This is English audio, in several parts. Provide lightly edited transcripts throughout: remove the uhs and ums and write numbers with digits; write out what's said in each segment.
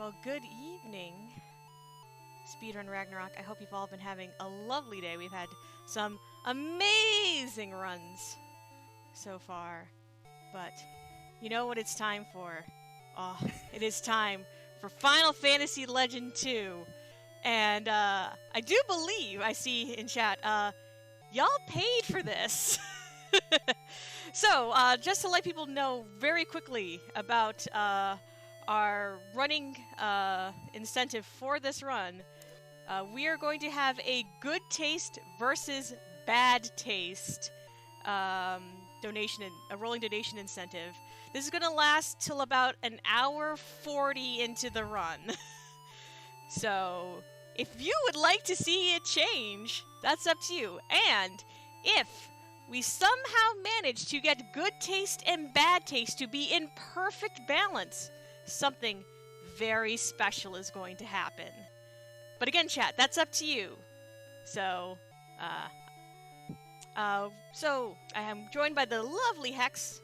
well, good evening, Speedrun Ragnarok. I hope you've all been having a lovely day. We've had some amazing runs so far, but you know what it's time for? Oh, it is time for Final Fantasy Legend 2. And I do believe I see in chat, y'all paid for this. So, just to let people know very quickly about our running incentive for this run, we are going to have a good taste versus bad taste a rolling donation incentive. This is going to last till about an hour 40 into the run. So, if you would like to see it change, that's up to you. And if we somehow manage to get good taste and bad taste to be in perfect balance, something very special is going to happen. But again, chat, that's up to you. So, so I am joined by the lovely Hex,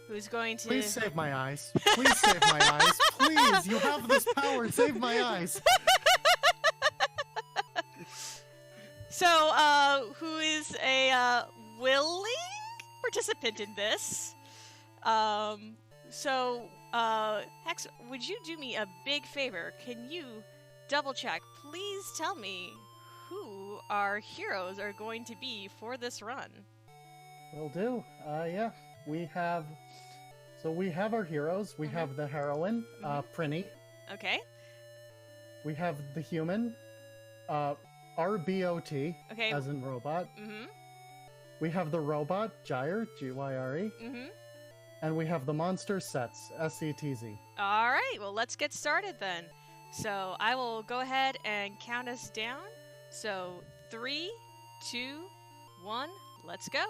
who's going to... Please save my eyes. Please save my eyes. Please, you have this power. Save my eyes. So, who is a willing participant in this. Hex, would you do me a big favor? Can you double check? Please tell me who our heroes are going to be for this run. Will do. Yeah. We have our heroes. We have the heroine, Prinny. Okay. We have the human, RBOT, okay. as in robot. We have the robot, Gyre, Gyre. And we have the monster sets, SCTZ. Alright, well let's get started then. So I will go ahead and count us down. So 3, 2, 1, let's go.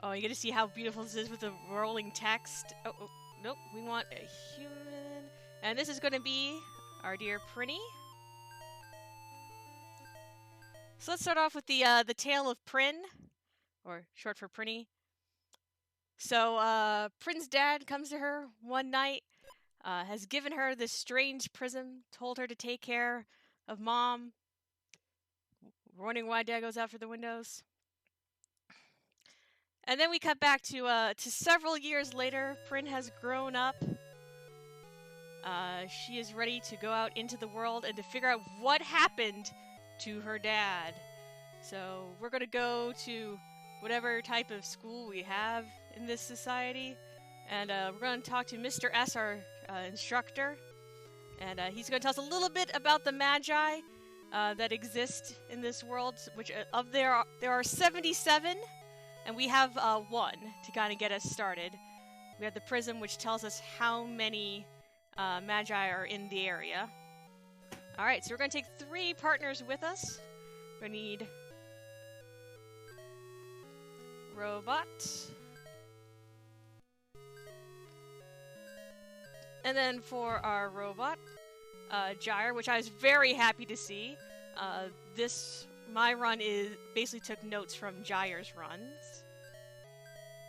Oh, you get to see how beautiful this is with the rolling text. Oh, nope, we want a human. And this is going to be our dear Prinny. So let's start off with the tale of Prin, or short for Prinny. So Prin's dad comes to her one night, has given her this strange prism, told her to take care of Mom. Wondering why Dad goes out for the windows. And then we cut back to several years later. Prin has grown up. She is ready to go out into the world and to figure out what happened to her dad. So we're going to go to whatever type of school we have in this society. And we're going to talk to Mr. S, our instructor. And he's going to tell us a little bit about the Magi that exist in this world, which there are 77. And we have one to kind of get us started. We have the prism, which tells us how many Magi are in the area. Alright, so we're going to take 3 partners with us. We're going to need Robot. And then for our robot, Gyre, which I was very happy to see. My run basically took notes from Gyre's runs.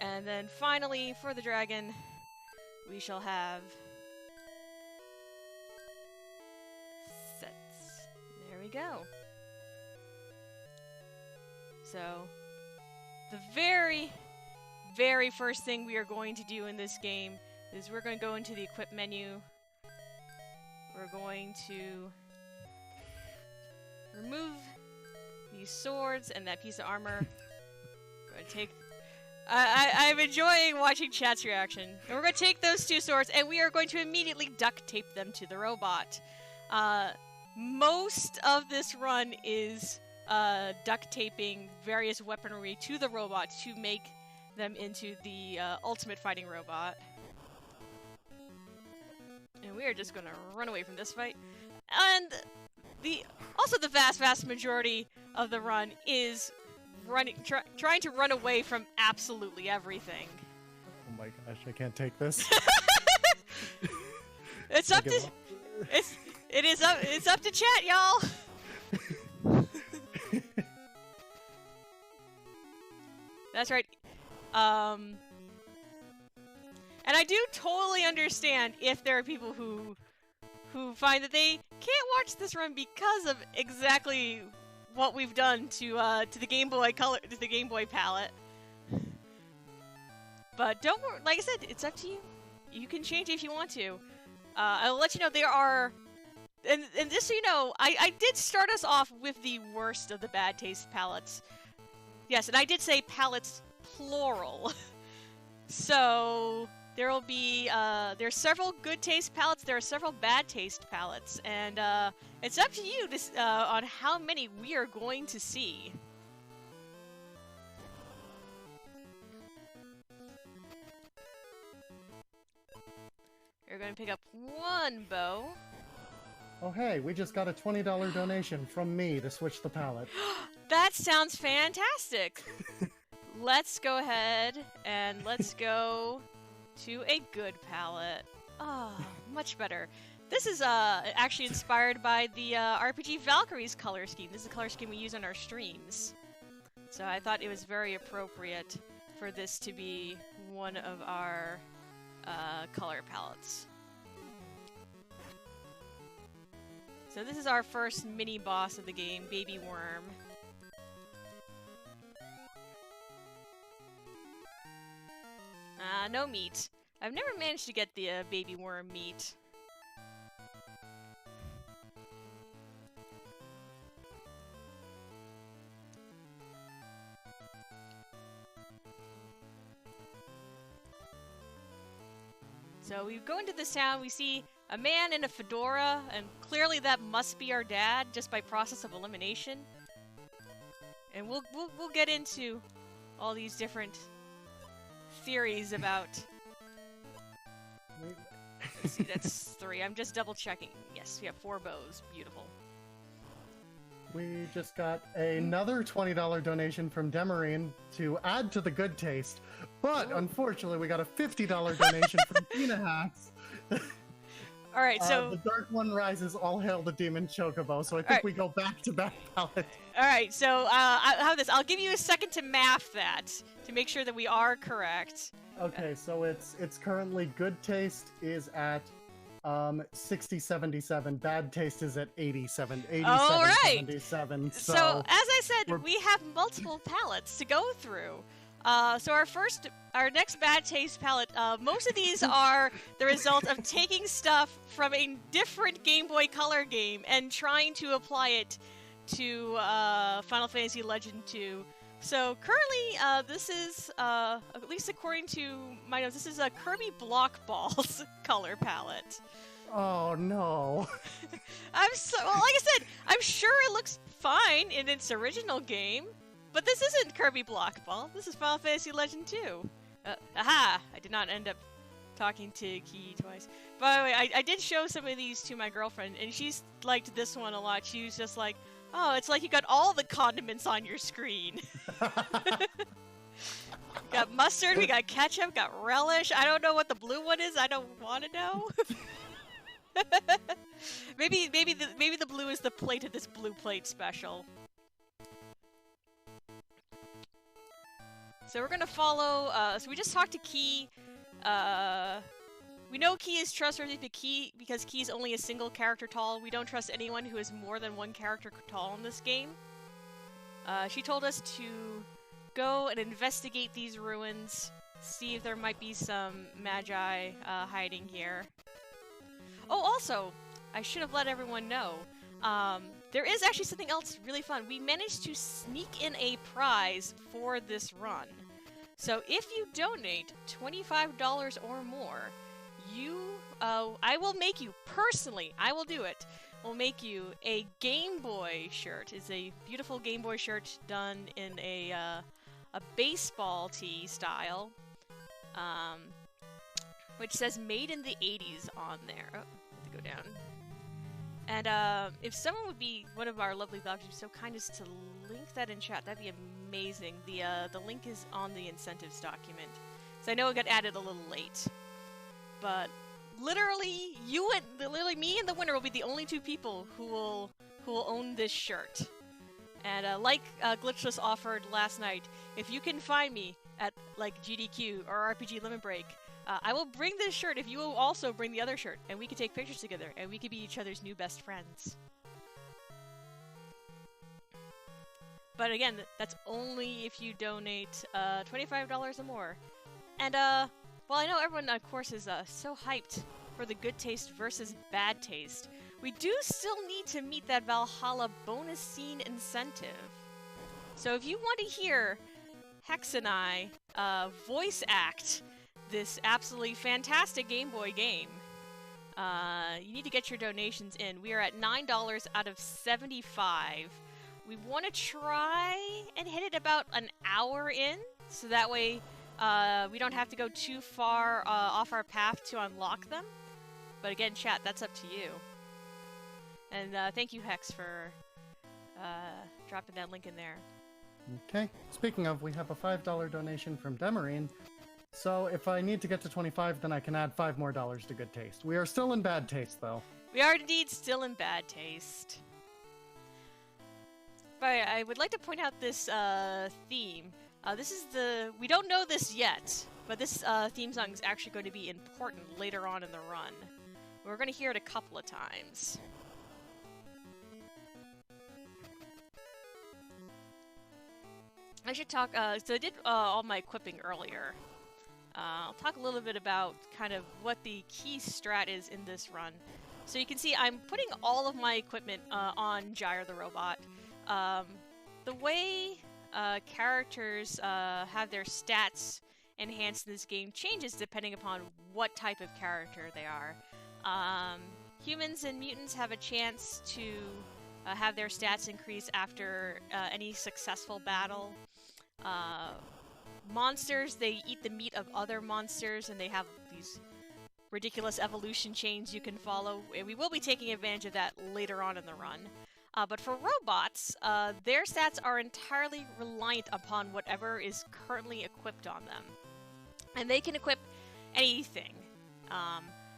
And then finally, for the dragon, we shall have Sets. There we go. So, the very, very first thing we are going to do in this game is we're going to go into the equip menu. We're going to remove these swords and that piece of armor. Going to take... I'm enjoying watching chat's reaction. And we're going to take those 2 swords and we are going to immediately duct tape them to the robot. Most of this run is duct taping various weaponry to the robot to make them into the ultimate fighting robot. And we are just going to run away from this fight. And also the vast majority of the run is trying to run away from absolutely everything. Oh my gosh, I can't take this. It's up to it's up to chat, y'all. That's right. And I do totally understand if there are people who find that they can't watch this run because of exactly what we've done to the Game Boy Color, to the Game Boy palette. But don't worry, like I said, it's up to you. You can change it if you want to. I'll let you know there are, and just so you know, I did start us off with the worst of the bad taste palettes. Yes, and I did say palettes plural. So there will be there's several good taste palettes, there are several bad taste palettes, and it's up to you to, on how many we are going to see. You're going to pick up one bow. Oh hey, we just got a $20 donation from me to switch the palette. That sounds fantastic! Let's go ahead and let's go to a good palette. Ah, oh, much better. This is actually inspired by the RPG Valkyrie's color scheme. This is the color scheme we use on our streams. So I thought it was very appropriate for this to be one of our color palettes. So this is our first mini boss of the game, Baby Worm. No meat. I've never managed to get the baby worm meat. So we go into this town, we see a man in a fedora, and clearly that must be our dad, just by process of elimination. And we'll get into all these different theories about... Let's see, that's 3. I'm just double checking. Yes, we have 4 bows. Beautiful. We just got another $20 donation from Demarine to add to the good taste, but unfortunately we got a $50 donation from Tina Hacks. Alright, so... the Dark One rises, all hail the Demon Chocobo, so I think we go back to back palette. Alright, so how about this? I'll give you a second to math that, to make sure that we are correct. Okay, so it's currently good taste is at 6077, bad taste is at 8777. So as I said, we have multiple palettes to go through. So our next bad taste palette, most of these are the result of taking stuff from a different Game Boy Color game and trying to apply it to Final Fantasy Legend 2. So currently, this is, at least according to my notes, this is a Kirby Block Balls color palette. Oh no. Well, like I said, I'm sure it looks fine in its original game, but this isn't Kirby Block Ball. This is Final Fantasy Legend 2. Aha! I did not end up talking to Key twice. By the way, I did show some of these to my girlfriend, and she's liked this one a lot. She was just like, oh, it's like you got all the condiments on your screen. Got mustard, we got ketchup, got relish. I don't know what the blue one is. I don't want to know. maybe the blue is the plate of this blue plate special. So we're gonna follow. So we just talked to Key. We know Key is trustworthy because Key is only a single character tall. We don't trust anyone who is more than one character tall in this game. She told us to go and investigate these ruins, see if there might be some magi hiding here. Oh, also, I should have let everyone know. There is actually something else really fun. We managed to sneak in a prize for this run. So if you donate $25 or more, I will make you, personally, I will do it, will make you a Game Boy shirt. It's a beautiful Game Boy shirt done in a baseball tee style, which says made in the 80s on there. Oh, I have to go down. And if someone would be one of our lovely vloggers so kind as to link that in chat, that'd be amazing. The link is on the incentives document. So I know it got added a little late. But literally, literally me and the winner will be the only 2 people who will own this shirt. And like Glitchless offered last night, if you can find me at like GDQ or RPG Limit Break, I will bring this shirt if you will also bring the other shirt, and we can take pictures together, and we can be each other's new best friends. But again, that's only if you donate $25 or more. And well, I know everyone, of course, is so hyped for the good taste versus bad taste. We do still need to meet that Valhalla bonus scene incentive. So if you want to hear Hex and I voice act this absolutely fantastic Game Boy game, you need to get your donations in. We are at $9 out of 75. We want to try and hit it about an hour in, so that way we don't have to go too far off our path to unlock them. But again, chat, that's up to you. And thank you, Hex, for dropping that link in there. Okay. Speaking of, we have a $5 donation from Demarine. So if I need to get to 25, then I can add $5 more to good taste. We are still in bad taste, though. We are indeed still in bad taste. But I would like to point out this theme. This is we don't know this yet, but this theme song is actually going to be important later on in the run. We're going to hear it a couple of times. I should talk, so I did all my equipping earlier. I'll talk a little bit about kind of what the key strat is in this run. So you can see I'm putting all of my equipment on Gyre the robot. The way characters have their stats enhanced in this game changes depending upon what type of character they are. Humans and mutants have a chance to have their stats increase after any successful battle. Monsters, they eat the meat of other monsters, and they have these ridiculous evolution chains you can follow. And we will be taking advantage of that later on in the run. But for robots, their stats are entirely reliant upon whatever is currently equipped on them. And they can equip anything.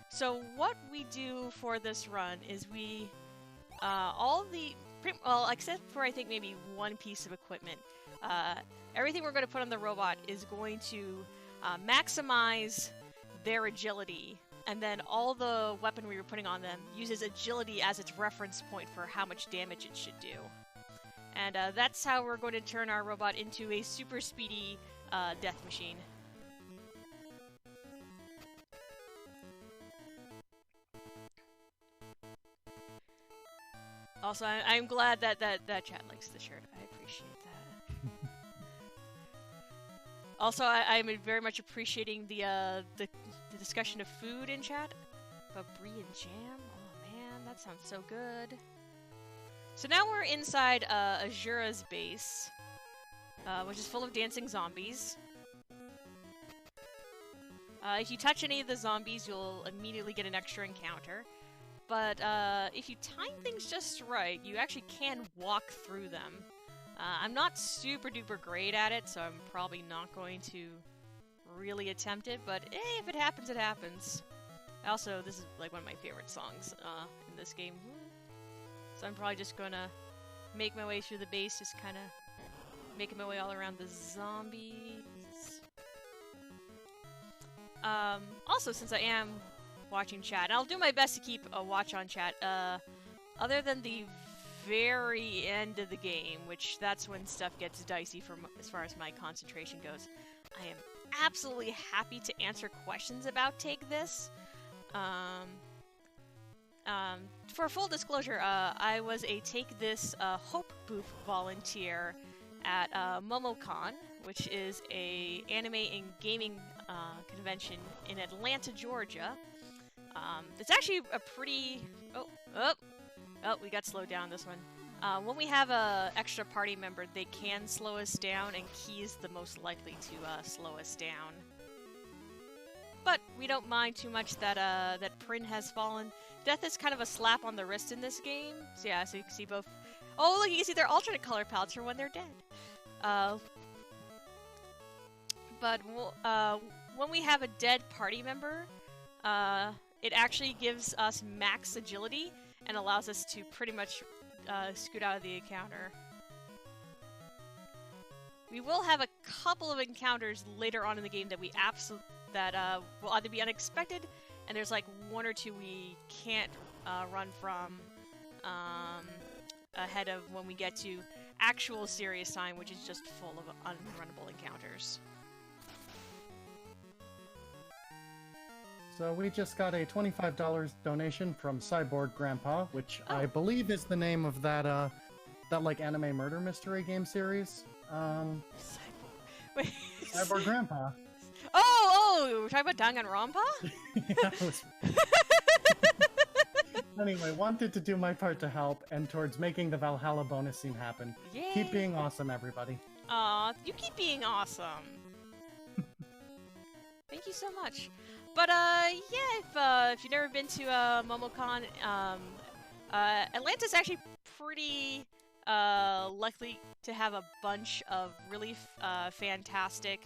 So what we do for this run is we, well, except for I think maybe one piece of equipment, everything we're going to put on the robot is going to maximize their agility, and then all the weaponry we're putting on them uses agility as its reference point for how much damage it should do. And that's how we're going to turn our robot into a super speedy death machine. Also, I'm glad that chat likes the shirt. I appreciate that. Also, I'm very much appreciating the discussion of food in chat. But brie and jam? Oh man, that sounds so good. So now we're inside Azura's base, which is full of dancing zombies. If you touch any of the zombies, you'll immediately get an extra encounter. But if you time things just right, you actually can walk through them. I'm not super duper great at it, so I'm probably not going to really attempt it, but hey, if it happens, it happens. Also, this is like one of my favorite songs in this game. So I'm probably just gonna make my way through the base, just kind of making my way all around the zombies. Also, since I am watching chat, I'll do my best to keep a watch on chat, other than the very end of the game, which that's when stuff gets dicey from as far as my concentration goes. I am absolutely happy to answer questions about Take This. For full disclosure, I was a Take This Hope Booth volunteer at MomoCon, which is a anime and gaming convention in Atlanta, Georgia. It's actually a pretty... Oh, we got slowed down this one. When we have a extra party member, they can slow us down, and Key is the most likely to slow us down. But we don't mind too much that that Prin has fallen. Death is kind of a slap on the wrist in this game. So yeah, so you can see both. Oh, look, you can see their alternate color palettes for when they're dead. But when we have a dead party member, it actually gives us max agility and allows us to pretty much scoot out of the encounter. We will have a couple of encounters later on in the game that that will either be unexpected, and there's like 1 or 2 we can't run from ahead of when we get to actual serious time, which is just full of unrunnable encounters. So we just got a $25 donation from Cyborg Grandpa, which I believe is the name of that like anime murder mystery game series. Wait. Cyborg Grandpa. Oh, we're talking about Danganronpa? Yeah, it was... Anyway, wanted to do my part to help and towards making the Valhalla bonus scene happen. Yay. Keep being awesome, everybody. Aw, you keep being awesome. Thank you so much. But yeah, if you've never been to MomoCon, Atlanta's actually pretty lucky to have a bunch of really fantastic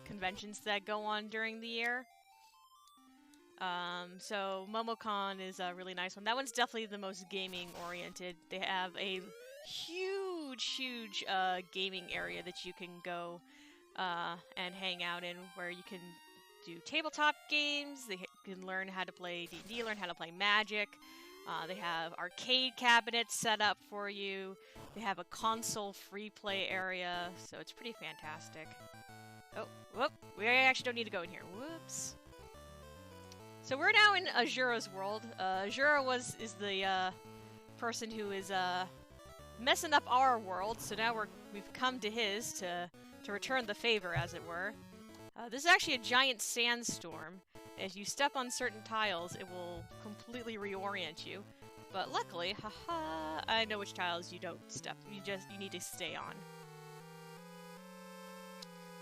conventions that go on during the year. So MomoCon is a really nice one. That one's definitely the most gaming oriented. They have a huge gaming area that you can go and hang out in, where you can do tabletop games. They can learn how to play D&D, learn how to play Magic. They have arcade cabinets set up for you. They have a console free play area, so it's pretty fantastic. Oh, whoop! We actually don't need to go in here. Whoops. So we're now in Azura's world. Azura is the person who is messing up our world, so now we've come to his to return the favor, as it were. This is actually a giant sandstorm. If you step on certain tiles, it will completely reorient you. But luckily, haha, I know which tiles you don't step. You need to stay on.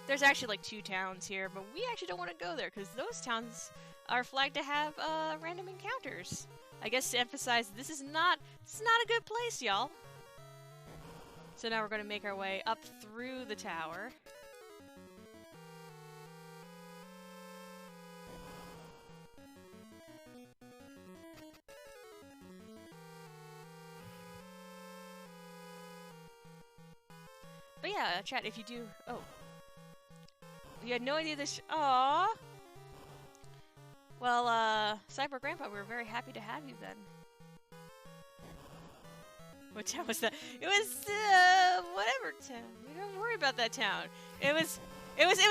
There's actually like 2 towns here, but we actually don't want to go there because those towns are flagged to have random encounters. I guess to emphasize this is not a good place, y'all. So now we're going to make our way up through the tower. But yeah, chat, if you do... Oh. You had no idea this... Aww! Well, Cyber Grandpa, we were very happy to have you then. What town was that? It was, whatever town. We don't worry about that town. It was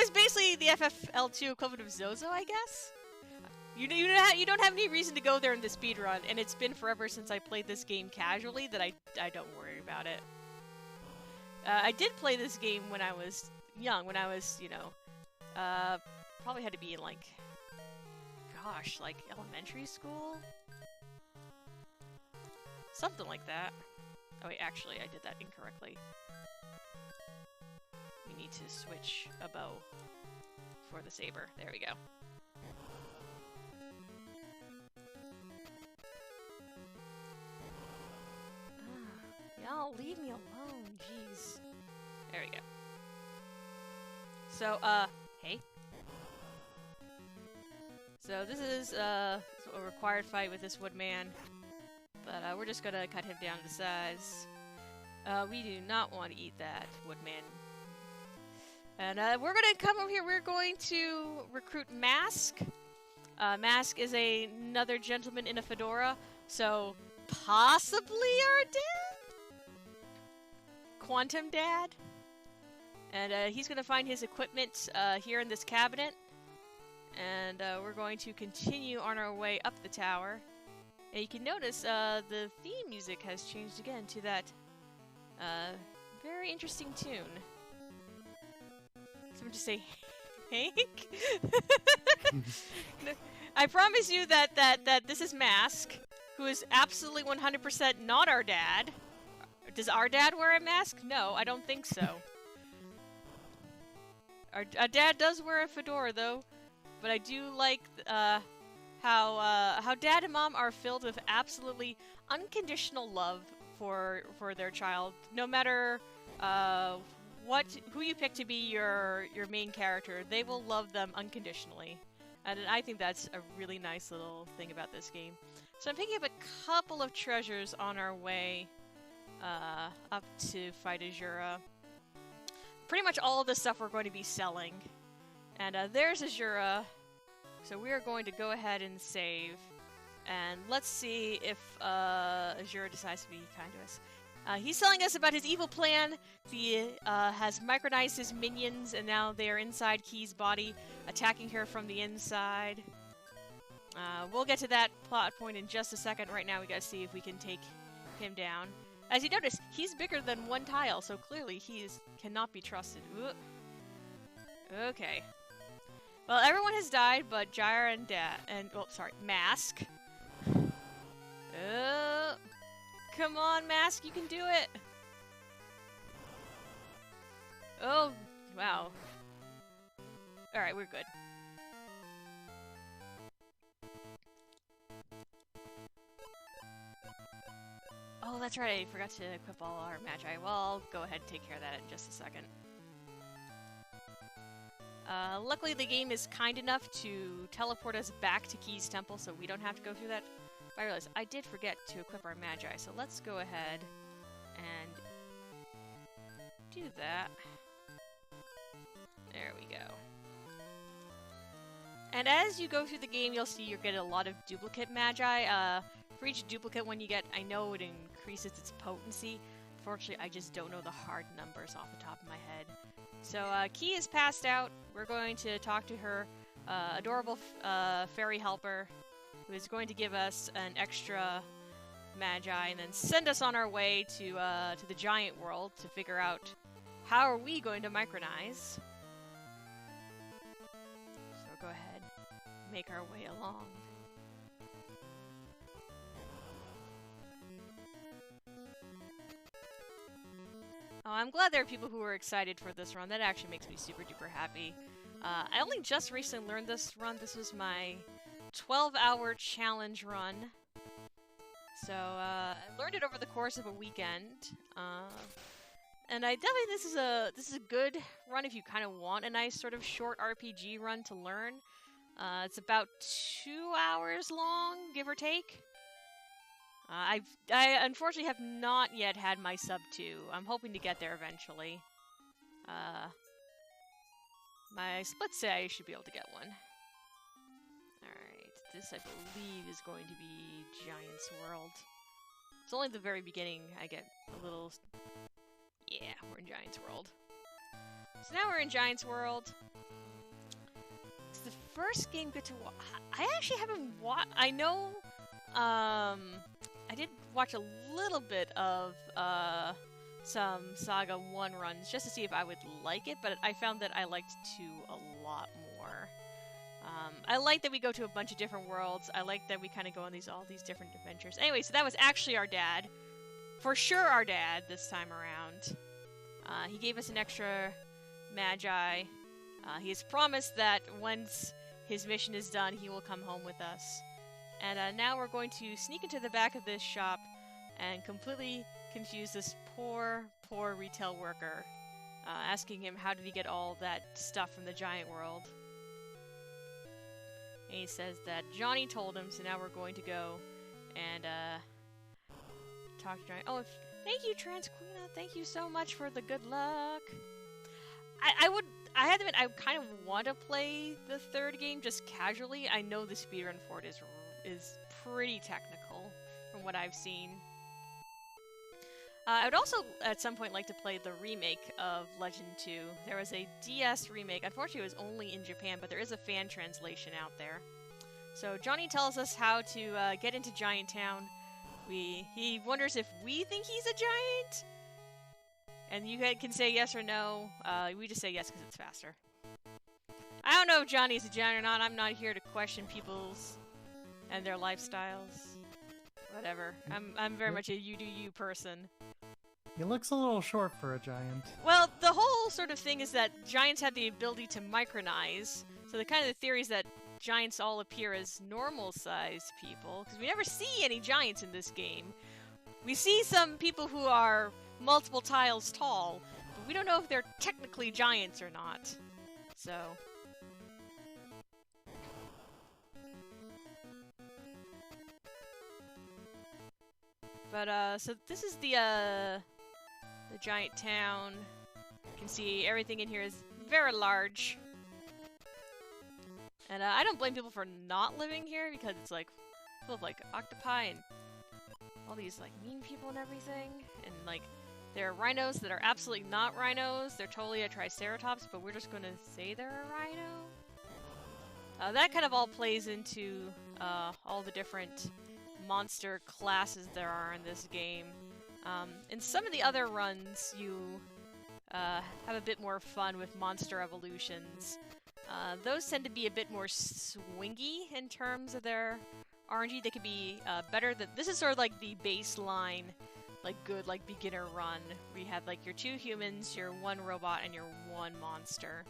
basically the FFL2 equivalent of Zozo, I guess? You don't have any reason to go there in the speedrun, and it's been forever since I played this game casually that I don't worry about it. I did play this game when I was young, when I was, you know, probably had to be in, like, gosh, like elementary school? Something like that. Oh wait, actually, I did that incorrectly. We need to switch a bow for the saber. There we go. Y'all leave me alone, jeez. There we go. So, hey. So this is a required fight with this woodman, but we're just gonna cut him down to size. We do not want to eat that woodman. And we're gonna come over here. We're going to recruit Mask. Mask is another gentleman in a fedora, so possibly our dad, Quantum Dad. And he's gonna find his equipment here in this cabinet. And we're going to continue on our way up the tower. And you can notice the theme music has changed again to that very interesting tune. Someone just say, Hank? No, I promise you that this is Mask, who is absolutely 100% not our dad. Does our dad wear a mask? No, I don't think so. Our dad does wear a fedora, though. But I do like how Dad and Mom are filled with absolutely unconditional love for their child, no matter who you pick to be your main character. They will love them unconditionally, and I think that's a really nice little thing about this game. So I'm picking up a couple of treasures on our way up to fight Azura. Pretty much all of the stuff we're going to be selling. And there's Azura. So we are going to go ahead and save. And let's see if Azura decides to be kind to us. He's telling us about his evil plan. He has micronized his minions, and now they are inside Key's body, attacking her from the inside. We'll get to that plot point in just a second. Right now we gotta see if we can take him down. As you notice, he's bigger than one tile, so clearly he cannot be trusted. Ooh. Okay. Well, everyone has died, but Gyre and Mask. Come on, Mask, you can do it! Oh, wow. Alright, we're good. Oh, that's right, I forgot to equip all our Magi. Well, I'll go ahead and take care of that in just a second. Luckily, the game is kind enough to teleport us back to Key's temple, so we don't have to go through that. But I realized I did forget to equip our Magi, so let's go ahead and do that. There we go. And as you go through the game, you'll see you get a lot of duplicate Magi. For each duplicate one you get, I know it increases its potency. Unfortunately, I just don't know the hard numbers off the top of my head. So, Key is passed out. We're going to talk to her adorable fairy helper, who is going to give us an extra Magi and then send us on our way to the giant world to figure out how are we going to micronize. So go ahead, make our way along. Oh, I'm glad there are people who are excited for this run. That actually makes me super duper happy. I only just recently learned this run. This was my 12-hour challenge run. So, I learned it over the course of a weekend. And I definitely, this is a good run if you kind of want a nice sort of short RPG run to learn. It's about 2 hours long, give or take. I unfortunately have not yet had my sub 2. I'm hoping to get there eventually. My splits say I should be able to get one. Alright, this I believe is going to be Giant's World. It's only the very beginning I get a little... Yeah, we're in Giant's World. So now we're in Giant's World. It's the first game good to watch. I actually haven't watched... I know... I did watch a little bit of some Saga 1 runs just to see if I would like it, but I found that I liked 2 a lot more. I like that we go to a bunch of different worlds. I like that we kind of go on all these different adventures. Anyway, so that was actually our dad. For sure our dad this time around. He gave us an extra Magi. He has promised that once his mission is done, he will come home with us. And now we're going to sneak into the back of this shop and completely confuse this poor retail worker, asking him how did he get all that stuff from the giant world. And he says that Johnny told him, so now we're going to go and talk to Johnny. Oh, thank you, Transquina. Thank you so much for the good luck. I have to admit, I kind of want to play the third game just casually. I know the speedrun for it is pretty technical from what I've seen. I would also at some point like to play the remake of Legend 2. There was a DS remake. Unfortunately, it was only in Japan, but there is a fan translation out there. So Johnny tells us how to get into Giant Town. He wonders if we think he's a giant, and you can say yes or no. We just say yes because it's faster. I don't know if Johnny's a giant or not. I'm not here to question people's and their lifestyles. Whatever. I'm very much a you do you person. He looks a little short for a giant. Well, the whole sort of thing is that giants have the ability to micronize. So the kind of the theory is that giants all appear as normal-sized people, because we never see any giants in this game. We see some people who are multiple tiles tall, but we don't know if they're technically giants or not. So... But, so this is the giant town. You can see everything in here is very large. And I don't blame people for not living here because it's like full of like octopi and all these like mean people and everything. And like there are rhinos that are absolutely not rhinos. They're totally a triceratops, but we're just gonna say they're a rhino. That kind of all plays into all the different monster classes there are in this game. In some of the other runs, you have a bit more fun with monster evolutions. Those tend to be a bit more swingy in terms of their RNG. They could be better than... This is sort of like the baseline, like good, like beginner run. We have like your 2 humans, your 1 robot, and your 1 monster.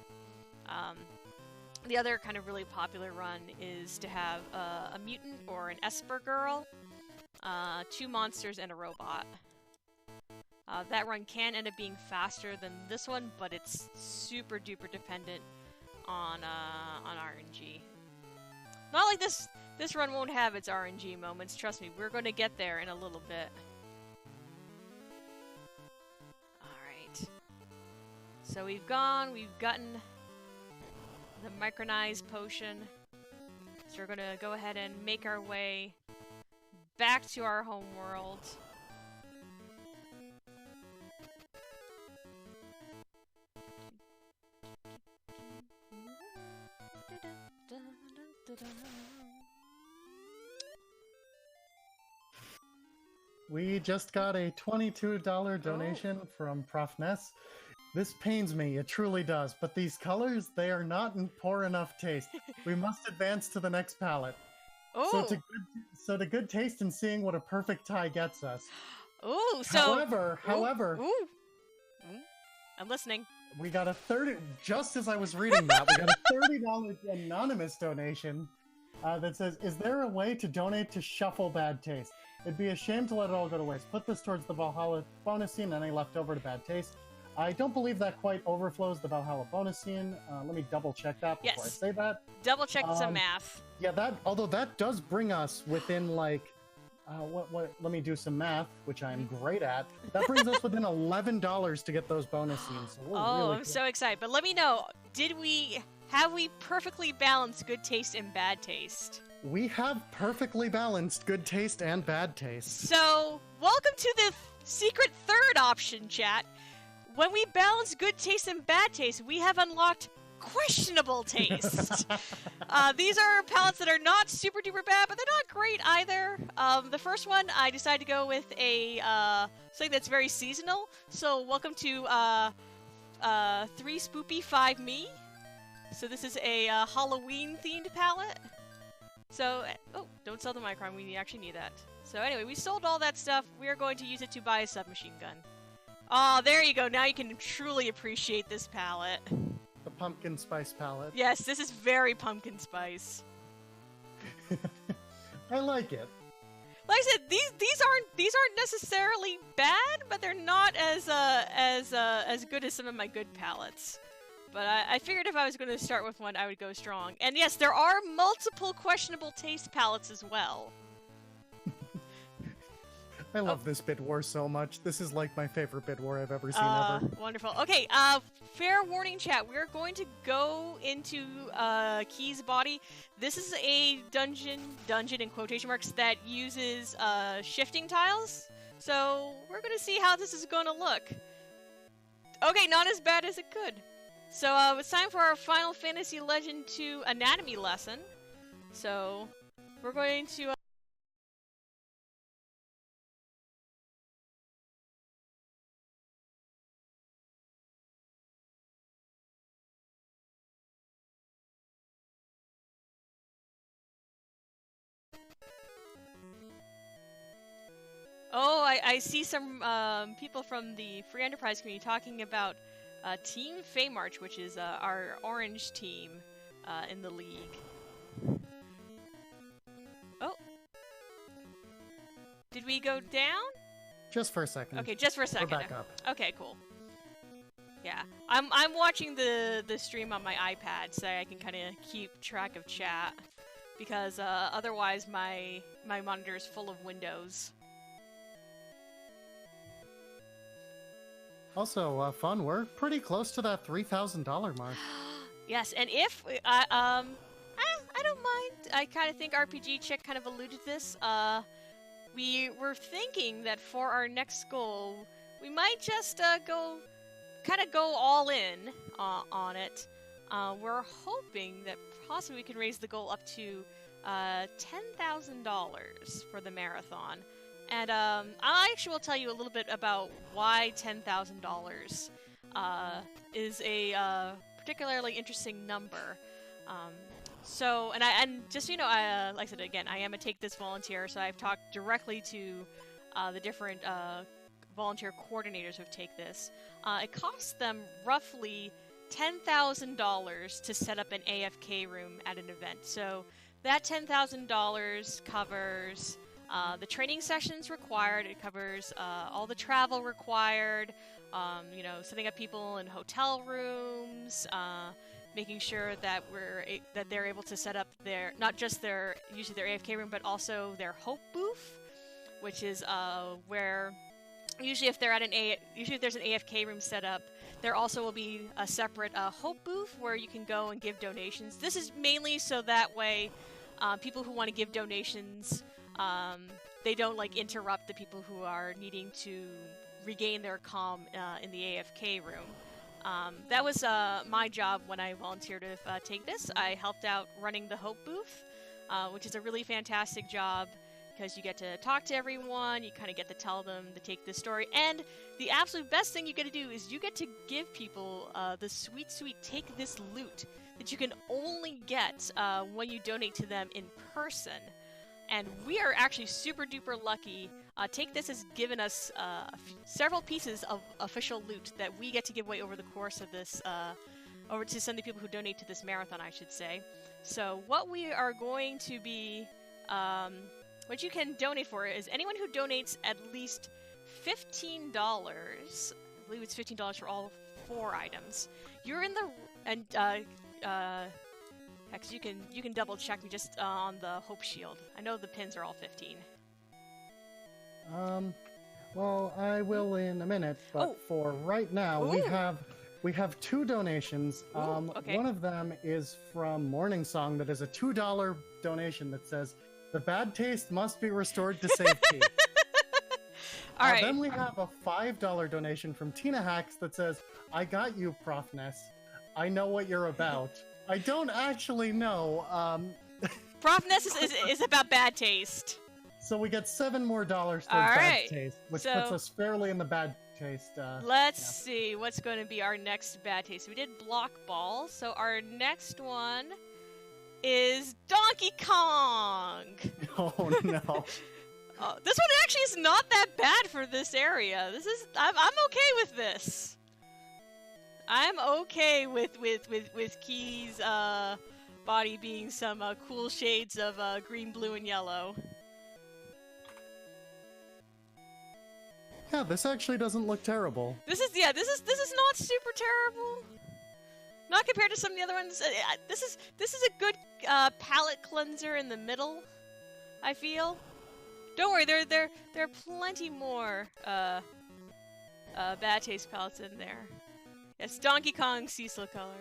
The other kind of really popular run is to have a mutant or an Esper girl, 2 monsters, and a robot. That run can end up being faster than this one, but it's super duper dependent on RNG. Not like this run won't have its RNG moments, trust me, we're going to get there in a little bit. Alright. So we've gotten the micronized potion. So we're going to go ahead and make our way back to our home world. We just got a $22 donation from Prof. Ness. This pains me, it truly does, but these colors, they are not in poor enough taste. We must advance to the next palette. Oh! So to good taste and seeing what a perfect tie gets us. Ooh, so... However... Ooh. I'm listening. We got a just as I was reading that, we got a $30 anonymous donation that says, is there a way to donate to Shuffle Bad Taste? It'd be a shame to let it all go to waste. Put this towards the Valhalla bonus scene and any left over to Bad Taste. I don't believe that quite overflows the Valhalla bonus scene. Let me double check that before I say that. Double check some math. Yeah, although that does bring us within like, let me do some math, which I'm great at. That brings us within $11 to get those bonus scenes. So really I'm so excited. But let me know, have we perfectly balanced good taste and bad taste? We have perfectly balanced good taste and bad taste. So, welcome to the secret third option, chat. When we balance good taste and bad taste, we have unlocked questionable taste. These are palettes that are not super duper bad, but they're not great either. The first one, I decided to go with a something that's very seasonal. So, welcome to 3 Spoopy 5 Me. So this is a Halloween-themed palette. So, oh, don't sell the micron, we actually need that. So anyway, we sold all that stuff. We are going to use it to buy a submachine gun. Oh, there you go. Now you can truly appreciate this palette. The pumpkin spice palette. Yes, this is very pumpkin spice. I like it. Like I said, these aren't necessarily bad, but they're not as good as some of my good palettes. But I figured if I was going to start with one, I would go strong. And yes, there are multiple questionable taste palettes as well. I love this bid war so much. This is like my favorite bid war I've ever seen ever. Wonderful. Okay, fair warning, chat. We're going to go into Key's body. This is a dungeon in quotation marks that uses shifting tiles. So we're going to see how this is going to look. Okay, not as bad as it could. So it's time for our Final Fantasy Legend 2 anatomy lesson. So we're going to... Oh, I see some people from the Free Enterprise community talking about Team Feymarch, which is our orange team in the league. Oh. Did we go down? Just for a second. Okay, just for a second. We're back up. Okay, cool. Yeah, I'm watching the stream on my iPad so I can kind of keep track of chat, because otherwise my monitor is full of windows. Also, fun, we're pretty close to that $3,000 mark. Yes, and if don't mind. I kind of think RPG Chick kind of alluded to this. We were thinking that for our next goal, we might just go all in on it. We're hoping that possibly we can raise the goal up to $10,000 for the marathon. And I actually will tell you a little bit about why $10,000 is a particularly interesting number. And just so you know, like I said again, I am a Take This volunteer, so I've talked directly to the different volunteer coordinators who Take This. It costs them roughly $10,000 to set up an AFK room at an event. So that $10,000 covers the training sessions required. It covers all the travel required. Setting up people in hotel rooms. Making sure that they're able to set up not just their AFK room, but also their Hope booth, which is where usually if there's an AFK room set up, there also will be a separate Hope booth where you can go and give donations. This is mainly so that way people who want to give donations, they don't interrupt the people who are needing to regain their calm in the AFK room. That was my job when I volunteered to Take This. I helped out running the Hope booth, which is a really fantastic job because you get to talk to everyone, you kind of get to tell them to take this story, and the absolute best thing you get to do is you get to give people the sweet Take This loot that you can only get when you donate to them in person. And we are actually super duper lucky. Take This has given us several pieces of official loot that we get to give away over the course of this, over to some of the people who donate to this marathon, I should say. So what we are going to be, what you can donate for is anyone who donates at least $15. I believe it's $15 for all 4 items. You're in the Hex, you can double check me just on the Hope Shield. I know the pins are all 15. Well, I will in a minute, but for right now, we have 2 donations. Okay. One of them is from Morning Song that is a $2 donation that says, "The bad taste must be restored to safety." All right. Then we have a $5 donation from Tina Hacks that says, "I got you, Prof Ness. I know what you're about." I don't actually know. Prof Ness is about bad taste. So we get $7 more towards All bad right. taste, which puts us fairly in the bad taste. Let's see what's going to be our next bad taste. We did Block Ball, so our next one is Donkey Kong. Oh no. This one actually is not that bad for this area. I'm okay with this. I'm okay with Key's body being some cool shades of green, blue, and yellow. Yeah, this actually doesn't look terrible. This is not super terrible. Not compared to some of the other ones. This is a good palette cleanser in the middle, I feel. Don't worry, there are plenty more bad taste palettes in there. It's Donkey Kong Cecil color.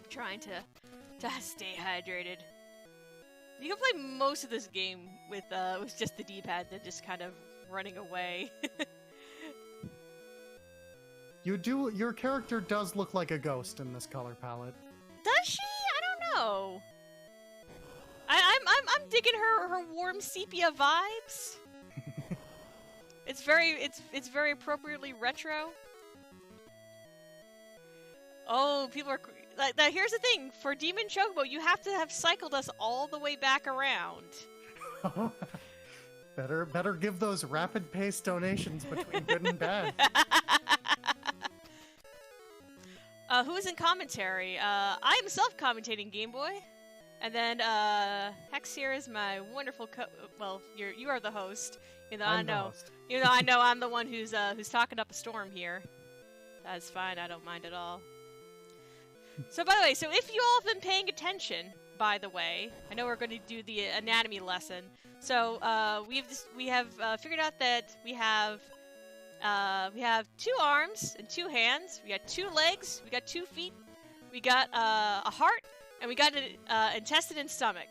Trying to stay hydrated. You can play most of this game with just the D-pad, than just kind of running away. Your character does look like a ghost in this color palette. Does she? I don't know. I'm digging her warm sepia vibes. It's very appropriately retro. Oh, people are now. Here's the thing: for Demon Chocobo, you have to have cycled us all the way back around. Better give those rapid pace donations between good and bad. Who's in commentary? I am self-commentating Game Boy, and then Hex here is my wonderful well, you are the host. You know, I'm the host. You know, I know I'm the one who's talking up a storm here. That's fine. I don't mind at all. So, by the way, if you all have been paying attention, by the way, I know we're going to do the anatomy lesson. So we have figured out that we have We have 2 arms and 2 hands. We got 2 legs. We got 2 feet. We got a heart, and we got an intestine and stomach,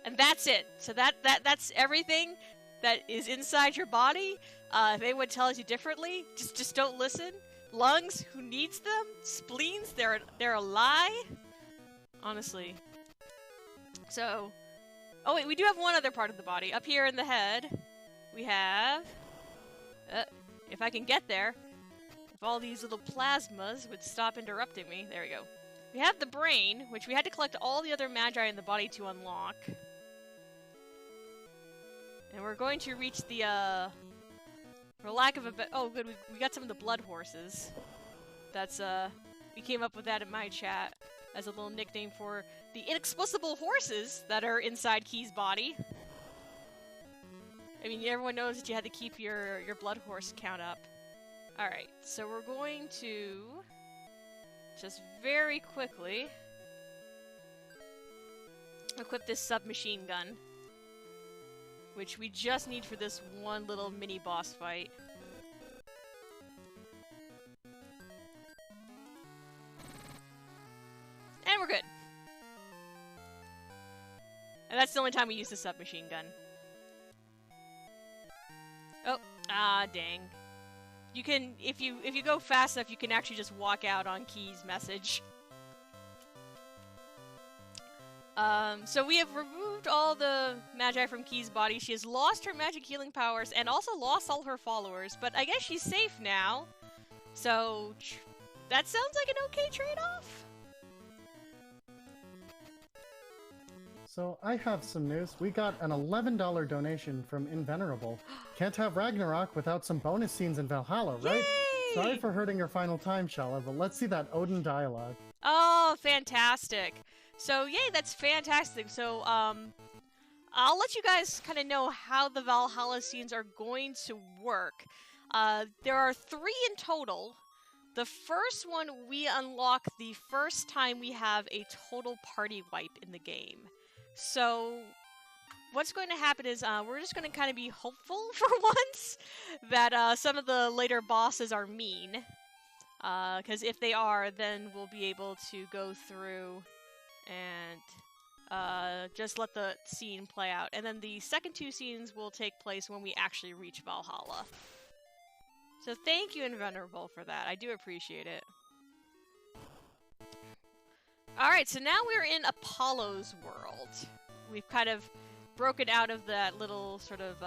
and that's it. So that's everything that is inside your body. If anyone tells you differently, just don't listen. Lungs, who needs them? Spleens, they're a lie. Honestly. So, oh wait, we do have one other part of the body up here in the head. We have, if I can get there, if all these little plasmas would stop interrupting me. There we go. We have the brain, which we had to collect all the other magi in the body to unlock. And we're going to reach the, for lack of a oh good, we got some of the blood horses. That's, we came up with that in my chat as a little nickname for the inexplicable horses that are inside Key's body. I mean, everyone knows that you had to keep your blood horse count up. Alright, so we're going to just very quickly equip this submachine gun, which we just need for this one little mini boss fight. And we're good. And that's the only time we use the submachine gun. Oh, dang. You can, if you go fast enough, you can actually just walk out on Key's message. So we have removed all the magi from Key's body. She has lost her magic healing powers and also lost all her followers, but I guess she's safe now. So, that sounds like an okay trade-off. So I have some news. We got an $11 donation from Invenerable. Can't have Ragnarok without some bonus scenes in Valhalla, right? Yay! Sorry for hurting your final time, Shala, but let's see that Odin dialogue. Oh, fantastic. So, yay, that's fantastic. So, I'll let you guys kind of know how the Valhalla scenes are going to work. There are 3 in total. The first one we unlock the first time we have a total party wipe in the game. So, what's going to happen is we're just going to kind of be hopeful for once that some of the later bosses are mean. Because if they are, then we'll be able to go through and just let the scene play out. And then the second 2 scenes will take place when we actually reach Valhalla. So thank you, Invenerable, for that. I do appreciate it. Alright, so now we're in Apollo's world. We've kind of broken out of that little sort of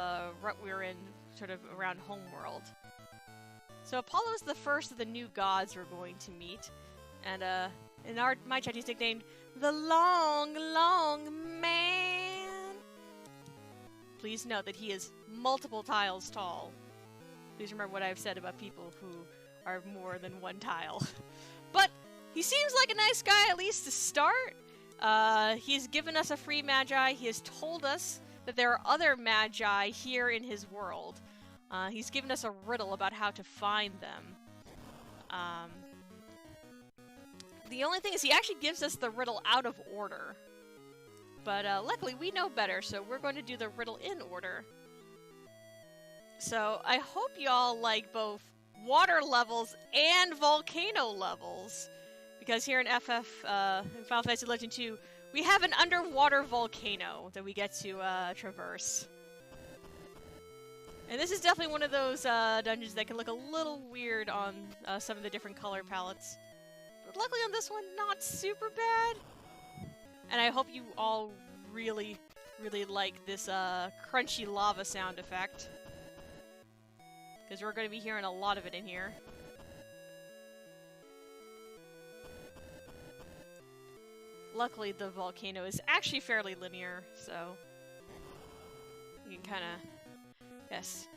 rut we were in, sort of around homeworld. So Apollo's the first of the new gods we're going to meet. And in my chat he's nicknamed the Long, Long Man. Please note that he is multiple tiles tall. Please remember what I've said about people who are more than 1 tile. But he seems like a nice guy, at least to start. He's given us a free magi. He has told us that there are other magi here in his world. He's given us a riddle about how to find them. The only thing is he actually gives us the riddle out of order. But luckily we know better, so we're going to do the riddle in order. So I hope y'all like both water levels and volcano levels. Because here in FF, in Final Fantasy Legend 2, we have an underwater volcano that we get to traverse. And this is definitely one of those dungeons that can look a little weird on some of the different color palettes. But luckily on this one, not super bad. And I hope you all really, really like this crunchy lava sound effect. Because we're going to be hearing a lot of it in here. Luckily, the volcano is actually fairly linear, so you can kind of, yes.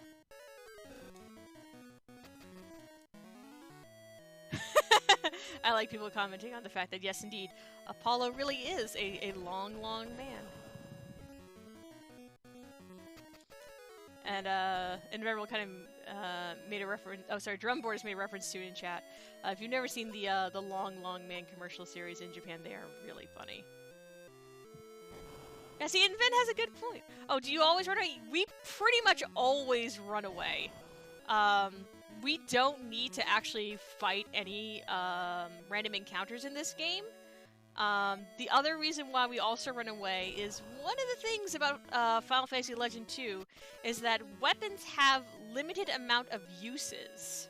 I like people commenting on the fact that, yes, indeed, Apollo really is a long, long man. And Rebel kind of made a reference. Oh, sorry, Drumboard has made a reference to it in chat. If you've never seen the Long Long Man commercial series in Japan, they are really funny. Yeah, see, and Vin has a good point. Oh, do you always run away? We pretty much always run away. we don't need to actually fight any random encounters in this game. The other reason why we also run away is one of the things about Final Fantasy Legend 2 is that weapons have limited amount of uses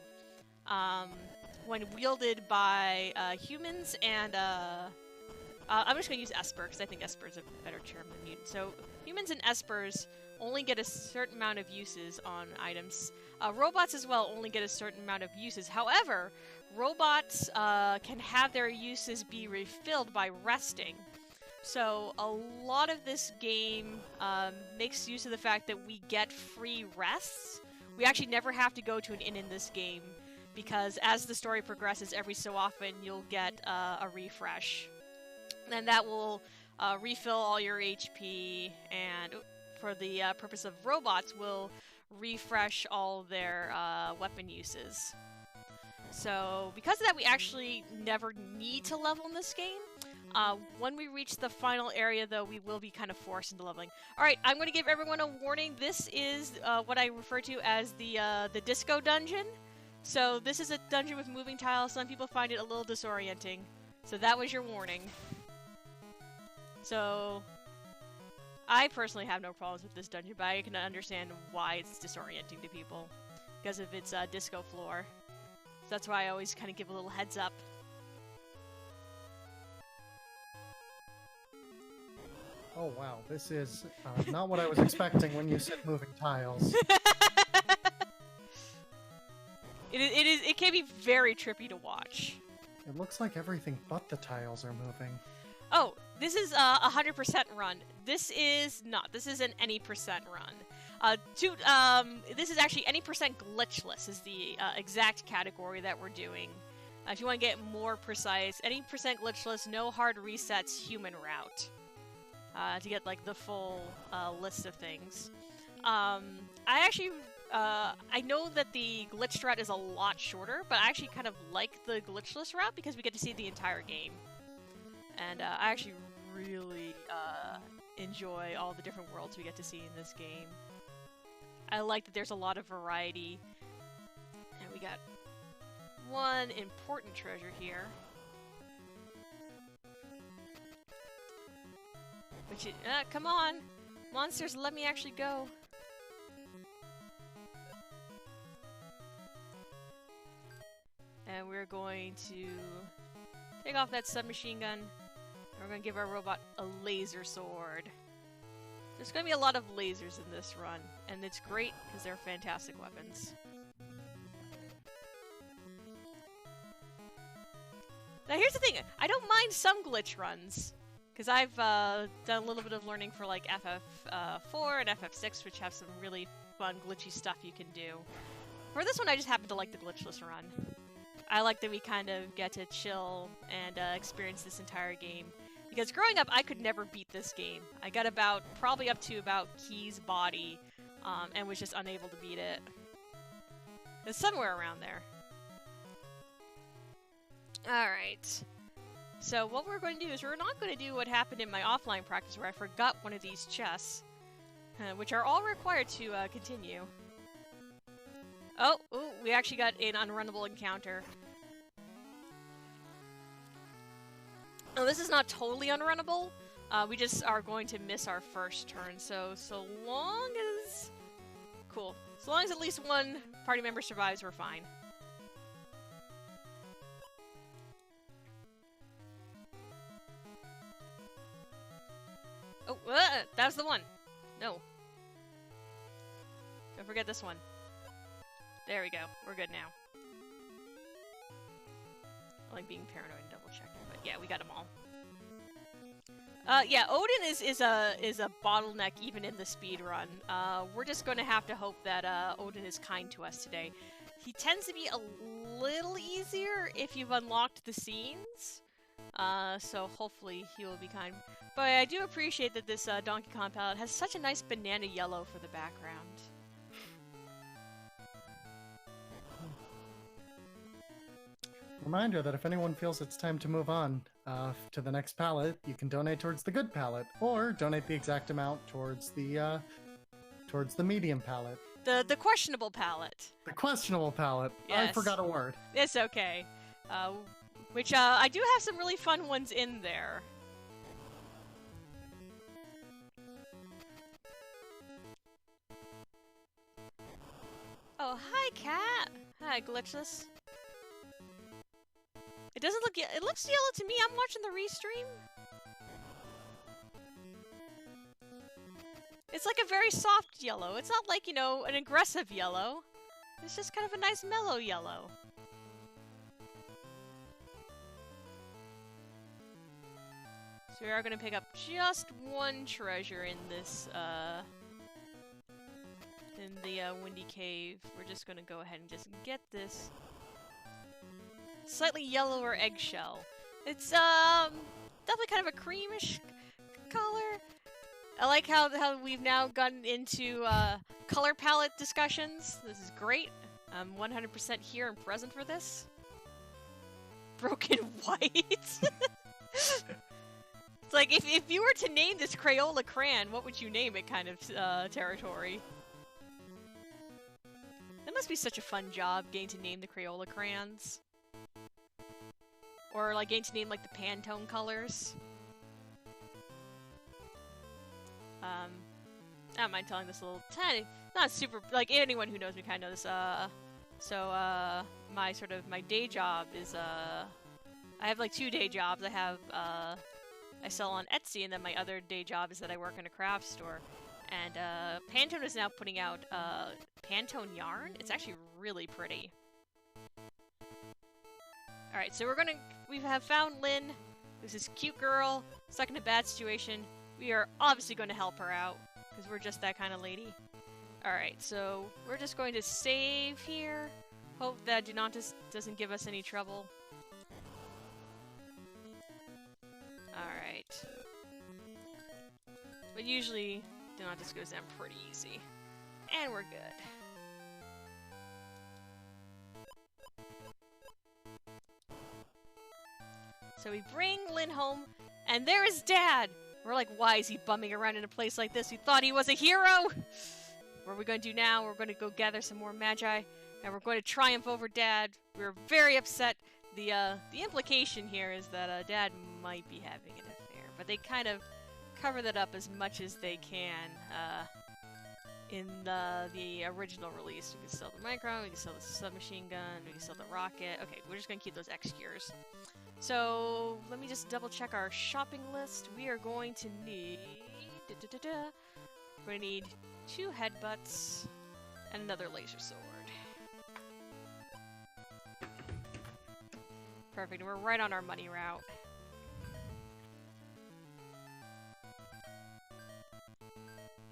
when wielded by humans and I'm just going to use Esper because I think Esper is a better term than mutant. So humans and Espers only get a certain amount of uses on items. Robots as well only get a certain amount of uses. However, robots can have their uses be refilled by resting. So a lot of this game makes use of the fact that we get free rests. We actually never have to go to an inn in this game because as the story progresses, every so often you'll get a refresh. And that will refill all your HP, and for the purpose of robots, will refresh all their weapon uses. So, because of that, we actually never need to level in this game. When we reach the final area, though, we will be kind of forced into leveling. Alright, I'm going to give everyone a warning. This is what I refer to as the disco dungeon. So, this is a dungeon with moving tiles. Some people find it a little disorienting. So, that was your warning. So, I personally have no problems with this dungeon, but I can understand why it's disorienting to people. Because of its disco floor. So that's why I always kind of give a little heads up. Oh wow, this is not what I was expecting when you said moving tiles. It can be very trippy to watch. It looks like everything but the tiles are moving. Oh, this is a 100% run. This is not. This is an any percent run. This is actually any percent glitchless is the exact category that we're doing. If you want to get more precise, any percent glitchless, no hard resets, human route. To get like the full list of things. I know that the glitched route is a lot shorter, but I actually kind of like the glitchless route because we get to see the entire game. And I actually really enjoy all the different worlds we get to see in this game. I like that there's a lot of variety. And we got one important treasure here. Which is, come on! Monsters, let me actually go. And we're going to take off that submachine gun. And we're going to give our robot a laser sword. There's going to be a lot of lasers in this run. And it's great because they're fantastic weapons. Now here's the thing. I don't mind some glitch runs. Because I've done a little bit of learning for like FF4 and FF6, which have some really fun glitchy stuff you can do. For this one, I just happen to like the glitchless run. I like that we kind of get to chill and experience this entire game. Because growing up, I could never beat this game. I got probably up to about Key's body, and was just unable to beat it. It's somewhere around there. Alright. So what we're going to do is we're not going to do what happened in my offline practice where I forgot one of these chests, which are all required to continue. Oh, ooh, we actually got an unrunnable encounter. Oh, this is not totally unrunnable. We just are going to miss our first turn. So long as... Cool. So long as at least one party member survives, we're fine. Oh, that was the one. No. Don't forget this one. There we go. We're good now. I like being paranoid and double checking, but yeah, we got them all. Yeah, Odin is a bottleneck even in the speed run. We're just going to have to hope that Odin is kind to us today. He tends to be a little easier if you've unlocked the scenes. So hopefully he will be kind. But I do appreciate that this Donkey Kong palette has such a nice banana yellow for the background. Reminder that if anyone feels it's time to move on to the next palette, you can donate towards the good palette, or donate the exact amount towards the medium palette. The questionable palette. The questionable palette. I Yes. forgot a word. It's okay. Which I do have some really fun ones in there. Oh, hi, cat. Hi, Glitchless. It doesn't look. It looks yellow to me. I'm watching the restream. It's like a very soft yellow. It's not like, you know, an aggressive yellow. It's just kind of a nice mellow yellow. So we are going to pick up just one treasure in this, in the Windy Cave. We're just going to go ahead and just get this slightly yellower eggshell. It's, definitely kind of a creamish color. I like how we've now gotten into, color palette discussions. This is great. I'm 100% here and present for this. Broken White. It's like, if you were to name this Crayola crayon, what would you name it kind of, territory? That must be such a fun job, getting to name the Crayola crayons. Or, like, getting to name, like, the Pantone colors. I don't mind telling this little tiny, not super, like, anyone who knows me kind of knows this, my day job is, I have, like, 2 day jobs. I have, I sell on Etsy, and then my other day job is that I work in a craft store. And, Pantone is now putting out, Pantone yarn. It's actually really pretty. Alright, so we have found Lynn, who's this cute girl, stuck in a bad situation. We are obviously going to help her out, because we're just that kind of lady. Alright, so we're just going to save here. Hope that Donatus doesn't give us any trouble. Alright. But usually, Donatus goes down pretty easy. And we're good. So we bring Lynn home, and there is Dad! We're like, why is he bumming around in a place like this? We thought he was a hero! What are we going to do now? We're going to go gather some more magi, and we're going to triumph over Dad. We're very upset. The implication here is that Dad might be having an affair, but they kind of cover that up as much as they can in the original release. We can sell the micro, we can sell the submachine gun, we can sell the rocket. Okay, we're just going to keep those X-Gears. So, let me just double check our shopping list. We are going to need... We're going to need 2 headbutts and another laser sword. Perfect, and we're right on our money route.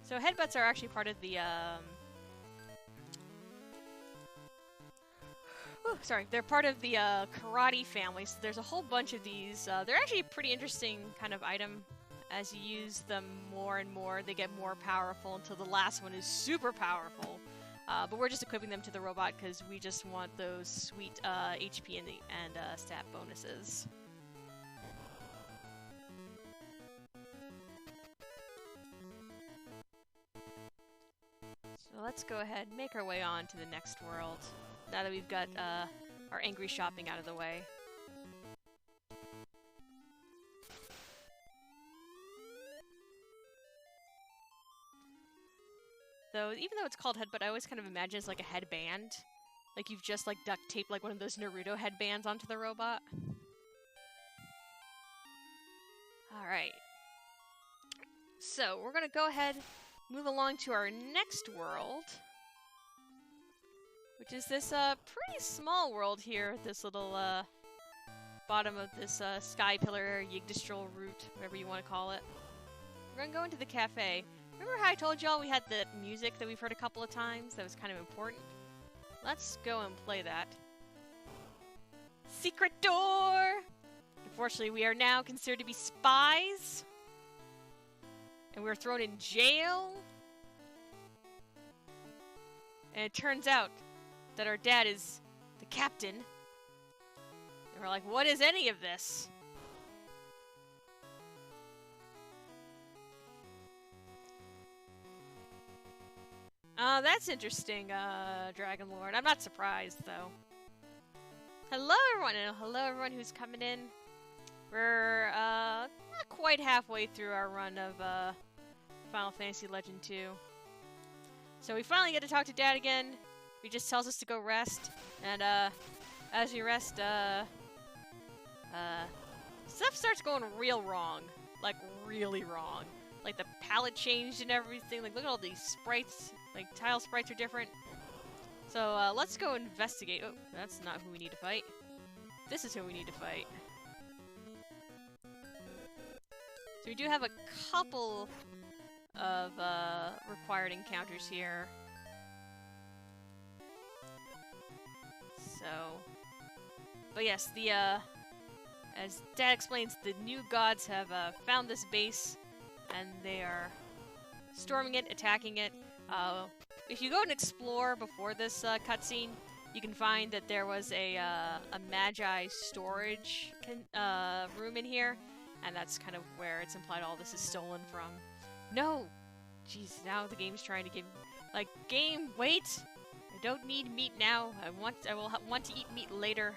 So headbutts are actually part of the, they're part of the, karate family, so there's a whole bunch of these. They're actually a pretty interesting kind of item. As you use them more and more, they get more powerful until the last one is super powerful. But we're just equipping them to the robot because we just want those sweet, HP and stat bonuses. So let's go ahead and make our way on to the next world, now that we've got our angry shopping out of the way. Though, even though it's called headbutt, I always kind of imagine it's like a headband. Like you've just like duct taped like one of those Naruto headbands onto the robot. Alright. So, we're gonna go ahead, move along to our next world. Which is this, pretty small world here, this little, bottom of this, sky pillar, Yggdrasil route, whatever you want to call it. We're gonna go into the cafe. Remember how I told y'all we had the music that we've heard a couple of times that was kind of important? Let's go and play that. Secret door! Unfortunately, we are now considered to be spies. And we're thrown in jail. And it turns out that our dad is the captain. And we're like, what is any of this? That's interesting, Dragon Lord. I'm not surprised, though. Hello, everyone, and hello, everyone who's coming in. We're, not quite halfway through our run of, Final Fantasy Legend 2. So we finally get to talk to Dad again. He just tells us to go rest, and, as we rest, stuff starts going real wrong. Like, really wrong. Like, the palette changed and everything. Like, look at all these sprites. Like, tile sprites are different. So, let's go investigate. Oh, that's not who we need to fight. This is who we need to fight. So we do have a couple of, required encounters here. So... But yes, the, as Dad explains, the new gods have, found this base, and they are storming it, attacking it. If you go and explore before this cutscene, you can find that there was a Magi storage room in here, and that's kind of where it's implied all this is stolen from. No! Jeez, now the game's trying to give... Like, game, wait! I don't need meat now. I will want to eat meat later.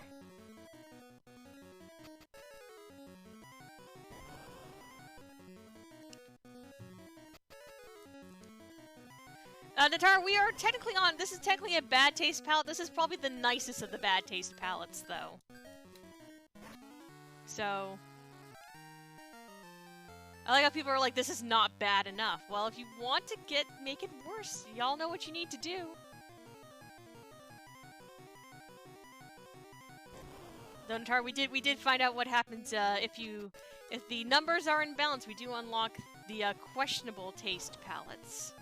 Natar, we are technically on... This is technically a bad taste palette. This is probably the nicest of the bad taste palettes, though. So... I like how people are like, this is not bad enough. Well, if you want to make it worse, y'all know what you need to do. Though, Natar, we did find out what happens, if the numbers are in balance, we do unlock the, questionable taste palettes.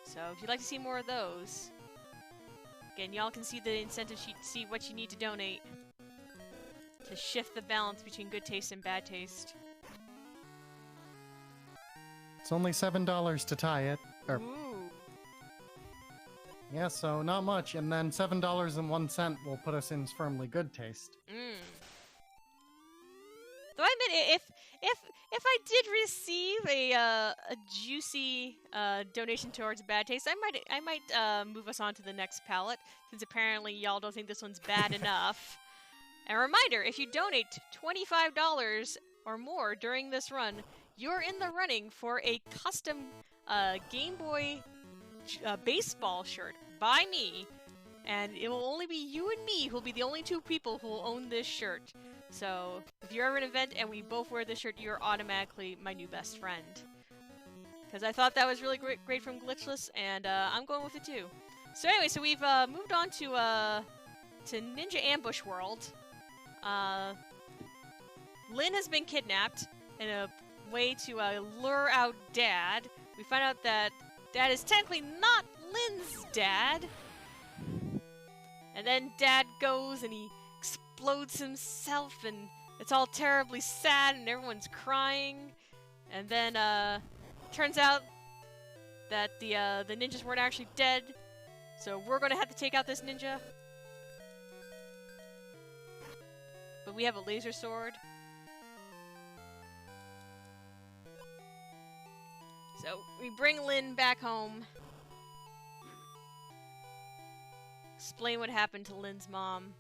So, if you'd like to see more of those, again, y'all can see the incentive sheet to see what you need to donate to shift the balance between good taste and bad taste. It's only $7 to tie it. Ooh. Yeah, so not much, and then $7.01 will put us in firmly good taste. Though I admit, if I did receive a juicy donation towards bad taste, I might move us on to the next palette, since apparently y'all don't think this one's bad enough. And a reminder, if you donate $25 or more during this run, you're in the running for a custom Game Boy baseball shirt by me, and it will only be you and me who'll be the only two people who will own this shirt. So, if you're ever at an event and we both wear this shirt, you're automatically my new best friend. Because I thought that was really great from Glitchless, and I'm going with it too. So anyway, so we've moved on to Ninja Ambush World. Lyn has been kidnapped in a way to lure out Dad. We find out that Dad is technically not Lyn's dad. And then Dad goes and he explodes himself, and it's all terribly sad and everyone's crying. And then turns out that the ninjas weren't actually dead, so we're gonna have to take out this ninja. But we have a laser sword. So we bring Lyn back home. Explain what happened to Lyn's mom.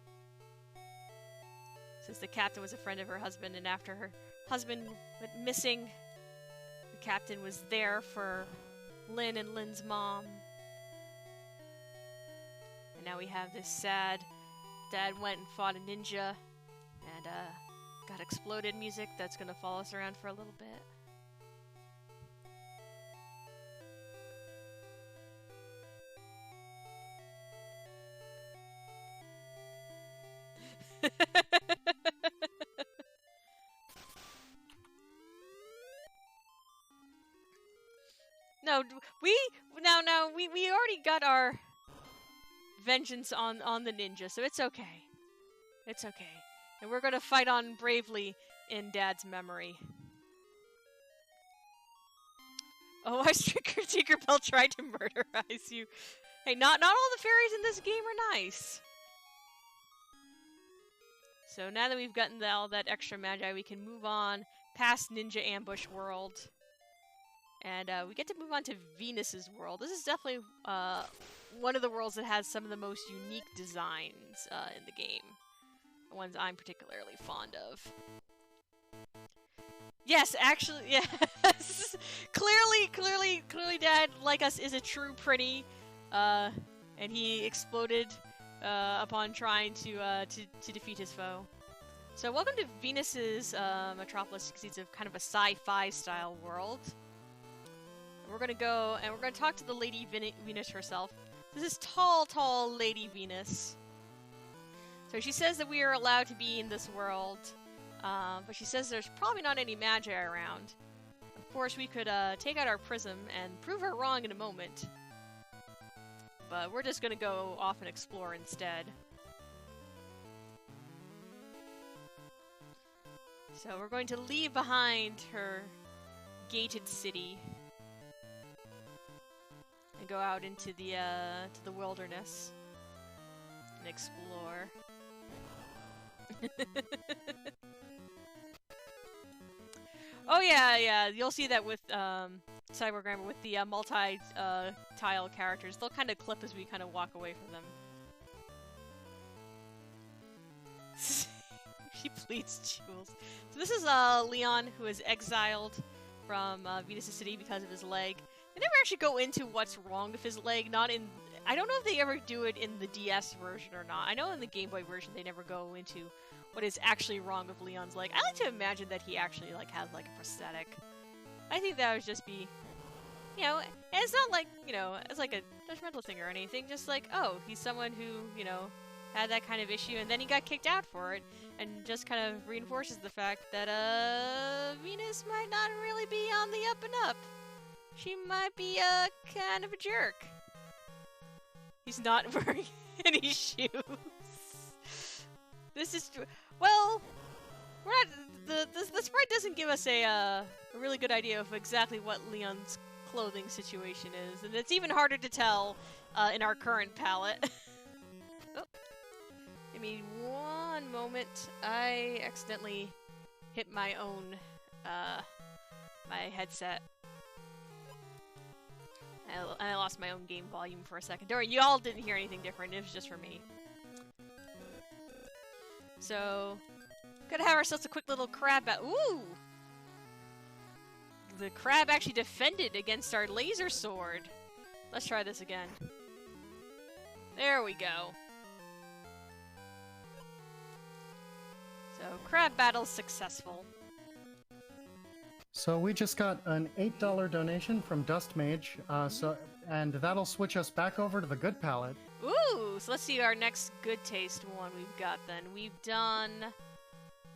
Since the captain was a friend of her husband, and after her husband went missing, the captain was there for Lyn and Lyn's mom. And now we have this sad... Dad went and fought a ninja, and got exploded music that's gonna follow us around for a little bit. No, we already got our vengeance on the ninja, so it's okay. It's okay. And we're gonna fight on bravely in Dad's memory. Oh, I Tinkerbell tried to murderize you. Hey, not all the fairies in this game are nice. So now that we've gotten all that extra magi, we can move on past Ninja Ambush World. And we get to move on to Venus's world. This is definitely one of the worlds that has some of the most unique designs in the game. The ones I'm particularly fond of. Yes, actually, yes. clearly, Dad, like us, is a true pretty, and he exploded upon trying to defeat his foe. So, welcome to Venus's metropolis. You can see it's a kind of a sci-fi style world. We're gonna go and we're gonna talk to the Lady Venus herself. This is tall Lady Venus. So she says that we are allowed to be in this world. But she says there's probably not any magi around. Of course, we could take out our prism and prove her wrong in a moment. But we're just gonna go off and explore instead. So we're going to leave behind her gated city and go out into the to the wilderness and explore. Oh yeah, you'll see that with Cyber Grammar with the multi-tile characters. They'll kind of clip as we kind of walk away from them. She pleads Jules. So this is Leon, who is exiled from Venus' city because of his leg. They never actually go into what's wrong with his leg. Not in. I don't know if they ever do it in the DS version or not. I know in the Game Boy version they never go into what is actually wrong with Leon's leg. I like to imagine that he actually like has like a prosthetic. I think that would just be, you know, and it's not like, you know, it's like a judgmental thing or anything. Just like, oh, he's someone who, you know, had that kind of issue and then he got kicked out for it, and just kind of reinforces the fact that Venus might not really be on the up and up. She might be kind of a jerk. He's not wearing any shoes. This is well, we're not. The sprite doesn't give us a really good idea of exactly what Leon's clothing situation is, and it's even harder to tell in our current palette. Oh, give me one moment. I accidentally hit my own my headset. I lost my own game volume for a second. Don't worry, you all didn't hear anything different. It was just for me. So, gotta have ourselves a quick little crab battle. Ooh! The crab actually defended against our laser sword. Let's try this again. There we go. So, crab battle successful. So we just got an $8 donation from Dust Mage, and that'll switch us back over to the good palette. Ooh, so let's see our next good taste one we've got then. We've done,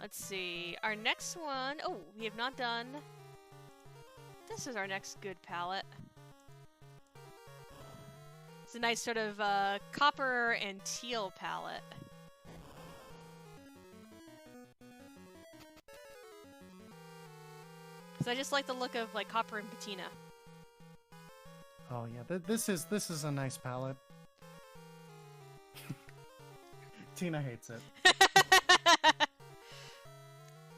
let's see, our next one, oh, we have not done, this is our next good palette. It's a nice sort of copper and teal palette. Because I just like the look of like copper and patina. Oh yeah, this is a nice palette. Tina hates it.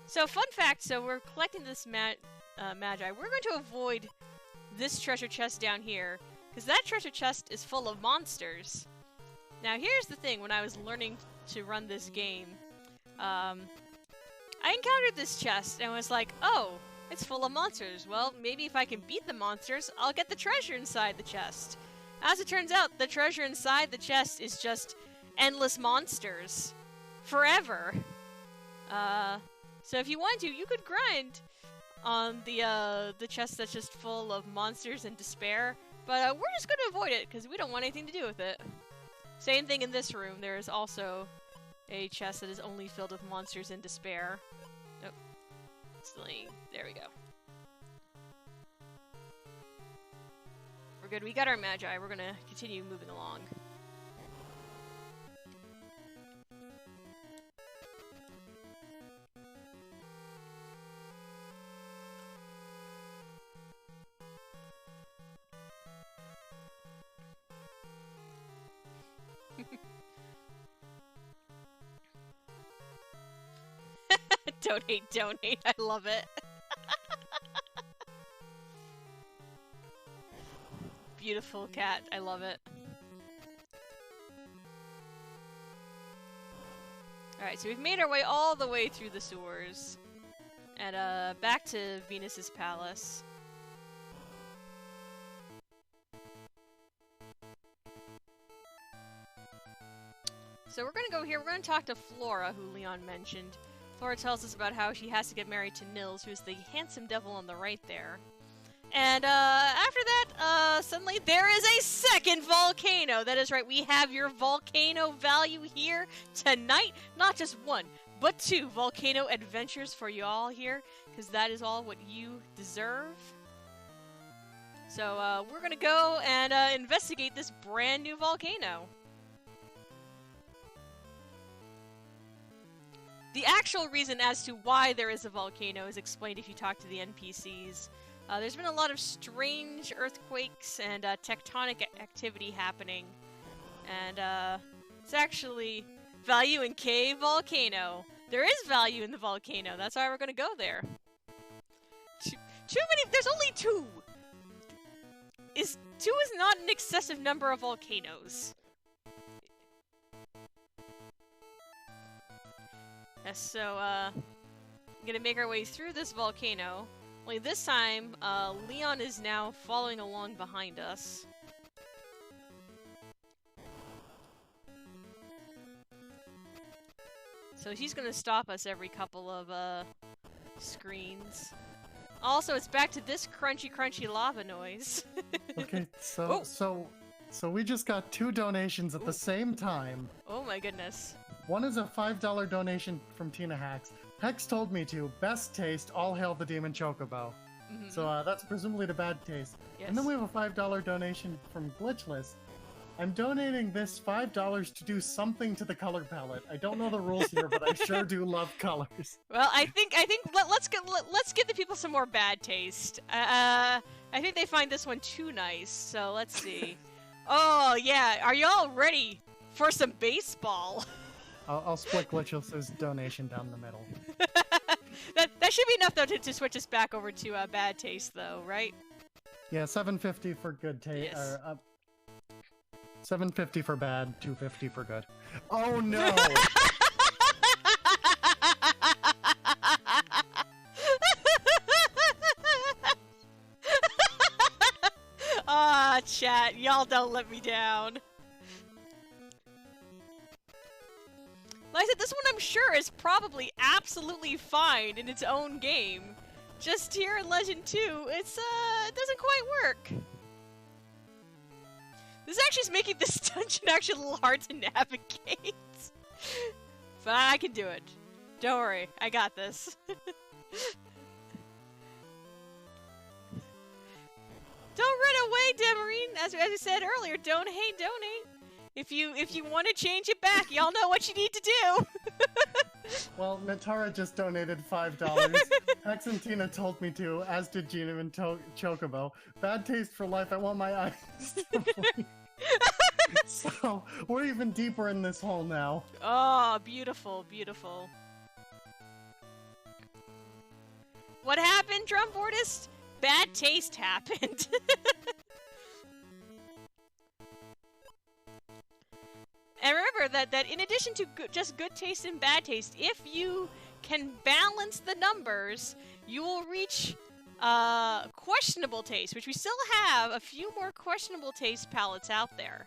So fun fact, so we're collecting this magi. We're going to avoid this treasure chest down here, because that treasure chest is full of monsters. Now here's the thing, when I was learning to run this game, I encountered this chest and was like, oh, it's full of monsters. Well, maybe if I can beat the monsters, I'll get the treasure inside the chest. As it turns out, the treasure inside the chest is just endless monsters. Forever. So if you want to, you could grind on the chest that's just full of monsters and despair. But we're just going to avoid it, because we don't want anything to do with it. Same thing in this room. There is also a chest that is only filled with monsters and despair. Nope. There we go. We're good. We got our magi. We're going to continue moving along. Donate, I love it. beautiful cat. I love it. Alright, so we've made our way all the way through the sewers. And, back to Venus's palace. So we're gonna go here, we're gonna talk to Flora, who Leon mentioned. Flora tells us about how she has to get married to Nils, who's the handsome devil on the right there. And, after that, suddenly there is a second volcano! That is right, we have your volcano value here tonight! Not just one, but 2 volcano adventures for you all here, because that is all what you deserve. So, we're gonna go and, investigate this brand new volcano. The actual reason as to why there is a volcano is explained if you talk to the NPCs. There's been a lot of strange earthquakes and tectonic activity happening. And it's actually value in Cave Volcano. There is value in the volcano, that's why we're gonna go there. Too many, there's only 2! 2 is not an excessive number of volcanoes. Yes, so, I'm gonna make our way through this volcano. Only this time, Leon is now following along behind us. So he's gonna stop us every couple of, screens. Also, it's back to this crunchy lava noise. Okay, so we just got 2 donations at the same time. Oh my goodness. One is a $5 donation from Tina Hacks. Hex told me to. Best taste, all hail the Demon Chocobo. Mm-hmm. So that's presumably the bad taste. Yes. And then we have a $5 donation from Glitchless. I'm donating this $5 to do something to the color palette. I don't know the rules here, but I sure do love colors. Well, I think let's give the people some more bad taste. I think they find this one too nice. So let's see. Oh yeah, are y'all ready for some baseball? I'll split Glitchless's donation down the middle. that should be enough though to switch us back over to bad taste though, right? Yeah, $7.50 for good taste. Yes. $7.50 for bad, $2.50 for good. Oh no! Ah, chat, y'all don't let me down. Like I said, this one I'm sure is probably absolutely fine in its own game. Just here in Legend 2, it doesn't quite work. This actually is making this dungeon actually a little hard to navigate. But I can do it. Don't worry, I got this. Don't run away, Demarine! As I said earlier, don't hate, donate. If you want to change it back, y'all know what you need to do. Well, Natara just donated $5. Hex and Tina told me to, as did Gina and Chocobo. Bad taste for life, I want my eyes to bleed. So, we're even deeper in this hole now. Oh, beautiful, beautiful. What happened, Drumboardist? Bad taste happened. And remember that in addition to just good taste and bad taste, if you can balance the numbers, you will reach questionable taste, which we still have a few more questionable taste palettes out there.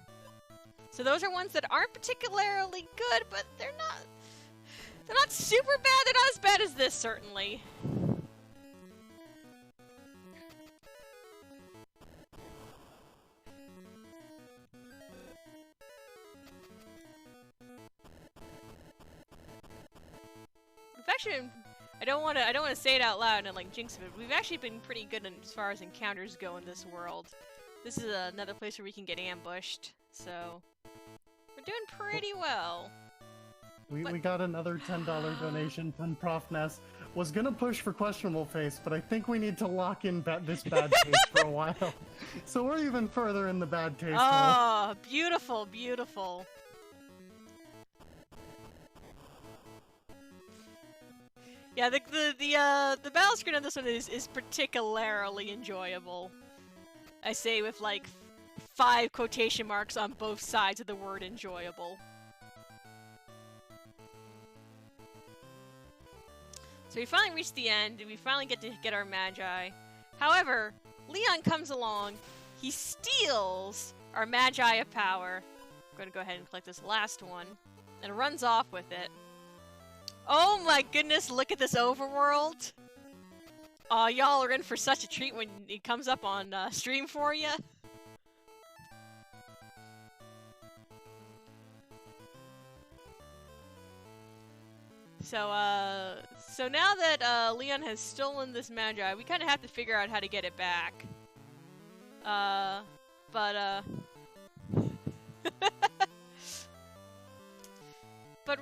So those are ones that aren't particularly good, but they're not super bad. They're not as bad as this, certainly. Actually, I don't want to say it out loud and like jinx it. We've actually been pretty good as far as encounters go in this world. This is another place where we can get ambushed, so we're doing pretty well. We got another $10 donation from Prof Ness. Was gonna push for questionable face, but I think we need to lock in this bad taste for a while. So we're even further in the bad taste hole. Oh, beautiful, beautiful. Yeah, the battle screen on this one is particularly enjoyable. I say with like 5 quotation marks on both sides of the word enjoyable. So we finally reached the end, and we finally get to get our Magi. However, Leon comes along, he steals our Magi of Power. I'm going to go ahead and collect this last one, and runs off with it. Oh my goodness, look at this overworld! Aw, y'all are in for such a treat when it comes up on stream for you. So now that Leon has stolen this Magi, we kind of have to figure out how to get it back. But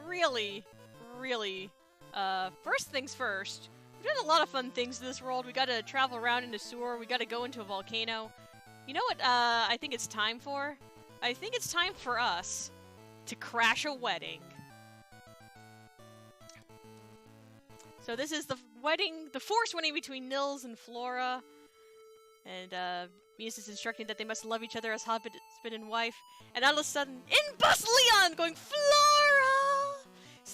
really, first things first, we've done a lot of fun things in this world. We gotta travel around in a sewer, we gotta go into a volcano. You know what I think it's time for? I think it's time for us to crash a wedding. So this is the wedding, the forced wedding between Nils and Flora. And Venus is instructing that they must love each other as husband and wife. And all of a sudden, in busts Leon, going, Flora!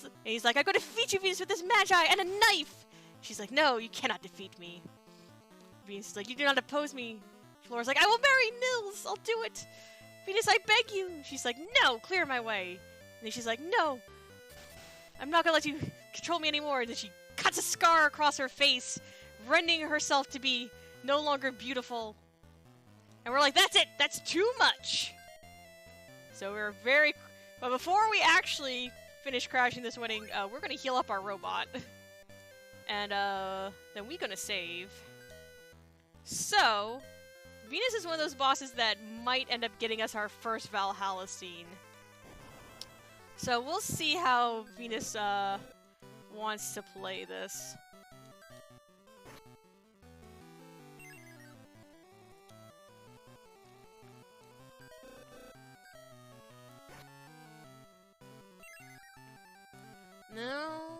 And he's like, I'm going to defeat you, Venus, with this Magi and a knife! She's like, no, you cannot defeat me. Venus is like, you do not oppose me. Flora's like, I will marry Nils, I'll do it. Venus, I beg you. She's like, no, clear my way. And then she's like, no, I'm not going to let you control me anymore. And then she cuts a scar across her face, rendering herself to be no longer beautiful. And we're like, that's it! That's too much! So we're very... But before we actually finish crashing this wedding, we're gonna heal up our robot. And, then we're gonna save. So, Venus is one of those bosses that might end up getting us our first Valhalla scene. So we'll see how Venus, wants to play this. No.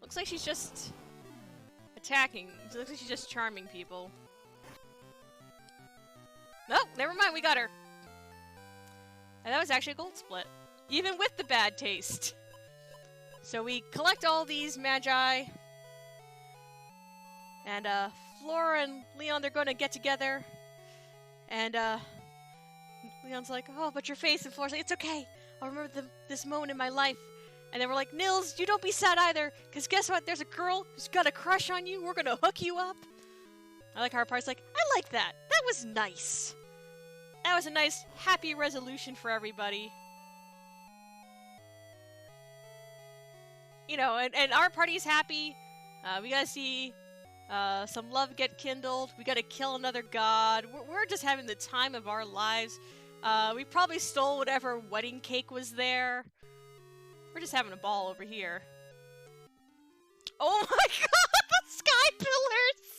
Looks like she's just attacking. It looks like she's just charming people. Nope, never mind, we got her. And that was actually a gold split. Even with the bad taste. So we collect all these Magi. And Flora and Leon, they're gonna get together. And Leon's like, oh, but your face. And Flora's like, it's okay. I'll remember this moment in my life. And then we're like, Nils, you don't be sad either. Because guess what? There's a girl who's got a crush on you. We're gonna hook you up. I like how our party's like, I like that. That was nice. That was a nice, happy resolution for everybody. You know, and our party's happy. We gotta see some love get kindled. We gotta kill another god. We're just having the time of our lives. We probably stole whatever wedding cake was there. We're just having a ball over here. Oh my god, the sky pillars!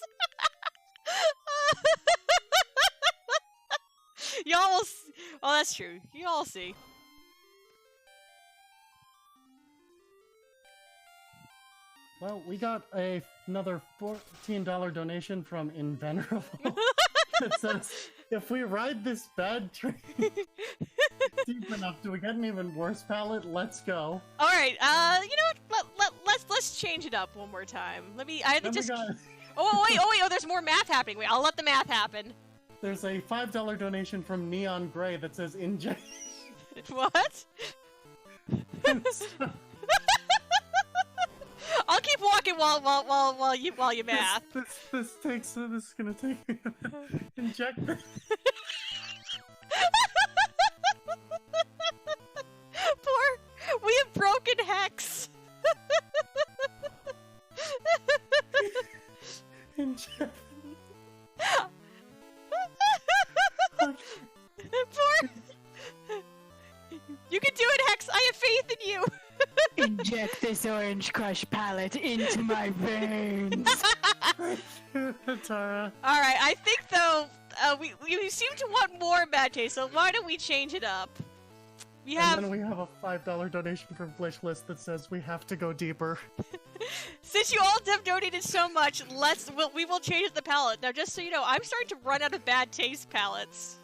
Y'all will see. Oh, that's true. You all see. Well, we got another $14 donation from Invenerable. It says, if we ride this bad train deep enough, do we get an even worse palette? Let's go. All right. You know what? Let's change it up one more time. I have to just. Oh wait. Oh, there's more math happening. Wait, I'll let the math happen. There's a $5 donation from Neon Gray that says inject. What? I'll keep walking while you math. This is gonna take me a minute. Inject this. We have broken hex. Inject. You can do it, Hex. I have faith in you. Inject this orange crush palette into my veins. Tara. All right, I think though we seem to want more bad taste, so why don't we change it up? And then we have a $5 donation from Glitchless that says we have to go deeper. Since you all have donated so much, we will change the palette. Now, just so you know, I'm starting to run out of bad taste palettes.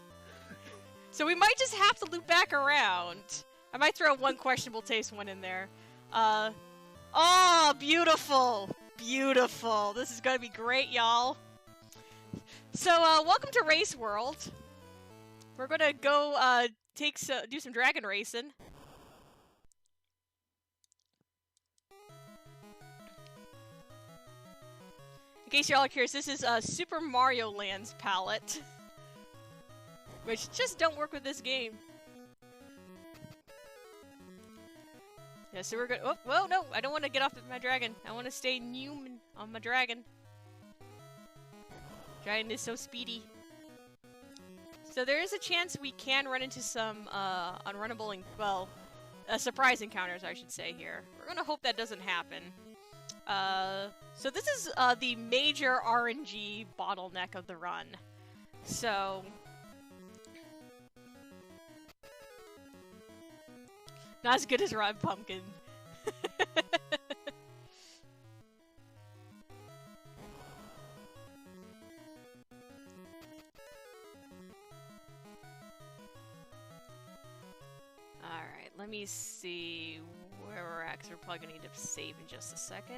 So we might just have to loop back around. I might throw one questionable taste one in there. Oh, beautiful! Beautiful! This is gonna be great, y'all. So, welcome to Race World. We're gonna go, do some dragon racing. In case you're all curious, this is, Super Mario Land's palette. Which just don't work with this game. Yeah, so we're gonna- oh, whoa, no! I don't want to get off my dragon. I want to stay human on my dragon. Dragon is so speedy. So there is a chance we can run into some, unrunnable and, well, surprise encounters, I should say, here. We're gonna hope that doesn't happen. So this is, the major RNG bottleneck of the run. So... not as good as Red Pumpkin. Alright, let me see where we're at, because we're probably going to need to save in just a second.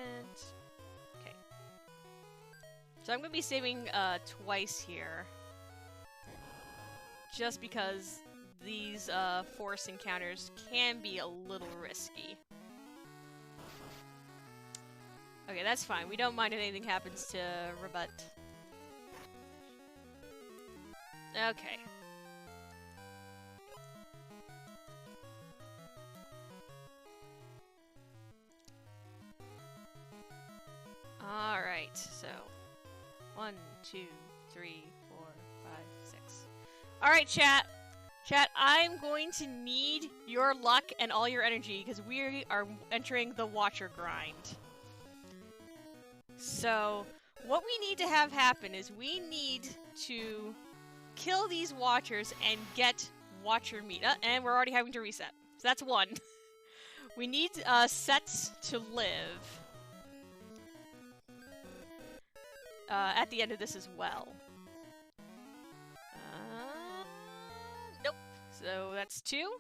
Okay. So I'm going to be saving twice here. Just because these forest encounters can be a little risky. Okay, that's fine. We don't mind if anything happens to Rebut. Okay. Alright, so 1, 2, 3, 4, 5, 6. Alright, chat. Chat, I'm going to need your luck and all your energy because we are entering the Watcher grind. So, what we need to have happen is we need to kill these Watchers and get Watcher meat. And we're already having to reset. So that's one. We need sets to live at the end of this as well. Nope. So that's 2.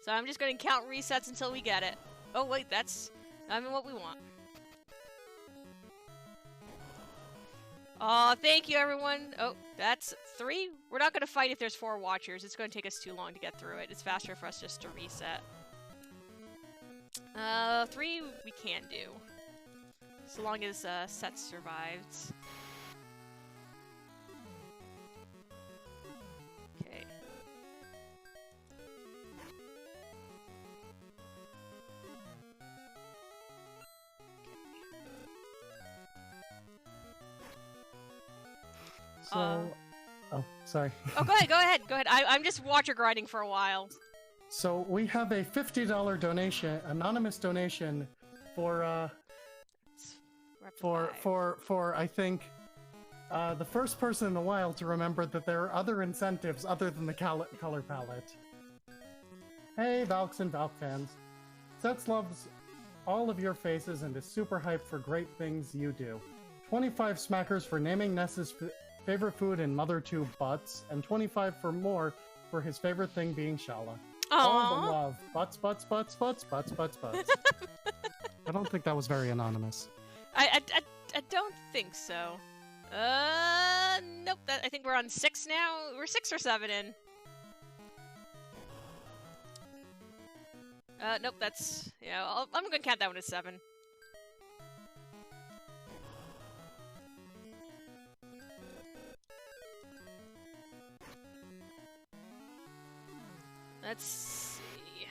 So I'm just going to count resets until we get it. Oh wait, that's not even what we want. Oh, thank you everyone. Oh, that's 3. We're not going to fight if there's 4 Watchers. It's going to take us too long to get through it. It's faster for us just to reset. 3 we can do. So long as sets survived. Okay. So, oh, sorry. Oh, go ahead. I'm just Watcher grinding for a while. So we have a $50 donation, anonymous donation for I think the first person in the wild to remember that there are other incentives other than the color palette. Hey, Valks and Valk fans. Sets loves all of your faces and is super hyped for great things you do. 25 smackers for naming Ness's favorite food in Mother 2 butts, and 25 for more for his favorite thing being Shala. All the love. Butts, butts, butts, butts, butts, butts, butts. I don't think that was very anonymous. I don't think so. Nope. I think we're on 6 now. We're 6 or 7 in. Nope. That's I'm gonna count that one as 7. Let's see.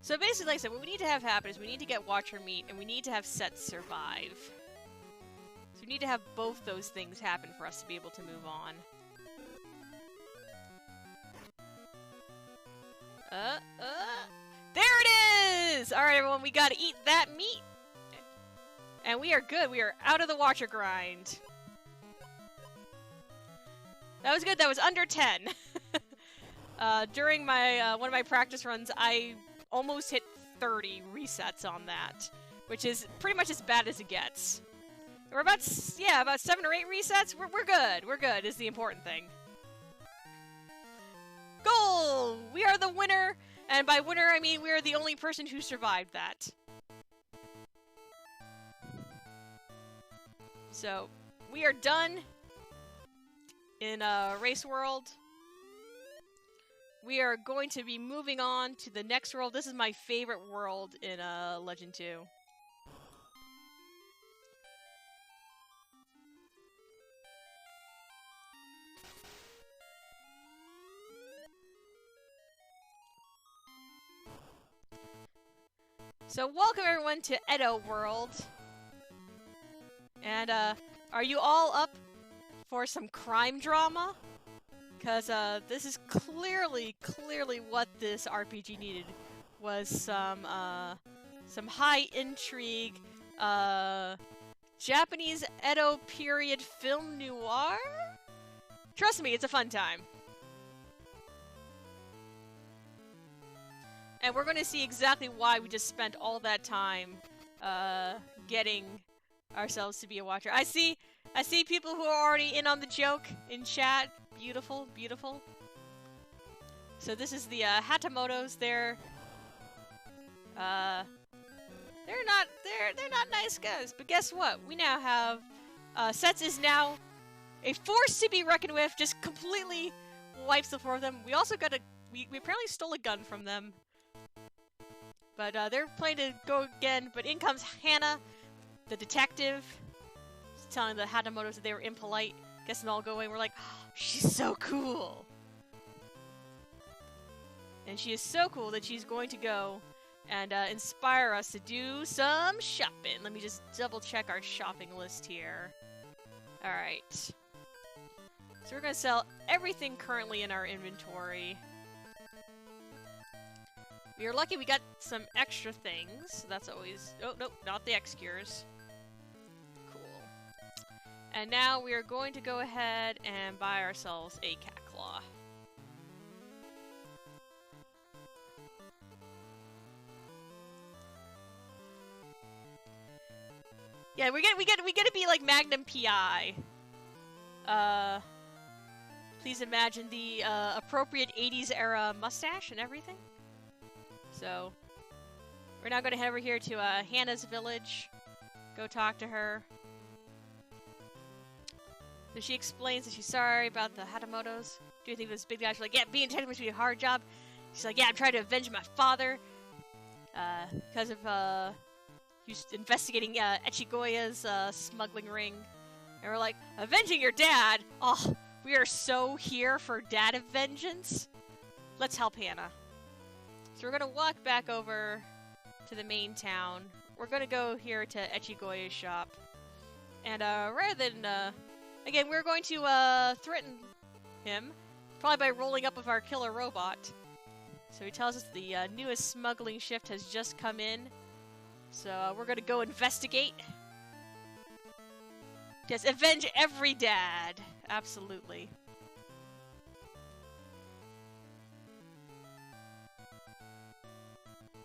So basically, like I said, what we need to have happen is we need to get Watcher meat, and we need to have sets survive. So we need to have both those things happen for us to be able to move on. There it is! Alright, everyone, we gotta eat that meat! And we are good. We are out of the Watcher grind. That was good. That was under 10. During my one of my practice runs, I almost hit 30 resets on that, which is pretty much as bad as it gets. We're about 7 or 8 resets. We're good. We're good is the important thing. Cool! We are the winner, and by winner I mean we are the only person who survived that. So, we are done in Race World. We are going to be moving on to the next world. This is my favorite world in Legend 2. So welcome everyone to Edo World. And are you all up for some crime drama? Because this is clearly what this RPG needed, was some high intrigue, Japanese Edo period film noir? Trust me, it's a fun time. And we're going to see exactly why we just spent all that time getting ourselves to be a watcher. I see people who are already in on the joke in chat. Beautiful, beautiful. So this is the Hatamotos. They're not nice guys. But guess what? We now have Sets is now a force to be reckoned with. Just completely wipes the floor of them. We also got we apparently stole a gun from them. But they're planning to go again. But in comes Hannah, the detective, telling the Hatamotos that they were impolite. Guess them all go away. We're like, oh, she's so cool. And she is so cool that she's going to go and inspire us to do some shopping. Let me just double check our shopping list here. Alright. So we're going to sell everything currently in our inventory. We are lucky we got some extra things. That's always... Oh, nope, not the X-Cures. And now we are going to go ahead and buy ourselves a cat claw. Yeah, we get to be like Magnum PI. Please imagine the appropriate 80s era mustache and everything. So we're now going to head over here to Hannah's village. Go talk to her. So she explains that she's sorry about the Hatamotos. Do you think this big guy? She's like, yeah, being detective must be a hard job. She's like, yeah, I'm trying to avenge my father. Because of, he's investigating, Echigoya's, smuggling ring. And we're like, avenging your dad? Oh, we are so here for dad vengeance. Let's help Hannah. So we're gonna walk back over to the main town. We're gonna go here to Echigoya's shop. And, rather than, again, we're going to threaten him, probably by rolling up with our killer robot. So he tells us the newest smuggling shift has just come in. So we're going to go investigate. Yes, avenge every dad. Absolutely.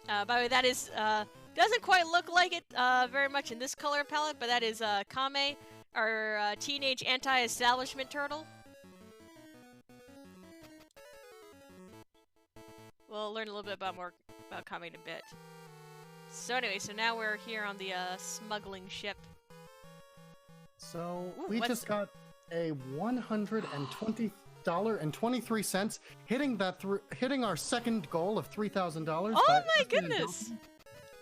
By the way, that is, doesn't quite look like it very much in this color palette, but that is Kame, our teenage anti-establishment turtle. We'll learn a little bit about Kame in a bit. So anyway, so now we're here on the smuggling ship. So we just got a $120.23, hitting our second goal of $3,000. Oh my goodness!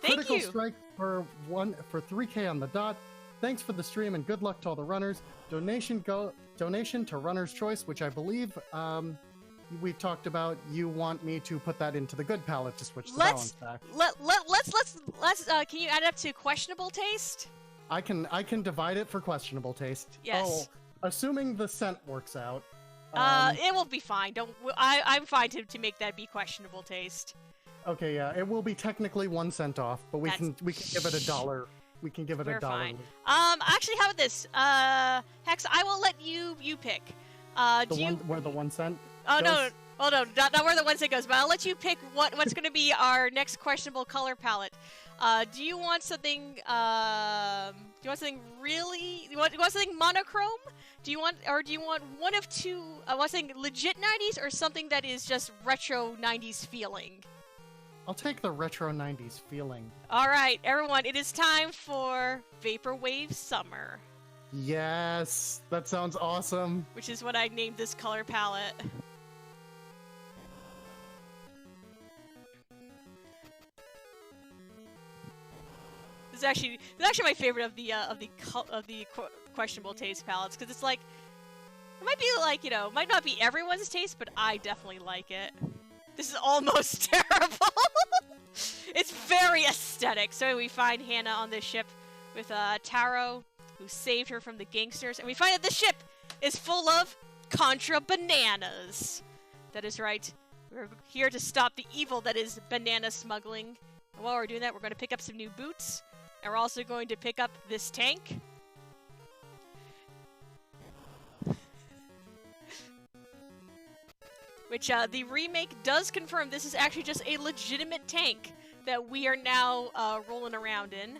Thank Critical you. strike for 3K on the dot. Thanks for the stream and good luck to all the runners. Donation to Runner's Choice, which I believe we talked about. You want me to put that into the good palette to switch the balance back. Let's can you add it up to questionable taste? I can divide it for questionable taste. Yes. Oh, assuming the scent works out. It will be fine. I'm fine to make that be questionable taste. Okay, yeah, it will be technically 1 cent off, but we can give it $1. We can give it $1. Fine. Actually, how about this? Hex, I will let you pick. Where the 1 cent? Oh goes? Well, no, not where the Wednesday goes, but I'll let you pick what's going to be our next questionable color palette. Do you want something? Do you want something really? You want something monochrome? Do you want one of two? Want something legit 90s or something that is just retro 90s feeling? I'll take the retro 90s feeling. All right, everyone, it is time for Vaporwave Summer. Yes, that sounds awesome. Which is what I named this color palette. This is actually my favorite of the questionable taste palettes, because it's like, it might be like, you know, might not be everyone's taste, but I definitely like it. This is almost terrible. It's very aesthetic. So we find Hannah on this ship with Taro, who saved her from the gangsters, and we find that the ship is full of Contra bananas. That is right. We're here to stop the evil that is banana smuggling. And while we're doing that, we're going to pick up some new boots. And we're also going to pick up this tank. Which, the remake does confirm this is actually just a legitimate tank that we are now, rolling around in.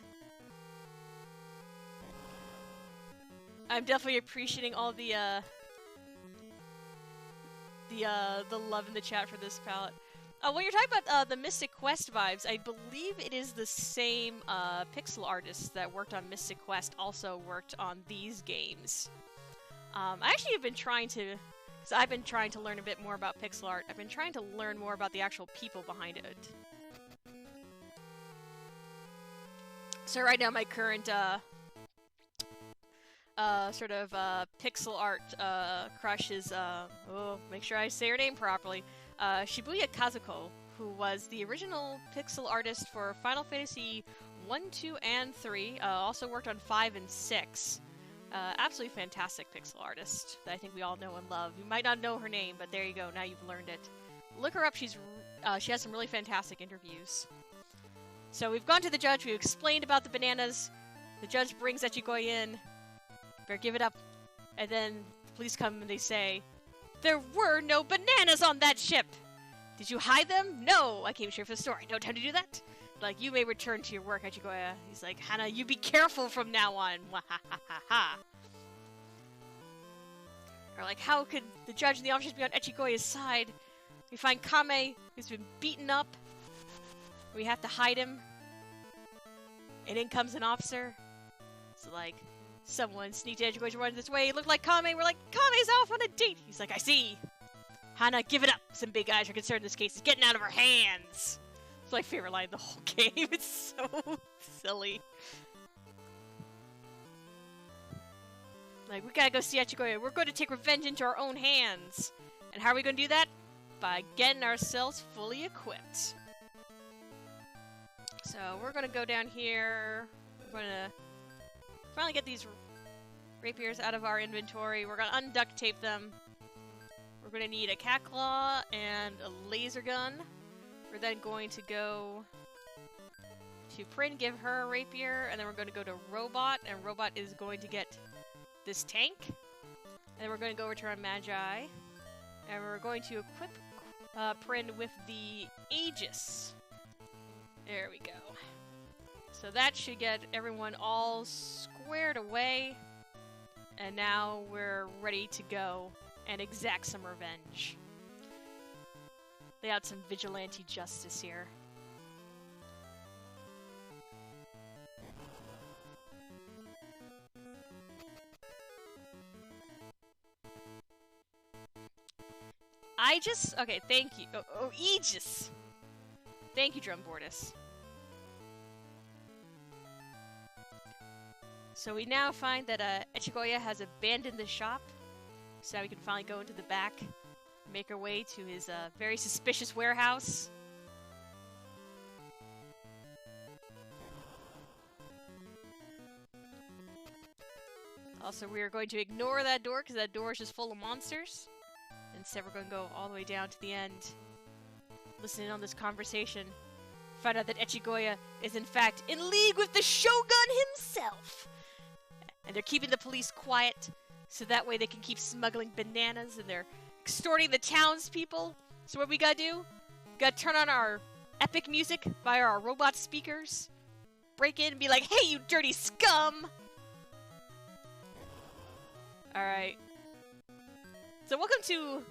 I'm definitely appreciating all the love in the chat for this palette. When you're talking about the Mystic Quest vibes, I believe it is the same pixel artist that worked on Mystic Quest also worked on these games. I actually have been trying to, because I've been trying to learn a bit more about pixel art. I've been trying to learn more about the actual people behind it. So right now my current sort of pixel art crush is make sure I say her name properly. Shibuya Kazuko, who was the original pixel artist for Final Fantasy 1, 2, and 3. Also worked on 5 and 6. Absolutely fantastic pixel artist that I think we all know and love. You might not know her name, but there you go. Now you've learned it. Look her up. She has some really fantastic interviews. So we've gone to the judge. We've explained about the bananas. The judge brings Echigoi in. Better give it up. And then the police come and they say, "There were no bananas on that ship! Did you hide them? No! I came straight for the story. No time to do that. Like, you may return to your work, Echigoi." He's like, "Hannah, you be careful from now on." Wahahaha. Or like, how could the judge and the officers be on Echigoi's side? We find Kame, who's been beaten up. We have to hide him. And in comes an officer. So like, someone sneaked Echigoi to run this way. It looked like Kame. We're like, "Kame's off on a date." He's like, "I see. Hannah, give it up. Some big eyes are concerned this case is getting out of her hands." It's my favorite line in the whole game. It's so silly. Like, we gotta go see Echigoi. We're going to take revenge into our own hands. And how are we going to do that? By getting ourselves fully equipped. So, we're going to go down here. We're going to finally get these rapiers out of our inventory. We're going to unduct tape them. We're going to need a cat claw and a laser gun. We're then going to go to Prin, give her a rapier, and then we're going to go to Robot, and Robot is going to get this tank. And then we're going to go return Magi, and we're going to equip Prin with the Aegis. There we go. So that should get everyone all squared away, and now we're ready to go and exact some revenge. Lay out some vigilante justice here. Okay, thank you. Oh, Aegis! Thank you, Drumbordus. So we now find that Echigoi has abandoned the shop, so now we can finally go into the back, make our way to his very suspicious warehouse. Also, we are going to ignore that door because that door is just full of monsters. Instead, we're going to go all the way down to the end, listen in on this conversation, find out that Echigoi is in fact in league with the Shogun himself! And they're keeping the police quiet, so that way they can keep smuggling bananas, and they're extorting the townspeople. So what we gotta do? We gotta turn on our epic music via our robot speakers. Break in and be like, hey, you dirty scum! Alright. So welcome to...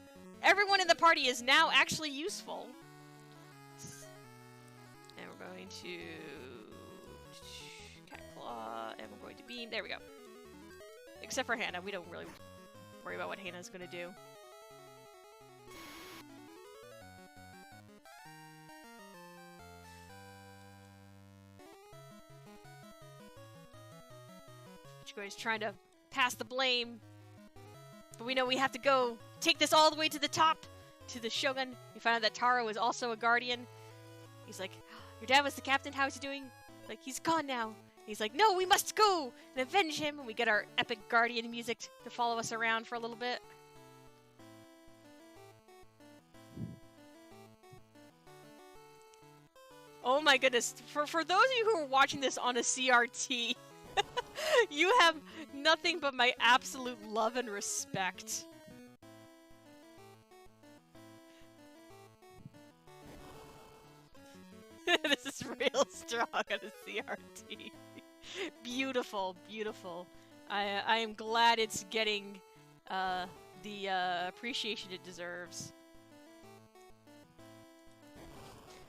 Everyone in the party is now actually useful. And we're going to... Cat Claw, and we're going to Beam. There we go. Except for Hannah. We don't really worry about what Hannah's gonna do. Ichigo is trying to pass the blame. But we know we have to go take this all the way to the top, to the Shogun. We find out that Taro is also a guardian. He's like, your dad was the captain, how's he doing? Like, he's gone now. He's like, no, we must go and avenge him. And we get our epic guardian music to follow us around for a little bit. Oh my goodness. For those of you who are watching this on a CRT, you have nothing but my absolute love and respect. This is real strong on a CRT. Beautiful, beautiful. I am glad it's getting the appreciation it deserves.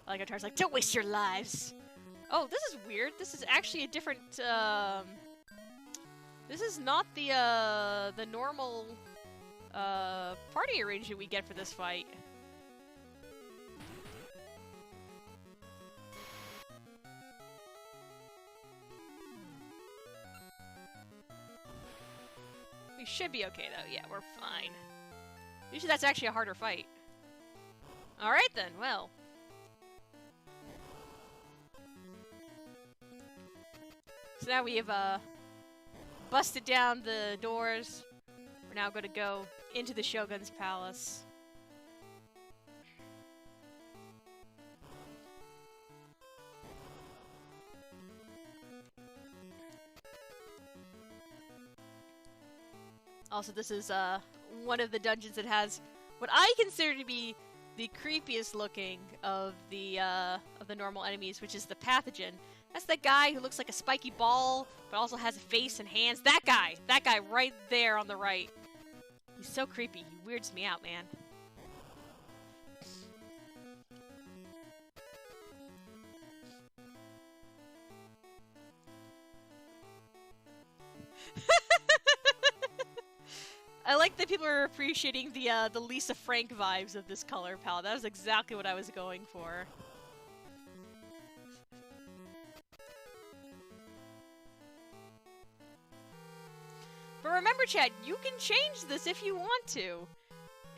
I like how Tar's like, don't waste your lives! Oh, this is weird. This is actually a different, this is not the normal, party arrangement we get for this fight. We should be okay, though. Yeah, we're fine. Usually that's actually a harder fight. Alright then, well. So now we have, busted down the doors. We're now going to go into the Shogun's palace. Also, this is one of the dungeons that has what I consider to be the creepiest looking of the normal enemies, which is the pathogen. That's the guy who looks like a spiky ball, but also has a face and hands. That guy right there on the right. He's so creepy. He weirds me out, man. I like that people are appreciating the Lisa Frank vibes of this color palette. That was exactly what I was going for. But remember, chat, you can change this if you want to.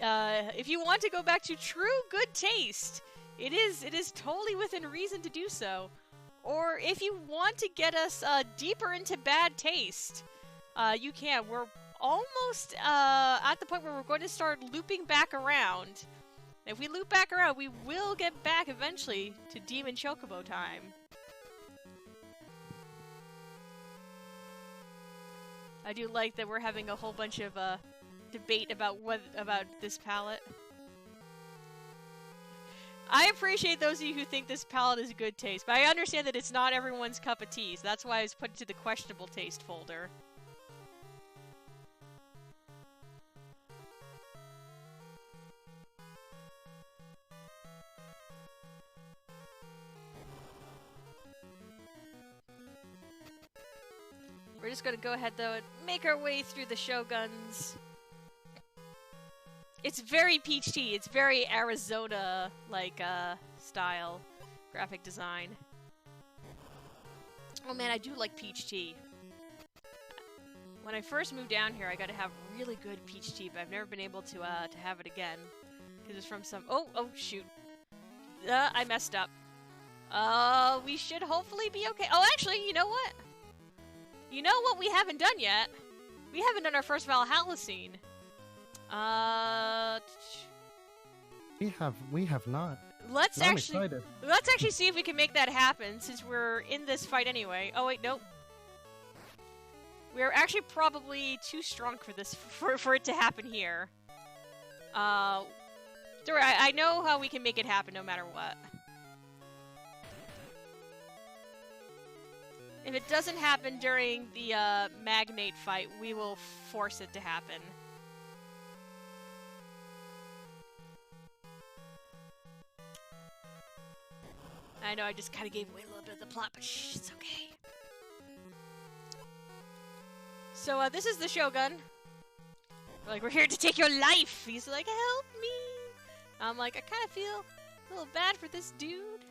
If you want to go back to true good taste, it is totally within reason to do so. Or if you want to get us deeper into bad taste, you can. We're almost at the point where we're going to start looping back around. If we loop back around, we will get back eventually to Demon Chocobo time. I do like that we're having a whole bunch of debate about this palette. I appreciate those of you who think this palette is good taste, but I understand that it's not everyone's cup of tea, so that's why I was put it to the questionable taste folder. We're just gonna go ahead, though, and make our way through the Shoguns. It's very peach tea. It's very Arizona-like, style graphic design. Oh man, I do like peach tea. When I first moved down here, I got to have really good peach tea, but I've never been able to have it again. Because it's from some... Oh, shoot. I messed up. We should hopefully be okay. Oh, actually, you know what? You know what we haven't done yet? We haven't done our first Valhalla scene. We have not. Let's actually see if we can make that happen, since we're in this fight anyway. Oh wait, nope. We're actually probably too strong for this, for it to happen here. Don't worry, I know how we can make it happen no matter what. If it doesn't happen during the Magnate fight, we will force it to happen. I know I just kind of gave away a little bit of the plot, but shh, it's okay. So this is the Shogun. We're here to take your life. He's like, help me. I'm like, I kind of feel a little bad for this dude.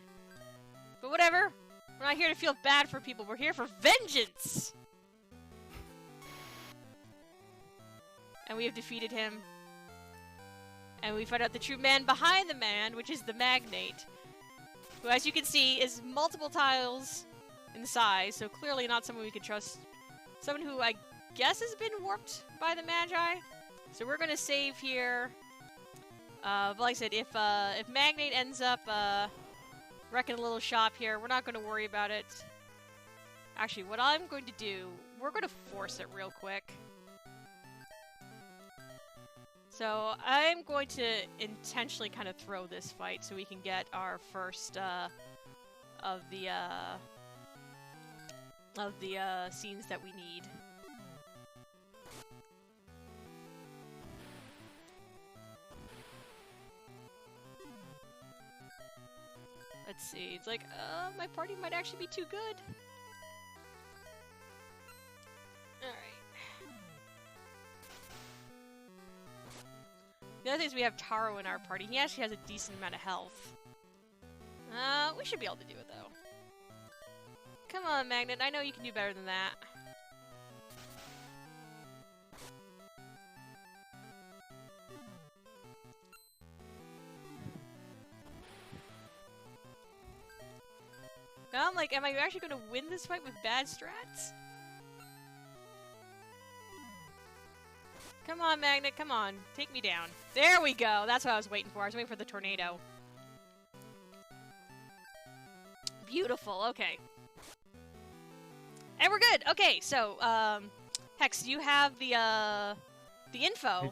But whatever. We're not here to feel bad for people. We're here for vengeance. And we have defeated him. And we find out the true man behind the man, which is the Magnate. Who, as you can see, is multiple tiles in size, so clearly not someone we can trust. Someone who I guess has been warped by the Magi. So we're gonna save here. But like I said, if Magnate ends up wrecking a little shop here, we're not gonna worry about it. Actually, what I'm going to do, we're gonna force it real quick. So I'm going to intentionally kind of throw this fight so we can get our first of the scenes that we need. Let's see. It's like, my party might actually be too good. The other thing is we have Taro in our party. He actually has a decent amount of health. We should be able to do it, though. Come on, Magnet. I know you can do better than that. I'm like, am I actually going to win this fight with bad strats? Come on, Magnet, come on. Take me down. There we go! That's what I was waiting for. I was waiting for the tornado. Beautiful, okay. And we're good! Okay, so, Hex, do you have the info?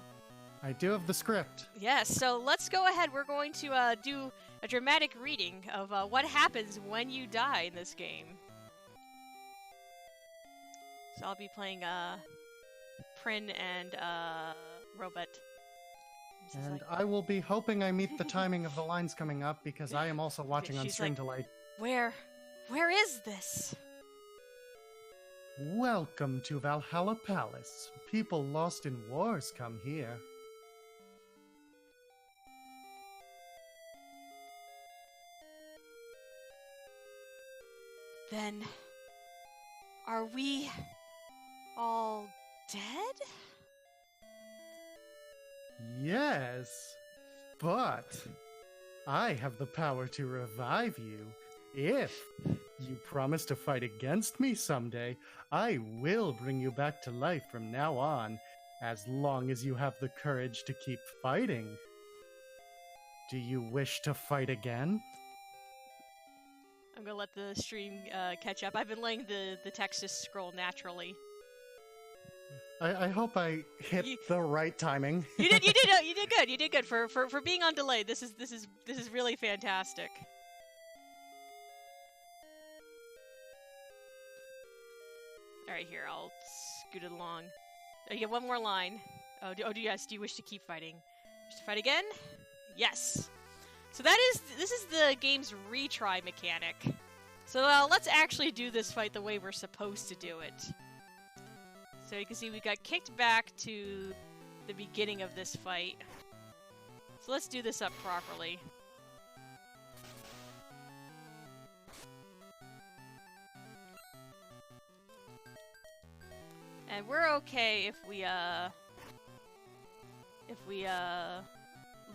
I do have the script. Yes, so let's go ahead. We're going to, do a dramatic reading of, what happens when you die in this game. So I'll be playing, Prin and Robot. And like, I will be hoping I meet the timing of the lines coming up because I am also watching on she's stream like, delay. Where is this? Welcome to Valhalla Palace. People lost in wars come here. Then, are we all dead? Yes, but I have the power to revive you. If you promise to fight against me someday, I will bring you back to life from now on, as long as you have the courage to keep fighting. Do you wish to fight again? I'm gonna let the stream catch up. I've been letting the text just scroll naturally. I hope I hit the right timing. You did good. You did good for being on delay. This is really fantastic. All right, here I'll scoot it along. You get one more line. Oh, yes. Do you wish to keep fighting? Wish to fight again? Yes. So this is the game's retry mechanic. So let's actually do this fight the way we're supposed to do it. So you can see we got kicked back to the beginning of this fight. So let's do this up properly. And we're okay if we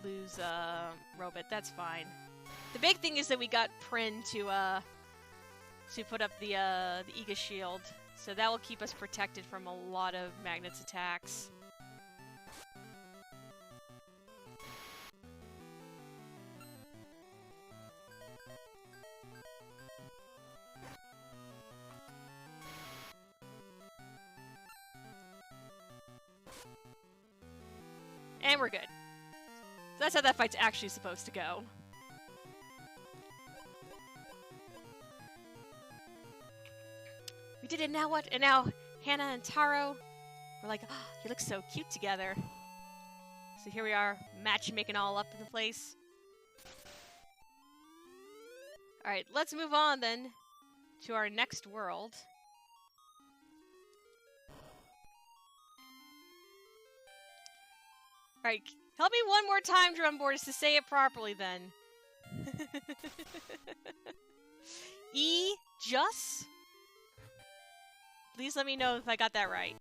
lose Robot. That's fine. The big thing is that we got Prin to put up the Ega shield. So that will keep us protected from a lot of Magnet's attacks. And we're good. that's how that fight's actually supposed to go. We did it, now what? And now Hannah and Taro are like, oh, you look so cute together. So here we are, matchmaking all up in the place. Alright, let's move on then to our next world. Alright, help me one more time, Drumboard, to say it properly then. Just? Please let me know if I got that right.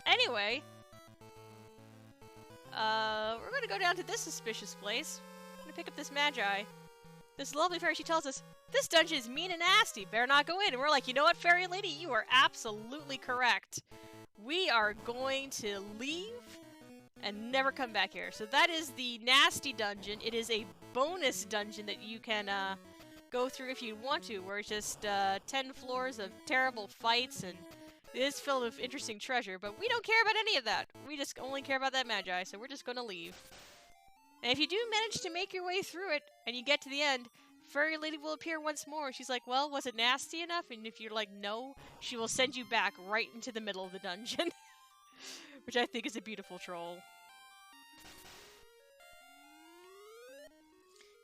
Anyway, we're gonna go down to this suspicious place. I'm gonna pick up this Magi. This lovely fairy, she tells us, this dungeon is mean and nasty, better not go in. And we're like, you know what, fairy lady, you are absolutely correct. We are going to leave and never come back here. So that is the nasty dungeon. It is a bonus dungeon that you can go through if you want to, where it's just 10 floors of terrible fights, and it is filled with interesting treasure, but we don't care about any of that. We just only care about that Magi, so we're just gonna leave. And if you do manage to make your way through it, and you get to the end, Fairy Lady will appear once more, and she's like, well, was it nasty enough? And if you're like, no, she will send you back right into the middle of the dungeon. Which I think is a beautiful troll.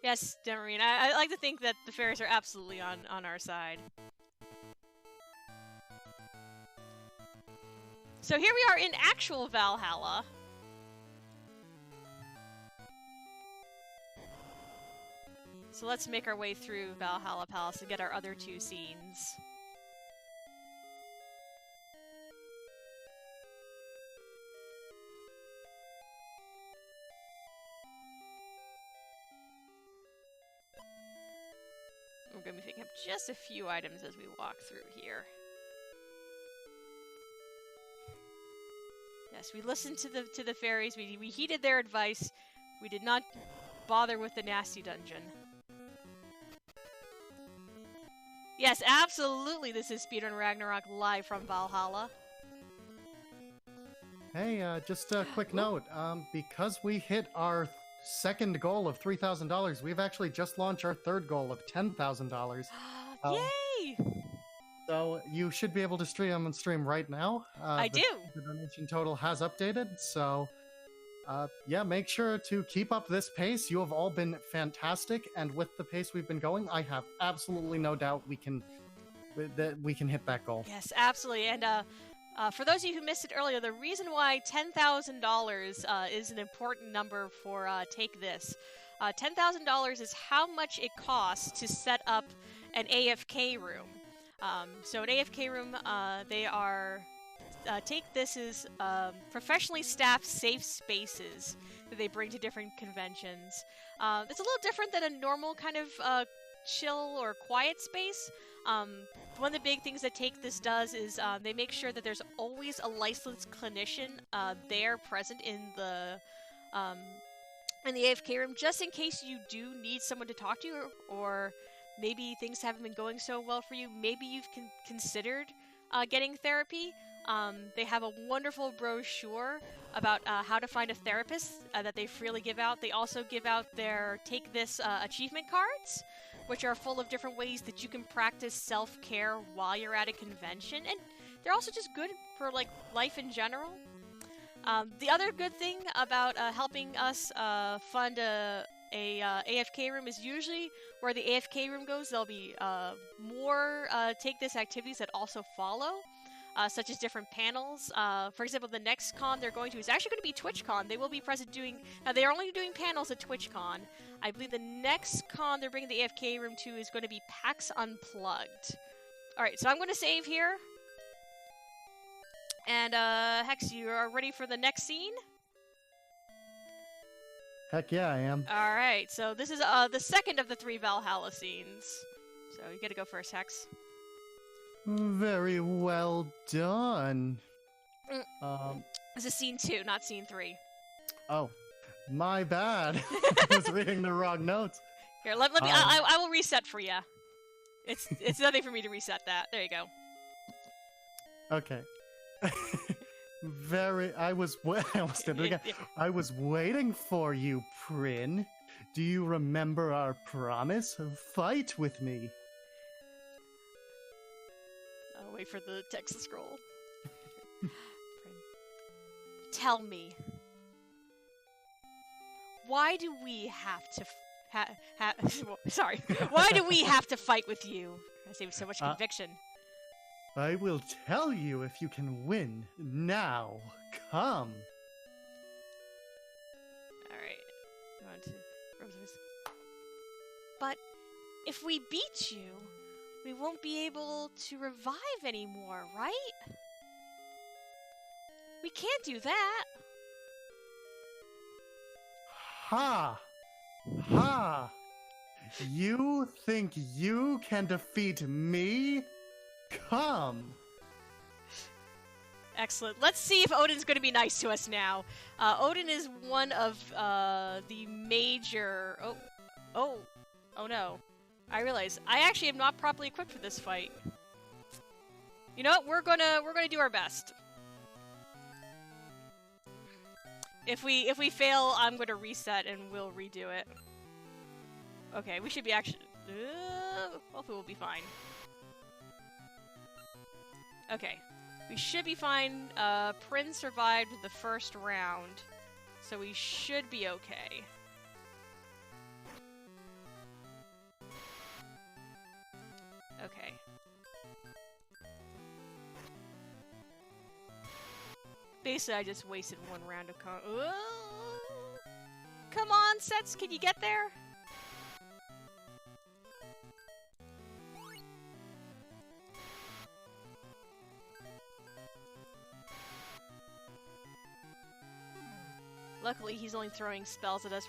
Yes, Demarine, I like to think that the fairies are absolutely on our side. So here we are in actual Valhalla. So let's make our way through Valhalla Palace and get our other two scenes. We're going to be picking up just a few items as we walk through here. Yes, we listened to the fairies. We heeded their advice. We did not bother with the nasty dungeon. Yes, absolutely. This is Speedrun Ragnarok live from Valhalla. Hey, just a quick note. Because we hit our second goal of $3,000, we've actually just launched our third goal of $10,000. Yay! So you should be able to stream on stream right now. I do. The donation total has updated, so yeah, make sure to keep up this pace. You have all been fantastic, and with the pace we've been going, I have absolutely no doubt we can hit that goal. Yes, absolutely. And for those of you who missed it earlier, the reason why $10,000 is an important number for Take This. $10,000 is how much it costs to set up an AFK room. So an AFK room, they are... Take This is professionally staffed safe spaces that they bring to different conventions. It's a little different than a normal kind of chill or quiet space. One of the big things that Take This does is they make sure that there's always a licensed clinician there present in the AFK room, just in case you do need someone to talk to, or maybe things haven't been going so well for you. Maybe you've considered getting therapy. They have a wonderful brochure about how to find a therapist that they freely give out. They also give out their Take This achievement cards, which are full of different ways that you can practice self-care while you're at a convention. And they're also just good for like life in general. The other good thing about helping us fund a AFK room is usually where the AFK room goes, there'll be more Take This activities that also follow. Such as different panels. For example, the next con they're going to is actually going to be TwitchCon. They will be present doing... Now, they are only doing panels at TwitchCon. I believe the next con they're bringing the AFK room to is going to be PAX Unplugged. Alright, so I'm going to save here. And, Hex, you are ready for the next scene? Heck yeah, I am. Alright, so this is the second of the 3 Valhalla scenes. So you gotta go first, Hex. Very well done. This is scene 2, not scene 3. Oh, my bad. I was reading the wrong notes. Here, let me. I will reset for you. It's nothing for me to reset that. There you go. Okay. I almost did it again. I was waiting for you, Prin. Do you remember our promise? Fight with me. I'll wait for the text to scroll. Tell me, why do we have to sorry, why do we have to fight with you? I say with so much conviction. I will tell you if you can win. Now, come. Alright. But if we beat you, we won't be able to revive anymore, right? We can't do that. Ha! Ha! You think you can defeat me? Come! Excellent. Let's see if Odin's going to be nice to us now. Odin is one of the major... Oh no. I realize I actually am not properly equipped for this fight. You know what? We're gonna do our best. If we fail, I'm gonna reset and we'll redo it. Okay, we should be actually... hopefully we'll be fine. Okay. We should be fine. Prince survived the first round, so we should be okay. Okay. Basically, I just wasted one round of Come on, Sets, can you get there? Luckily, he's only throwing spells at us.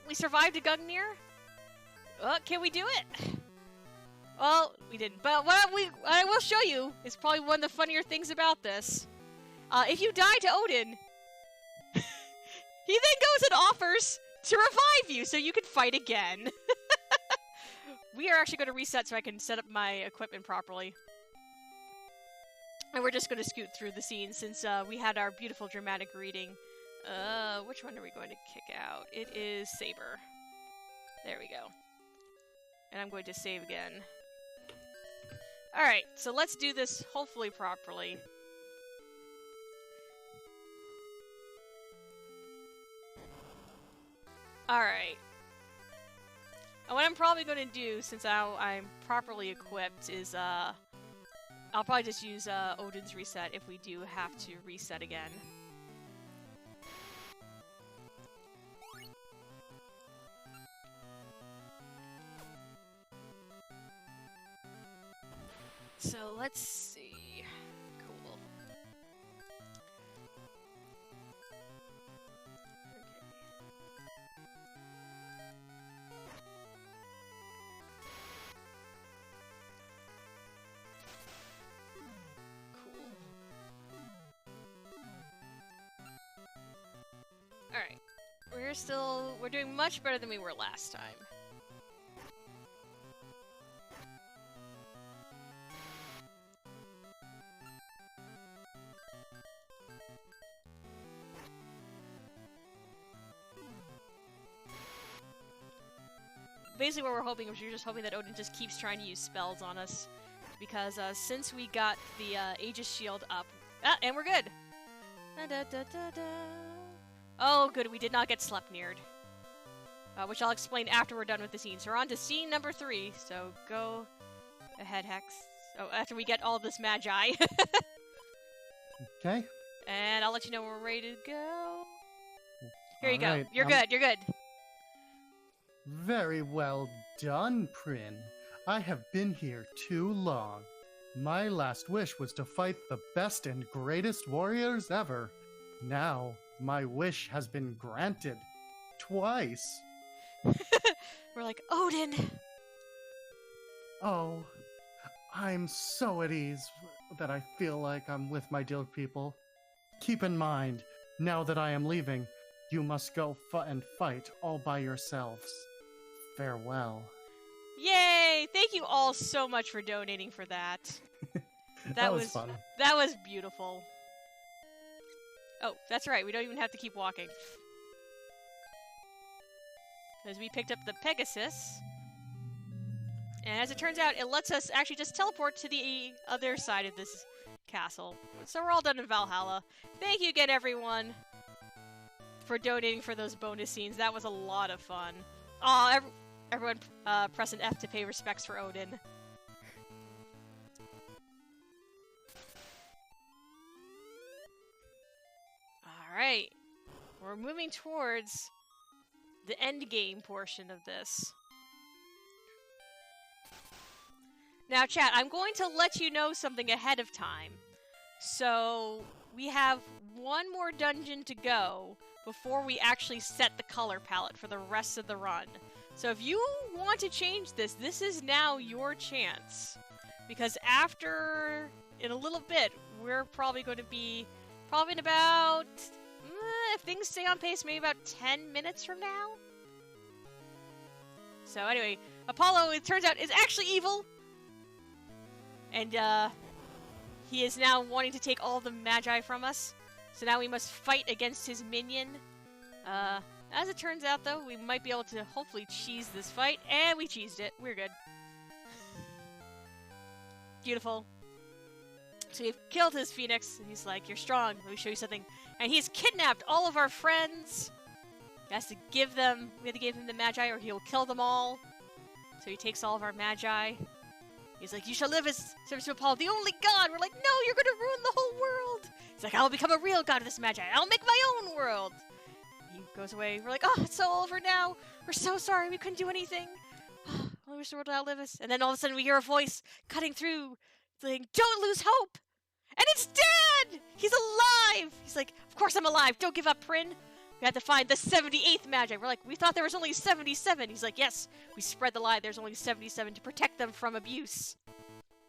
We survived a Gungnir? Can we do it? Well, we didn't. But what I will show you is probably one of the funnier things about this. If you die to Odin, he then goes and offers to revive you so you can fight again. We are actually going to reset so I can set up my equipment properly. And we're just going to scoot through the scene since we had our beautiful dramatic reading. Which one are we going to kick out? It is Saber. There we go. And I'm going to save again. Alright, so let's do this hopefully properly. Alright. And what I'm probably going to do, since I'm properly equipped, is I'll probably just use Odin's reset if we do have to reset again. So let's see. Cool. Alright. We're doing much better than we were last time. Basically what we're hoping is we're just hoping that Odin just keeps trying to use spells on us. Because since we got the Aegis Shield up... and we're good! Oh, good, we did not get Sleipnir'd. Which I'll explain after we're done with the scene. So we're on to scene number 3, so go ahead, Hex. Oh, after we get all this Magi. Okay. And I'll let you know when we're ready to go. Here you All right, go. You're good, you're good. Very well done, Prin. I have been here too long. My last wish was to fight the best and greatest warriors ever. Now, my wish has been granted. Twice. We're like, Odin! Oh, I'm so at ease that I feel like I'm with my dear people. Keep in mind, now that I am leaving, you must go and fight all by yourselves. Farewell. Yay! Thank you all so much for donating for that. That was fun. That was beautiful. Oh, that's right. We don't even have to keep walking. Because we picked up the Pegasus. And as it turns out, it lets us actually just teleport to the other side of this castle. So we're all done in Valhalla. Thank you again, everyone, for donating for those bonus scenes. That was a lot of fun. Aw, everyone press an F to pay respects for Odin. Alright. We're moving towards the end game portion of this. Now, chat, I'm going to let you know something ahead of time. So, we have one more dungeon to go before we actually set the color palette for the rest of the run. So if you want to change this, this is now your chance. Because after, in a little bit, we're probably going to be, probably in about, if things stay on pace, maybe about 10 minutes from now? So anyway, Apollo, it turns out, is actually evil. And, he is now wanting to take all the Magi from us. So now we must fight against his minion. As it turns out, though, we might be able to hopefully cheese this fight. And we cheesed it. We're good. Beautiful. So we've killed his Phoenix. And he's like, you're strong. Let me show you something. And he's kidnapped all of our friends. He has to give them... We have to give him the Magi or he'll kill them all. So he takes all of our Magi. He's like, you shall live as service to Apollo, the only god! We're like, no, you're gonna ruin the whole world! He's like, I'll become a real god of this Magi. I'll make my own world! He goes away. We're like, oh, it's so over now. We're so sorry. We couldn't do anything. I wish the world would outlive us. And then all of a sudden we hear a voice cutting through saying, don't lose hope! And it's Dad! He's alive! He's like, of course I'm alive. Don't give up, Prin. We had to find the 78th Magi. We're like, we thought there was only 77. He's like, yes, we spread the lie. There's only 77 to protect them from abuse.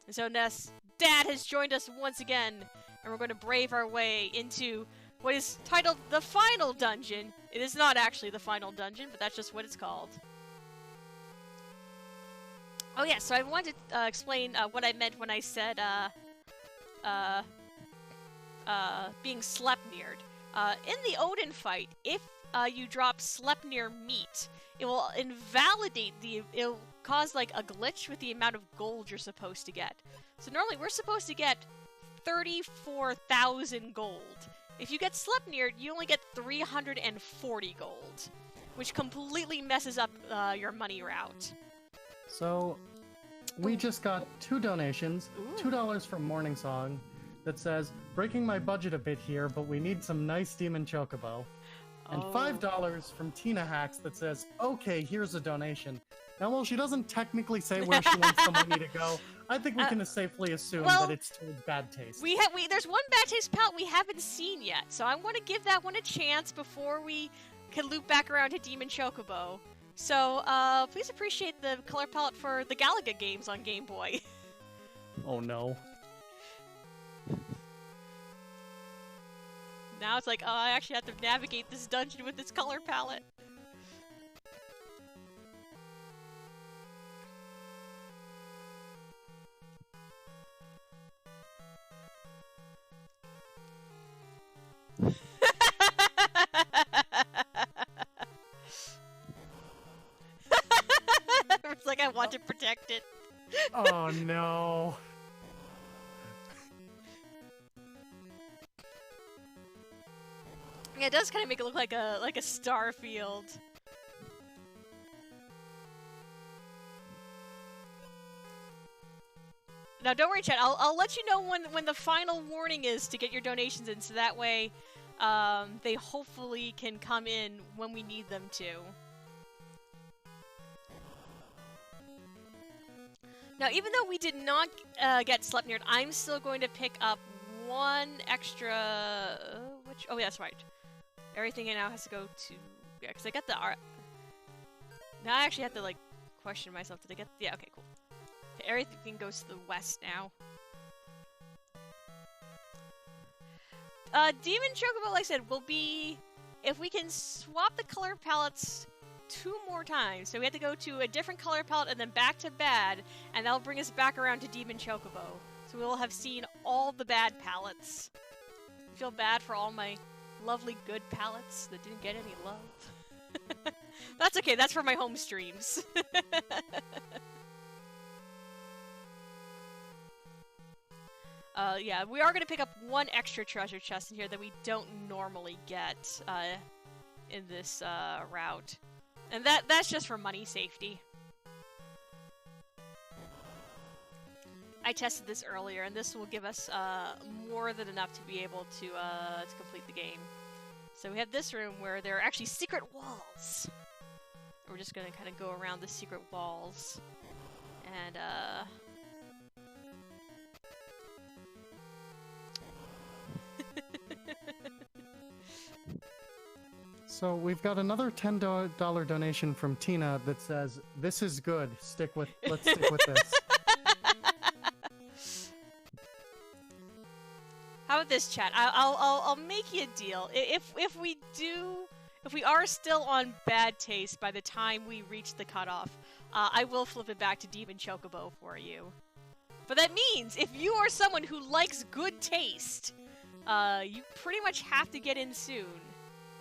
And so Ness, Dad has joined us once again. And we're going to brave our way into what is titled the final dungeon. It is not actually the final dungeon, but that's just what it's called. Oh yeah, so I wanted to explain what I meant when I said being Sleipnir'd. In the Odin fight, if you drop Sleipnir meat, it will invalidate it'll cause like a glitch with the amount of gold you're supposed to get. So normally we're supposed to get 34,000 gold. If you get Sleipnir, you only get 340 gold, which completely messes up your money route. So, we just got 2 donations, $2 from Morning Song, that says, breaking my budget a bit here, but we need some nice demon chocobo. And $5 from Tina Hacks that says, okay, here's a donation. Now, while she doesn't technically say where she wants the money to go, I think we can safely assume that it's towards Bad Taste. There's one Bad Taste palette we haven't seen yet, so I want to give that one a chance before we can loop back around to Demon Chocobo. So, please appreciate the color palette for the Galaga games on Game Boy. Oh no. Now it's like, oh, I actually have to navigate this dungeon with this color palette. It's like I want to protect it. Oh no. Yeah, it does kind of make it look like a star field. Now, don't worry, chat. I'll let you know when the final warning is to get your donations in, so that way, they hopefully can come in when we need them to. Now, even though we did not get Sleipnir, I'm still going to pick up one extra. Oh, yeah, that's right. Everything now has to go to... Yeah, because I got the... Now I actually have to, like, question myself. Did I get... Yeah, okay, cool. Okay, everything goes to the west now. Demon Chocobo, like I said, will be... If we can swap the color palettes 2 more times. So we have to go to a different color palette and then back to Bad, and that'll bring us back around to Demon Chocobo. So So we will have seen all the bad palettes. I feel bad for all my lovely good palettes that didn't get any love. That's okay, that's for my home streams. Yeah, we are going to pick up one extra treasure chest in here that we don't normally get in this route. And that's just for money safety. I tested this earlier, and this will give us more than enough to be able to complete the game. So we have this room where there are actually secret walls. We're just going to kind of go around the secret walls. And, So we've got another $10 donation from Tina that says, "This is good. Let's stick with this." How about this, chat? I'll make you a deal. If we are still on bad taste by the time we reach the cutoff, I will flip it back to Demon Chocobo for you. But that means if you are someone who likes good taste, you pretty much have to get in soon.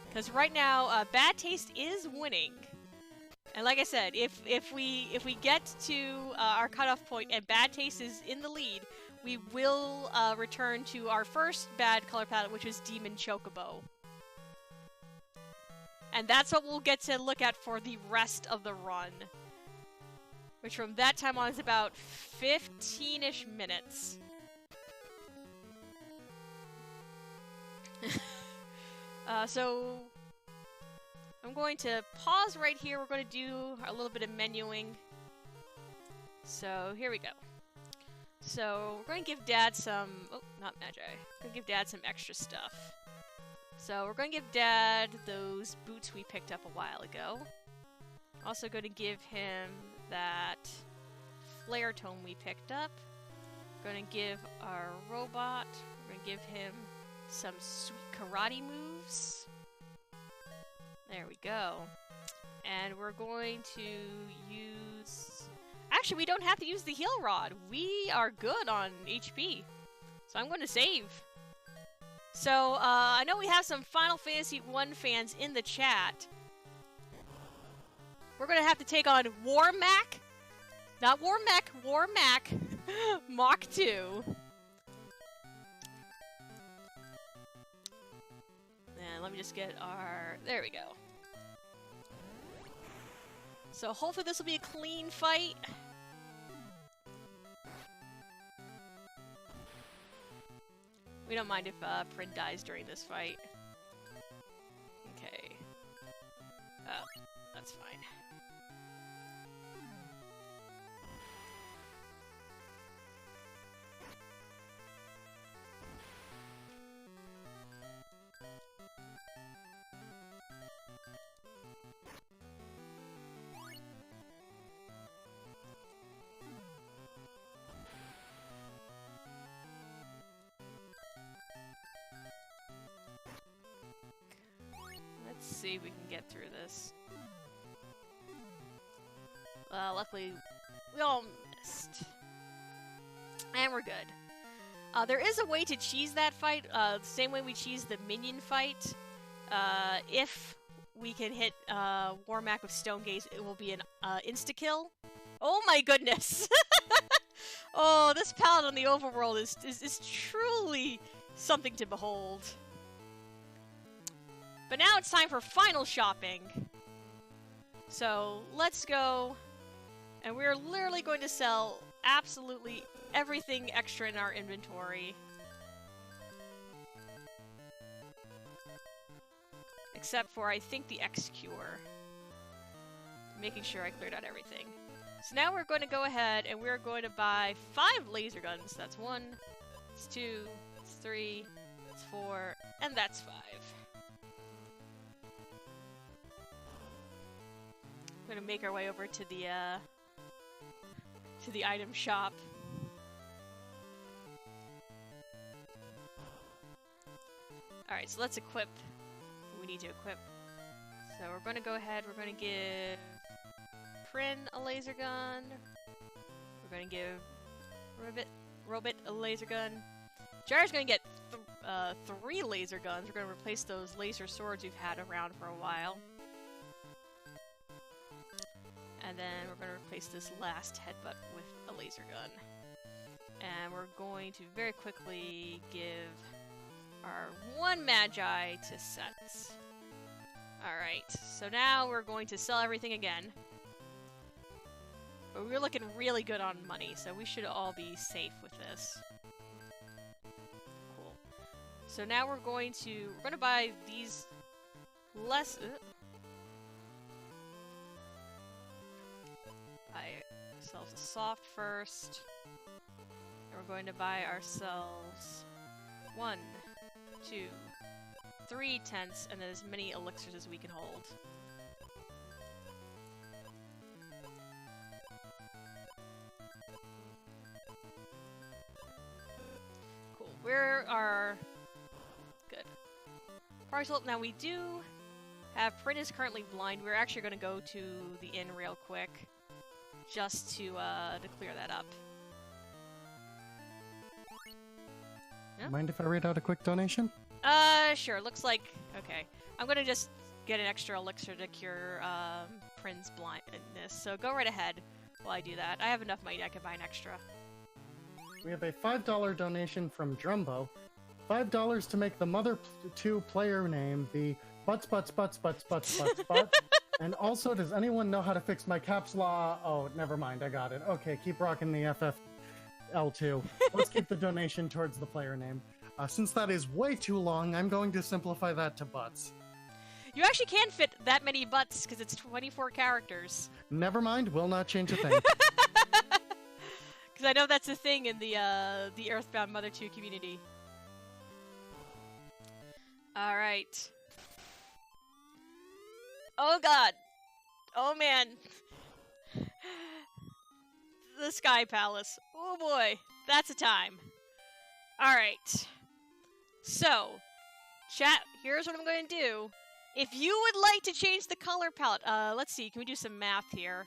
Because right now, bad taste is winning. And like I said, if we get to our cutoff point and bad taste is in the lead, we will return to our first bad color palette, which is Demon Chocobo. And that's what we'll get to look at for the rest of the run. Which from that time on is about 15-ish minutes. So I'm going to pause right here. We're going to do a little bit of menuing. So here we go. So we're going to give Dad some... Oh, not Magi. We're going to give Dad some extra stuff. So we're going to give Dad those boots we picked up a while ago. Also going to give him that flare tome we picked up. We're going to give our robot... We're going to give him some sweet karate moves. There we go. And we're going to use... Actually, we don't have to use the heal rod. We are good on HP. So I'm going to save. So, I know we have some Final Fantasy 1 fans in the chat. We're going to have to take on Warmac. Not Warmech, Warmac. Mach 2. And let me just get our... There we go. So hopefully this will be a clean fight. We don't mind if Prin dies during this fight. Okay. Oh, that's fine. Let's see if we can get through this. Luckily, we all missed. And we're good. There is a way to cheese that fight, the same way we cheese the minion fight. If we can hit Warmac with Stone Gaze, it will be an insta-kill. Oh my goodness! Oh, this palette on the overworld is truly something to behold. But now it's time for final shopping. So let's go, and we're literally going to sell absolutely everything extra in our inventory. Except for, I think, the X-Cure. Making sure I cleared out everything. So now we're going to go ahead and we're going to buy 5 laser guns. That's 1, that's 2, that's 3, that's 4, and that's 5. We're gonna make our way over to the item shop. Alright, so let's equip what we need to equip. So we're gonna go ahead, we're gonna give Prin a laser gun. We're gonna give Ribbit Robot a laser gun. Gyro's gonna get 3 laser guns. We're gonna replace those laser swords we've had around for a while. And then we're gonna replace this last headbutt with a laser gun. And we're going to very quickly give our 1 Magi to Sets. Alright, so now we're going to sell everything again. But we're looking really good on money, so we should all be safe with this. Cool. So now we're going to buy these less... buy ourselves a soft first. And we're going to buy ourselves 1, 2, 3 tents, and then as many elixirs as we can hold. Cool. Where are... Good. Partial. Now we do have... Prin is currently blind. We're actually going to go to the inn real quick, just to clear that up. Yeah? Mind if I read out a quick donation? Sure. Looks like... Okay. I'm gonna just get an extra elixir to cure, Prin's blindness. So go right ahead while I do that. I have enough money I can buy an extra. We have a $5 donation from Drumbo. $5 to make the Mother 2 player name be Butts. And also, does anyone know how to fix my caps law? Oh, never mind. I got it. Okay, keep rocking the FFL2. Let's keep the donation towards the player name. Since that is way too long, I'm going to simplify that to Butts. You actually can fit that many butts, because it's 24 characters. Never mind, will not change a thing. Because I know that's a thing in the Earthbound Mother 2 community. Alright. Oh god. Oh man. The Sky Palace. Oh boy. That's a time. Alright. So, chat, here's what I'm going to do. If you would like to change the color palette, let's see, can we do some math here?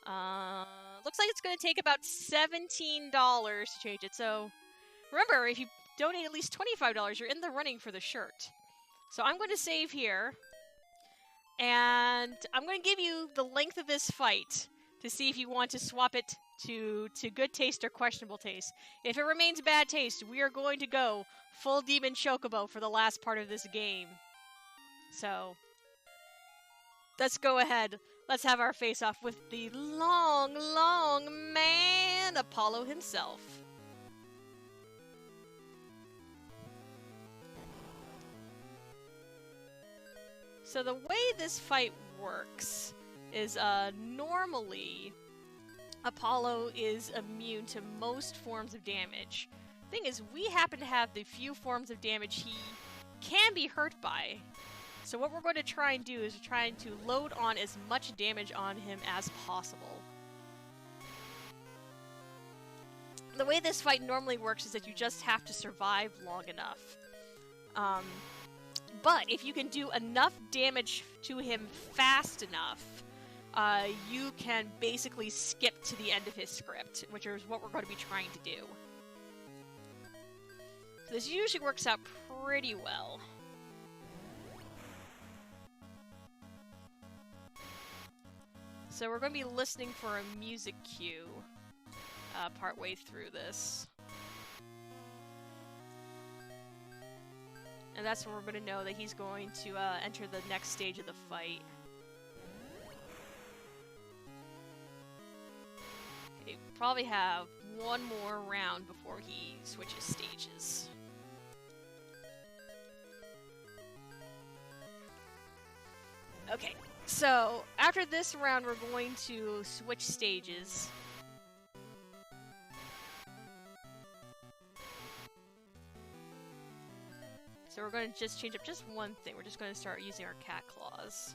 Looks like it's going to take about $17 to change it. So, remember, if you donate at least $25, you're in the running for the shirt. So I'm going to save here. And I'm going to give you the length of this fight to see if you want to swap it to good taste or questionable taste. If it remains bad taste, we are going to go full Demon Chocobo for the last part of this game. So, let's go ahead. Let's have our face-off with the long, long man, Apollo himself. So the way this fight works is, normally, Apollo is immune to most forms of damage. Thing is, we happen to have the few forms of damage he can be hurt by. So what we're going to try and do is trying to load on as much damage on him as possible. The way this fight normally works is that you just have to survive long enough. But if you can do enough damage to him fast enough, you can basically skip to the end of his script, which is what we're going to be trying to do. So this usually works out pretty well. So we're going to be listening for a music cue partway through this. And that's when we're going to know that he's going to enter the next stage of the fight. Okay, probably have one more round before he switches stages. Okay, so after this round we're going to switch stages. So we're going to just change up just one thing. We're just going to start using our cat claws.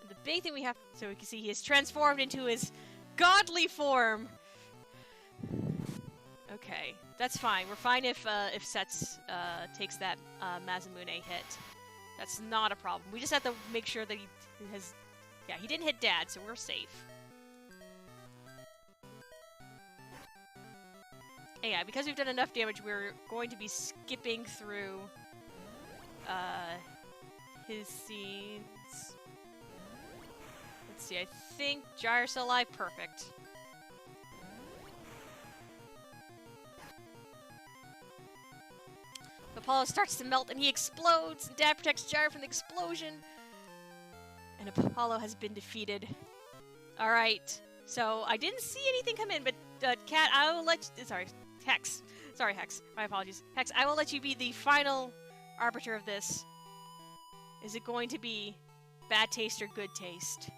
The big thing we have, so we can see he is transformed into his godly form. Okay, that's fine. We're fine if Sets takes that Mazamune hit. That's not a problem. We just have to make sure that he has... Yeah, he didn't hit Dad, so we're safe. And yeah, because we've done enough damage, we're going to be skipping through his scenes. Let's see, I think Gyre's still alive. Perfect. Apollo starts to melt and he explodes, and Dad protects Gyre from the explosion. And Apollo has been defeated. Alright, so I didn't see anything come in, but Cat, I will let you, sorry, Hex. Sorry, Hex. My apologies. Hex, I will let you be the final arbiter of this. Is it going to be bad taste or good taste?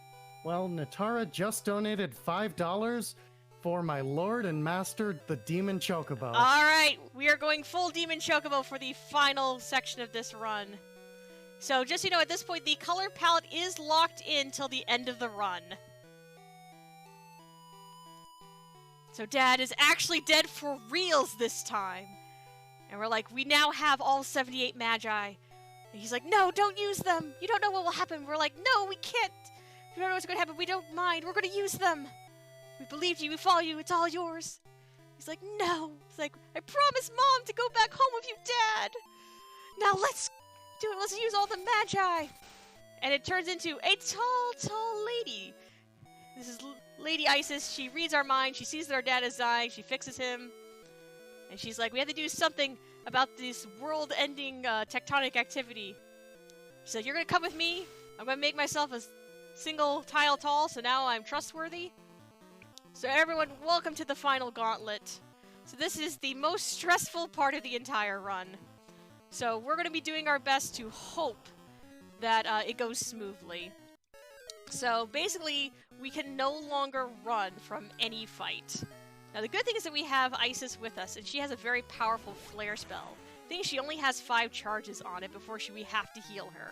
Well, Natara just donated $5 for my lord and master, the Demon Chocobo. Alright, we are going full Demon Chocobo for the final section of this run. So, just so you know, at this point, the color palette is locked in till the end of the run. So Dad is actually dead for reals this time. And we're like, we now have all 78 Magi. And he's like, no, don't use them. You don't know what will happen. We're like, no, we can't. We don't know what's going to happen. We don't mind. We're going to use them. We believed you. We follow you. It's all yours. He's like, no. He's like, I promised Mom to go back home with you, Dad. Now let's do it. Let's use all the Magi. And it turns into a tall, tall lady. This is Lady Isis. She reads our mind. She sees that our dad is dying. She fixes him. And she's like, we have to do something about this world-ending tectonic activity. She's like, you're going to come with me. I'm going to make myself a single tile tall, so now I'm trustworthy. So everyone, welcome to the final gauntlet. So this is the most stressful part of the entire run. So we're going to be doing our best to hope that it goes smoothly. So basically, we can no longer run from any fight. Now the good thing is that we have Isis with us, and she has a very powerful flare spell. I think she only has 5 charges on it before we have to heal her.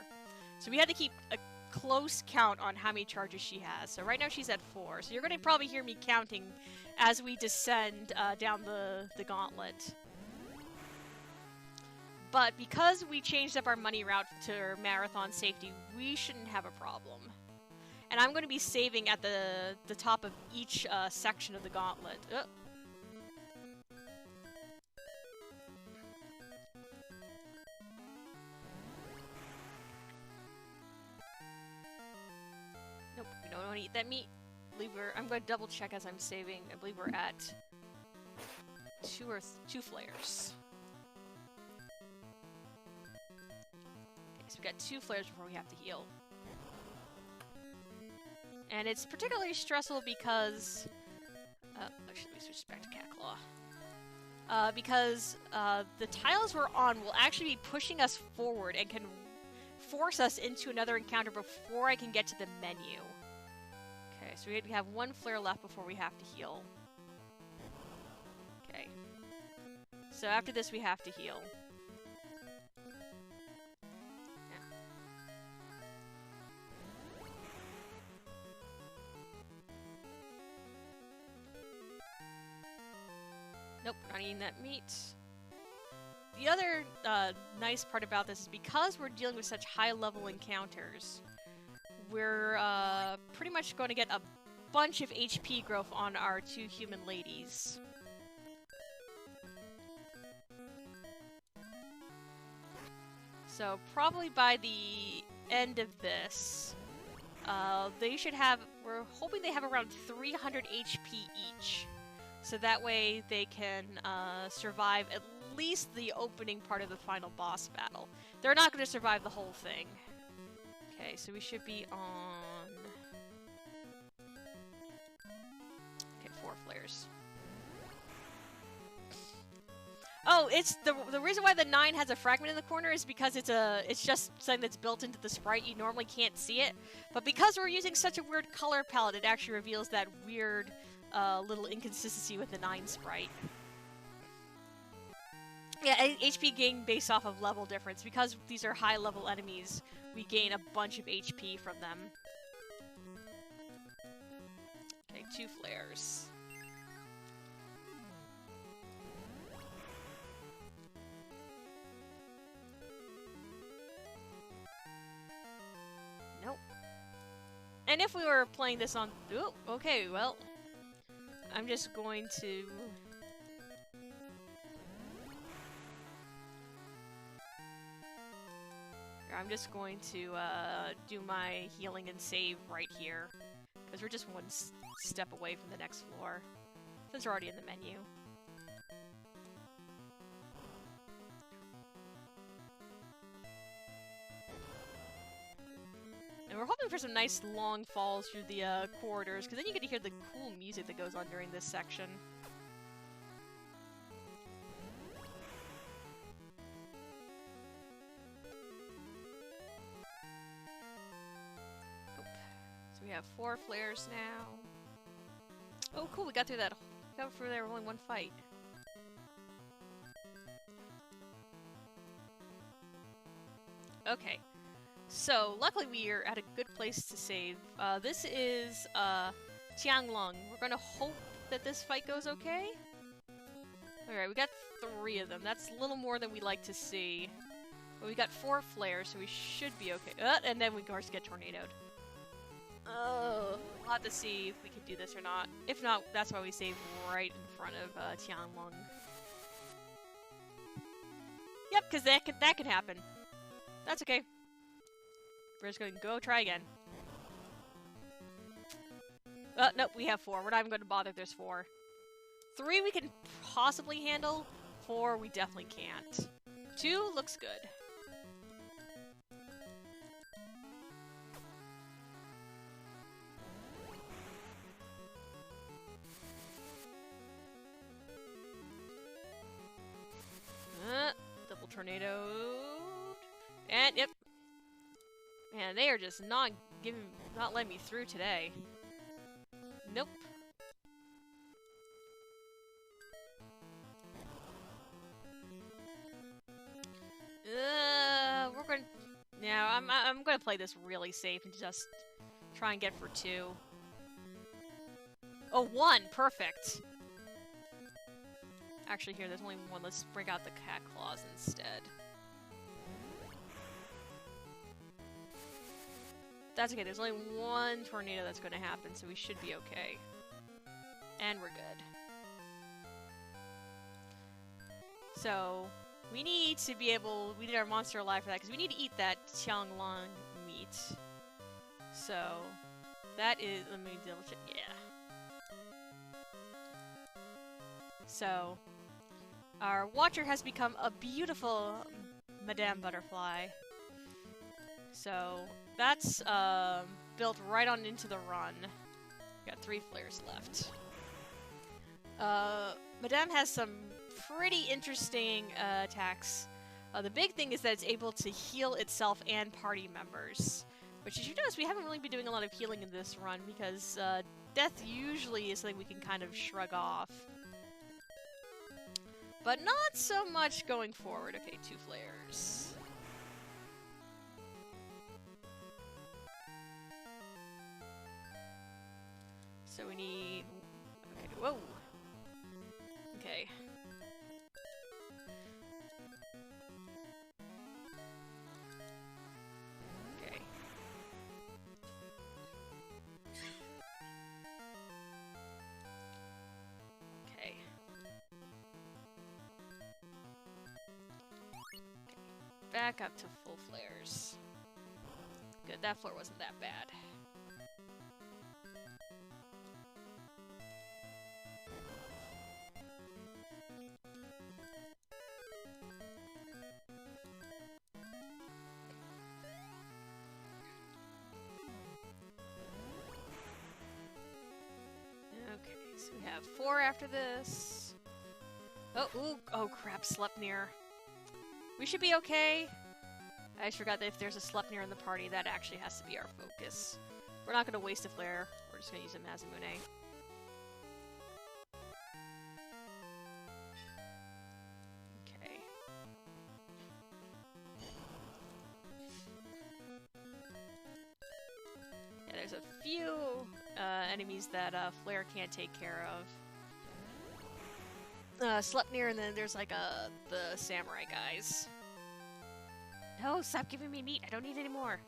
So we had to keep a close count on how many charges she has. So right now she's at 4. So you're going to probably hear me counting as we descend down the gauntlet. But because we changed up our money route to marathon safety, we shouldn't have a problem. And I'm going to be saving at the top of each section of the gauntlet. Nope, we don't want to eat that meat. I'm going to double check as I'm saving. I believe we're at 2 flares. Okay, so we've got 2 flares before we have to heal. And it's particularly stressful because... actually, let me switch back to Cat Claw. Because the tiles we're on will actually be pushing us forward and can force us into another encounter before I can get to the menu. Okay, so we have 1 flare left before we have to heal. Okay. So after this, we have to heal. Nope, not eating that meat. The other nice part about this is because we're dealing with such high-level encounters, we're pretty much going to get a bunch of HP growth on our 2 human ladies. So probably by the end of this, they should have, we're hoping they have around 300 HP each. So that way they can survive at least the opening part of the final boss battle. They're not going to survive the whole thing. Okay, so we should be on... Okay, 4 flares. Oh, it's the reason why the 9 has a fragment in the corner is because it's just something that's built into the sprite. You normally can't see it, but because we're using such a weird color palette, it actually reveals that weird little inconsistency with the 9 sprite. Yeah, HP gain based off of level difference. Because these are high level enemies, we gain a bunch of HP from them. Okay, 2 flares. Nope. And if we were playing this on... Ooh, okay, well... I'm just going to I'm just going to do my healing and save right here. Because we're just one step away from the next floor. Since we're already in the menu. And we're hoping for some nice long falls through the corridors, because then you get to hear the cool music that goes on during this section. We have 4 flares now. Oh, cool! We got through that. Got through there with only one fight. Okay, so luckily we are at a good place to save. This is Tianglong. We're gonna hope that this fight goes okay. All right, we got 3 of them. That's a little more than we like to see. But we got 4 flares, so we should be okay. And then we of course get tornadoed. We'll have to see if we can do this or not. If not, that's why we save right in front of Tianlong. Yep, because that can happen. That's okay. We're just going to go try again. Nope, we have 4. We're not even going to bother if there's 4. 3 we can possibly handle. 4 we definitely can't. 2 looks good. Double tornado. And yep. Man, they are just not letting me through today. Nope. We're gonna. Yeah, I'm gonna play this really safe and just try and get for 2. Oh, 1! Perfect! Actually, here, there's only 1. Let's break out the cat claws instead. That's okay, there's only 1 tornado that's gonna happen, so we should be okay. And we're good. So, we need to be able... We need our monster alive for that, because we need to eat that Tianglong meat. So, that is... Let me double check. Yeah. So, our watcher has become a beautiful Madame Butterfly. So, that's built right on into the run. Got 3 flares left. Madame has some pretty interesting attacks. The big thing is that it's able to heal itself and party members. Which, as you notice, we haven't really been doing a lot of healing in this run because death usually is something we can kind of shrug off. But not so much going forward. Okay, 2 flares. So we need... Okay, whoa! Okay. Okay. Okay. Back up to full flares. Good, that floor wasn't that bad. Okay, so we have 4 after this. Oh, ooh, oh crap, Sleipnir. We should be okay. I just forgot that if there's a Sleipnir in the party, that actually has to be our focus. We're not going to waste a flare. We're just going to use a Mazamune. Okay. Yeah, there's a few enemies that flare can't take care of. Sleipnir, and then there's like the samurai guys. No, stop giving me meat. I don't need any more.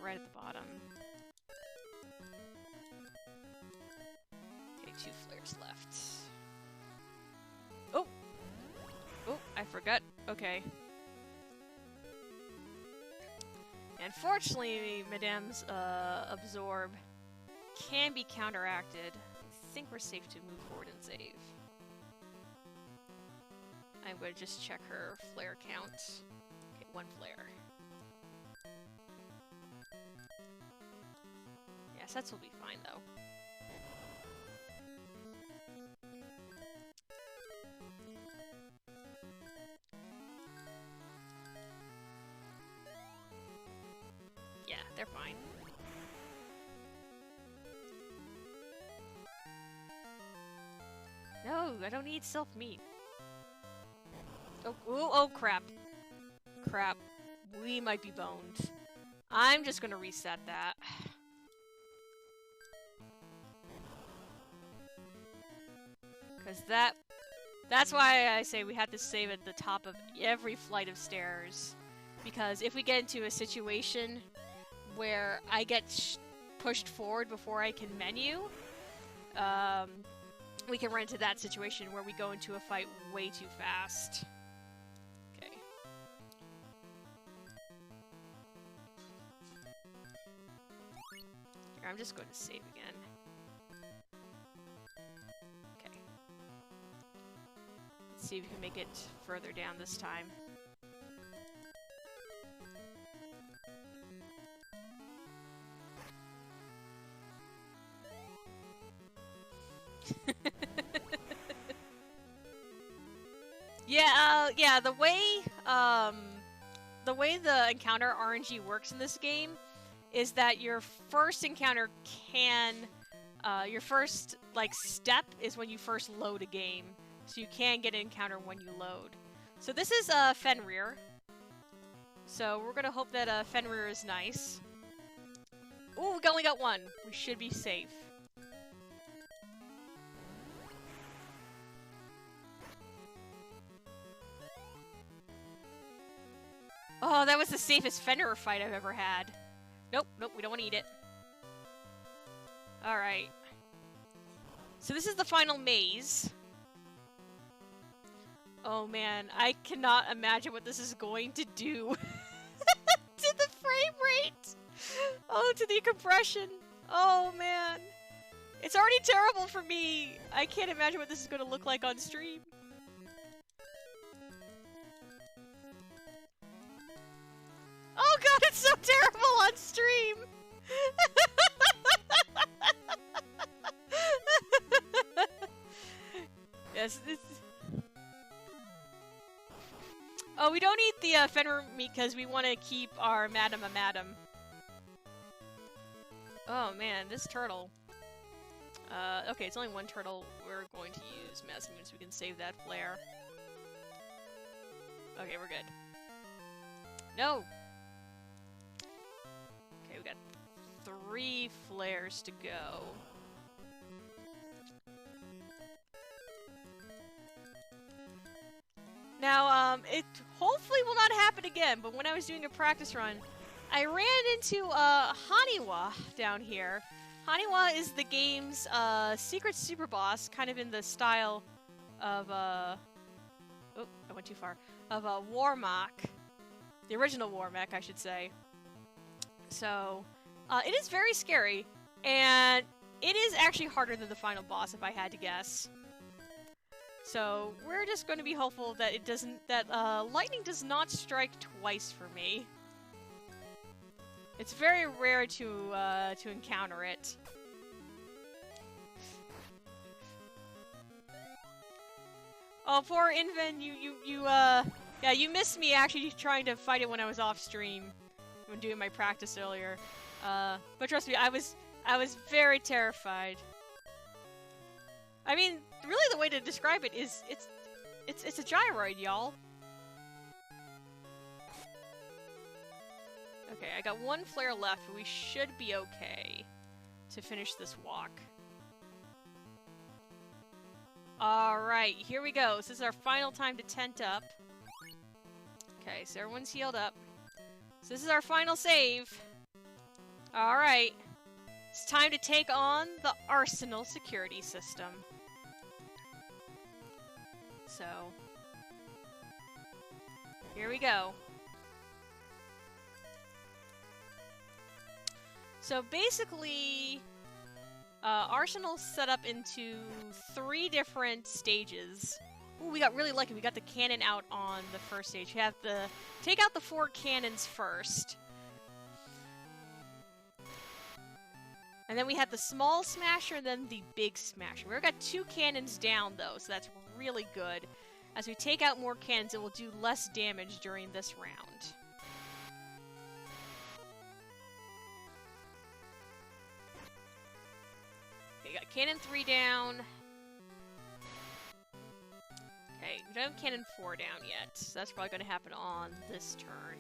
right at the bottom. Okay, 2 flares left. Oh! Oh, I forgot. Okay. Unfortunately, Madame's absorb can be counteracted. I think we're safe to move forward and save. I'm going to just check her flare count. Okay, 1 flare. Yeah, sets will be fine though. Yeah, they're fine. No, I don't need self-meat. Oh, ooh, oh crap. Crap. We might be boned. I'm just gonna reset that. Because that's why I say we have to save at the top of every flight of stairs. Because if we get into a situation where I get pushed forward before I can menu, we can run into that situation where we go into a fight way too fast. Okay. Here, I'm just going to save again. Okay. Let's see if we can make it further down this time. Yeah, the way the encounter RNG works in this game is that your first encounter your first, like, step is when you first load a game. So you can get an encounter when you load. So this is, Fenrir. So we're gonna hope that, Fenrir is nice. Ooh, we only got 1. We should be safe. Oh, that was the safest Fenrir fight I've ever had. Nope, nope, we don't want to eat it. Alright. So this is the final maze. Oh man, I cannot imagine what this is going to do to the frame rate! Oh, to the compression! Oh man! It's already terrible for me! I can't imagine what this is going to look like on stream. Oh god, it's so terrible on stream! Yes, this... Oh, we don't eat the Fenrir meat because we want to keep our madam a madam. Oh man, this turtle. Okay, it's only 1 turtle. We're going to use Mass Moon so we can save that flare. Okay, we're good. No! Okay, we got 3 flares to go. Now, it hopefully will not happen again, but when I was doing a practice run, I ran into, Haniwa down here. Haniwa is the game's, secret super boss, kind of in the style of, oh, I went too far. Of, Warmach. The original Warmach, I should say. So, it is very scary, and it is actually harder than the final boss, if I had to guess. So, we're just going to be hopeful that it doesn't, that, lightning does not strike twice for me. It's very rare to encounter it. Oh, poor Inven, yeah, you missed me actually trying to fight it when I was off stream, when doing my practice earlier. But trust me, I was very terrified. I mean, really the way to describe it is, it's a gyroid, y'all. Okay, I got 1 flare left, but we should be okay to finish this walk. Alright, here we go. This is our final time to tent up. Okay, so everyone's healed up. So this is our final save. Alright. It's time to take on the Arsenal security system. So, here we go. So basically, Arsenal's set up into 3 different stages. Ooh, we got really lucky. We got the cannon out on the first stage. We have to take out the 4 cannons first. And then we have the small smasher and then the big smasher. We've got 2 cannons down though, so that's really good. As we take out more cannons, it will do less damage during this round. Okay, got cannon 3 down. Okay, we don't have cannon 4 down yet, so that's probably going to happen on this turn.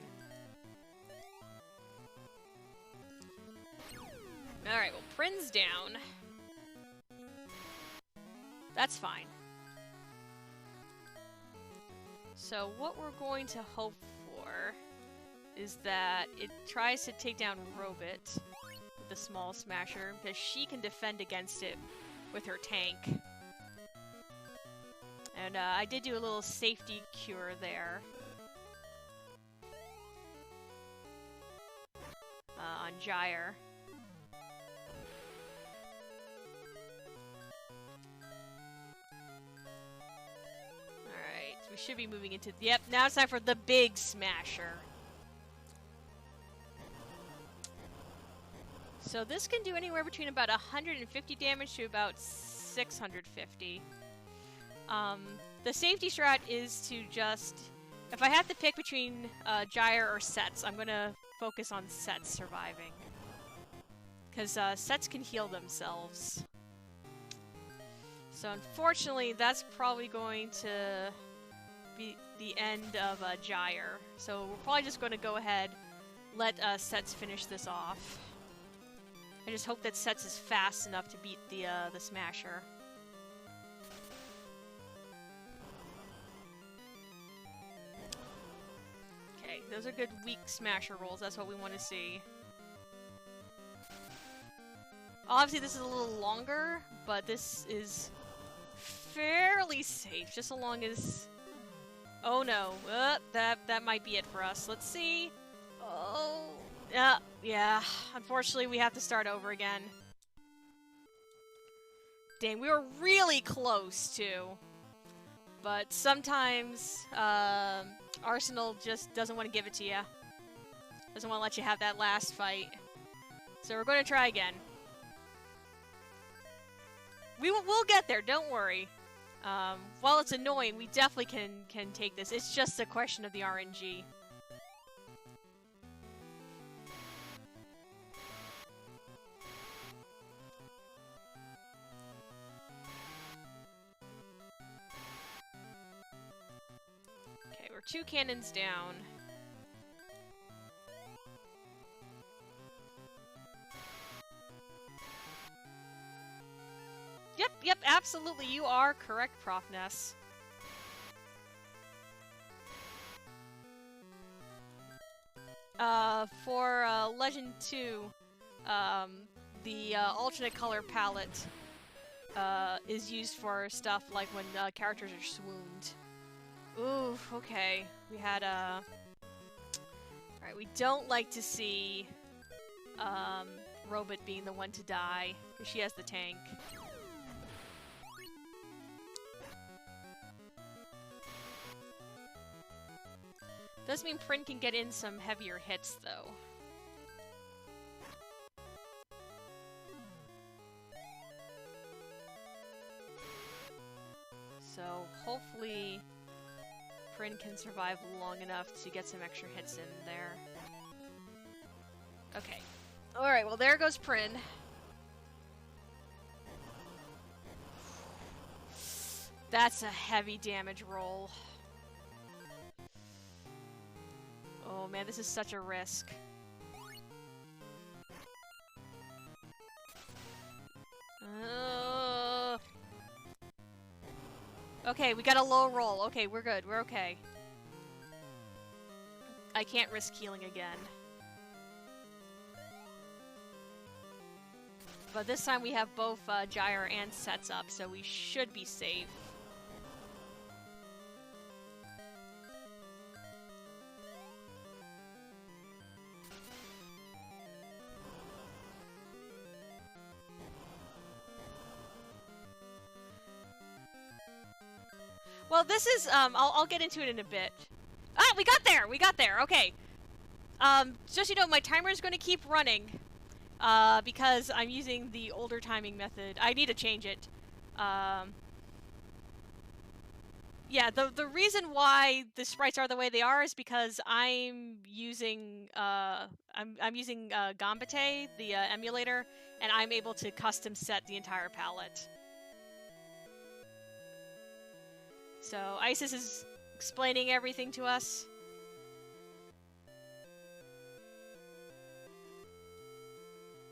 Alright, well, Prin's down. That's fine. So what we're going to hope for is that it tries to take down Robit with the small smasher, because she can defend against it with her tank. And I did do a little safety cure there. On Gyre. Alright, we should be moving into... Yep, now it's time for the big smasher. So this can do anywhere between about 150 damage to about 650. The safety strat is to just... If I have to pick between Gyre or Sets, I'm gonna focus on Sets surviving. Because Sets can heal themselves. So unfortunately, that's probably going to be the end of Gyre. So we're probably just going to go ahead, let Sets finish this off. I just hope that Sets is fast enough to beat the Smasher. Okay, those are good weak Smasher rolls. That's what we want to see. Obviously, this is a little longer, but this is fairly safe, just so long as... Oh no, that might be it for us. Let's see. Oh, yeah. Unfortunately, we have to start over again. Dang, we were really close too. But sometimes Arsenal just doesn't want to give it to you. Doesn't want to let you have that last fight. So we're going to try again. We'll get there, don't worry. While it's annoying, we definitely can take this. It's just a question of the RNG. Okay, we're 2 cannons down. Yep, absolutely, you are correct, Prof. Ness. For Legend 2, the alternate color palette is used for stuff like when characters are swooned. Ooh, okay. We had a... Alright, we don't like to see Robit being the one to die, because she has the tank. Does mean Prin can get in some heavier hits, though. So, hopefully, Prin can survive long enough to get some extra hits in there. Okay. Alright, well there goes Prin. That's a heavy damage roll. Oh man, this is such a risk. Okay, we got a low roll. Okay, we're good. We're okay. I can't risk healing again. but this time we have both gyre and sets up, so we should be safe. Well, this is, I'll get into it in a bit. Ah, we got there! We got there, okay. Just so you know, my timer is going to keep running, because I'm using the older timing method. I need to change it. Yeah, the reason why the sprites are the way they are is because I'm using, I'm using, Gambate, the, emulator, and I'm able to custom set the entire palette. So, Isis is explaining everything to us.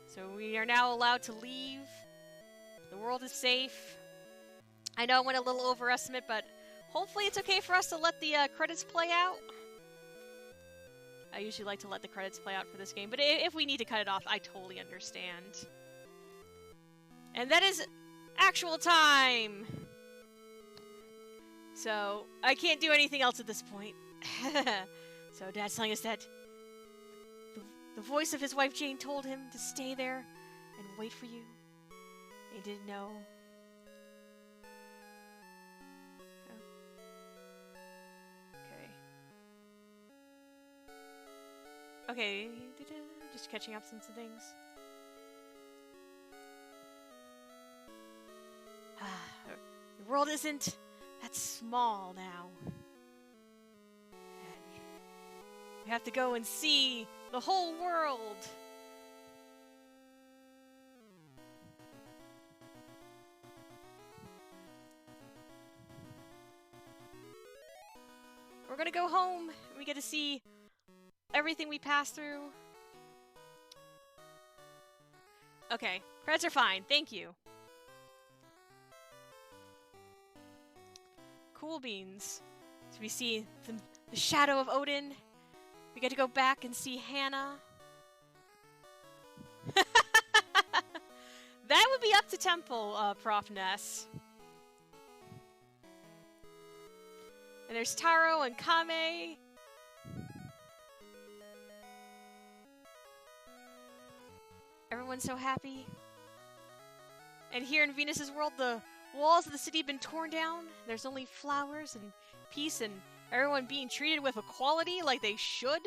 So we are now allowed to leave. The world is safe. I know I went a little overestimate, but hopefully it's okay for us to let the credits play out. I usually like to let the credits play out for this game, but if we need to cut it off, I totally understand. And that is actual time! So, I can't do anything else at this point. So Dad's telling us that the voice of his wife Jane told him to stay there and wait for you. He didn't know. Oh. Okay. Okay, just catching up on some things. The world isn't that small now. And we have to go and see the whole world. We're gonna go home and we get to see everything we pass through. Okay, credits are fine, thank you. Cool beans. So we see the shadow of Odin. We get to go back and see Hannah. That would be up to Temple, Prof. Ness. And there's Taro and Kame. Everyone's so happy. And here in Venus's world, the walls of the city have been torn down. There's only flowers and peace and everyone being treated with equality like they should.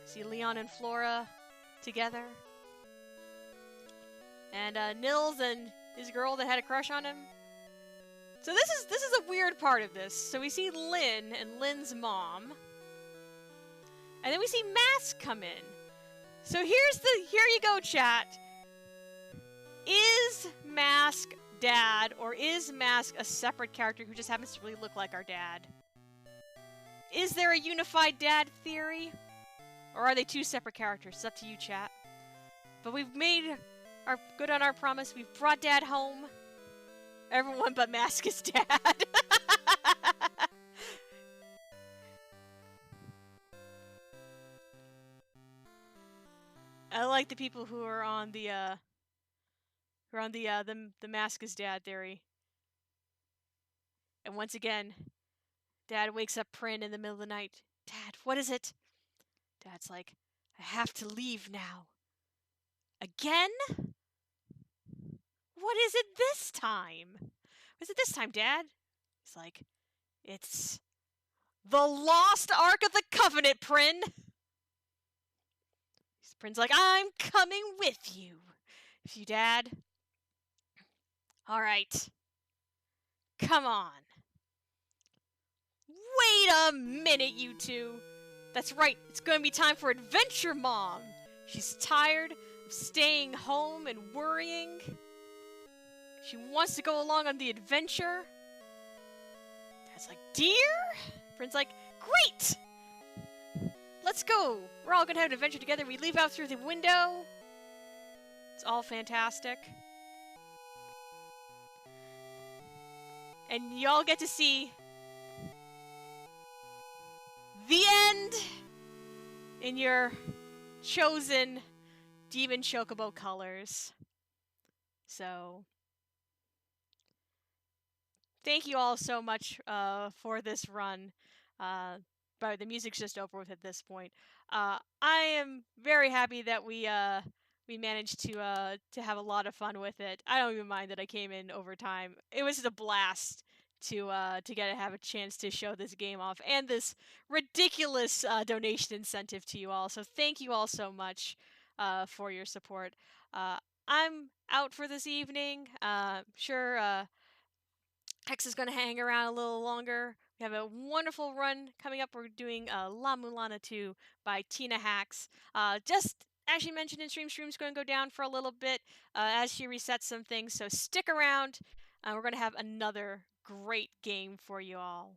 See Leon and Flora together. And Nils and his girl that had a crush on him. So this is a weird part of this. So we see Lynn and Lynn's mom. And then we see Mask come in. So here you go, chat. Is Mask Dad, or is Mask a separate character who just happens to really look like our dad? Is there a unified dad theory? Or are they two separate characters? It's up to you, chat. But we've made our good on our promise. We've brought Dad home. Everyone but Mask is Dad. I like the people who are on the Mask is Dad theory. And once again, Dad wakes up Prin in the middle of the night. Dad, what is it? Dad's like, I have to leave now. Again? What is it this time? What is it this time, Dad? He's like, it's the Lost Ark of the Covenant, Prin. Prin's like, I'm coming with you. With you, Dad. Alright. Come on. Wait a minute, you two. That's right, it's going to be time for Adventure Mom. She's tired of staying home and worrying. She wants to go along on the adventure. Dad's like, dear? Prin's like, great! Let's go! We're all gonna have an adventure together. We leave out through the window. It's all fantastic. And y'all get to see the end in your chosen Demon Chocobo colors. So, thank you all so much for this run. But the music's just over with at this point. I am very happy that we managed to have a lot of fun with it. I don't even mind that I came in over time. It was a blast to get to have a chance to show this game off and this ridiculous donation incentive to you all. So thank you all so much for your support. I'm out for this evening. Sure. Hex is going to hang around a little longer. We have a wonderful run coming up. We're doing La Mulana 2 by Tina Hacks. Just as she mentioned in Stream's going to go down for a little bit as she resets some things, so stick around. We're going to have another great game for you all.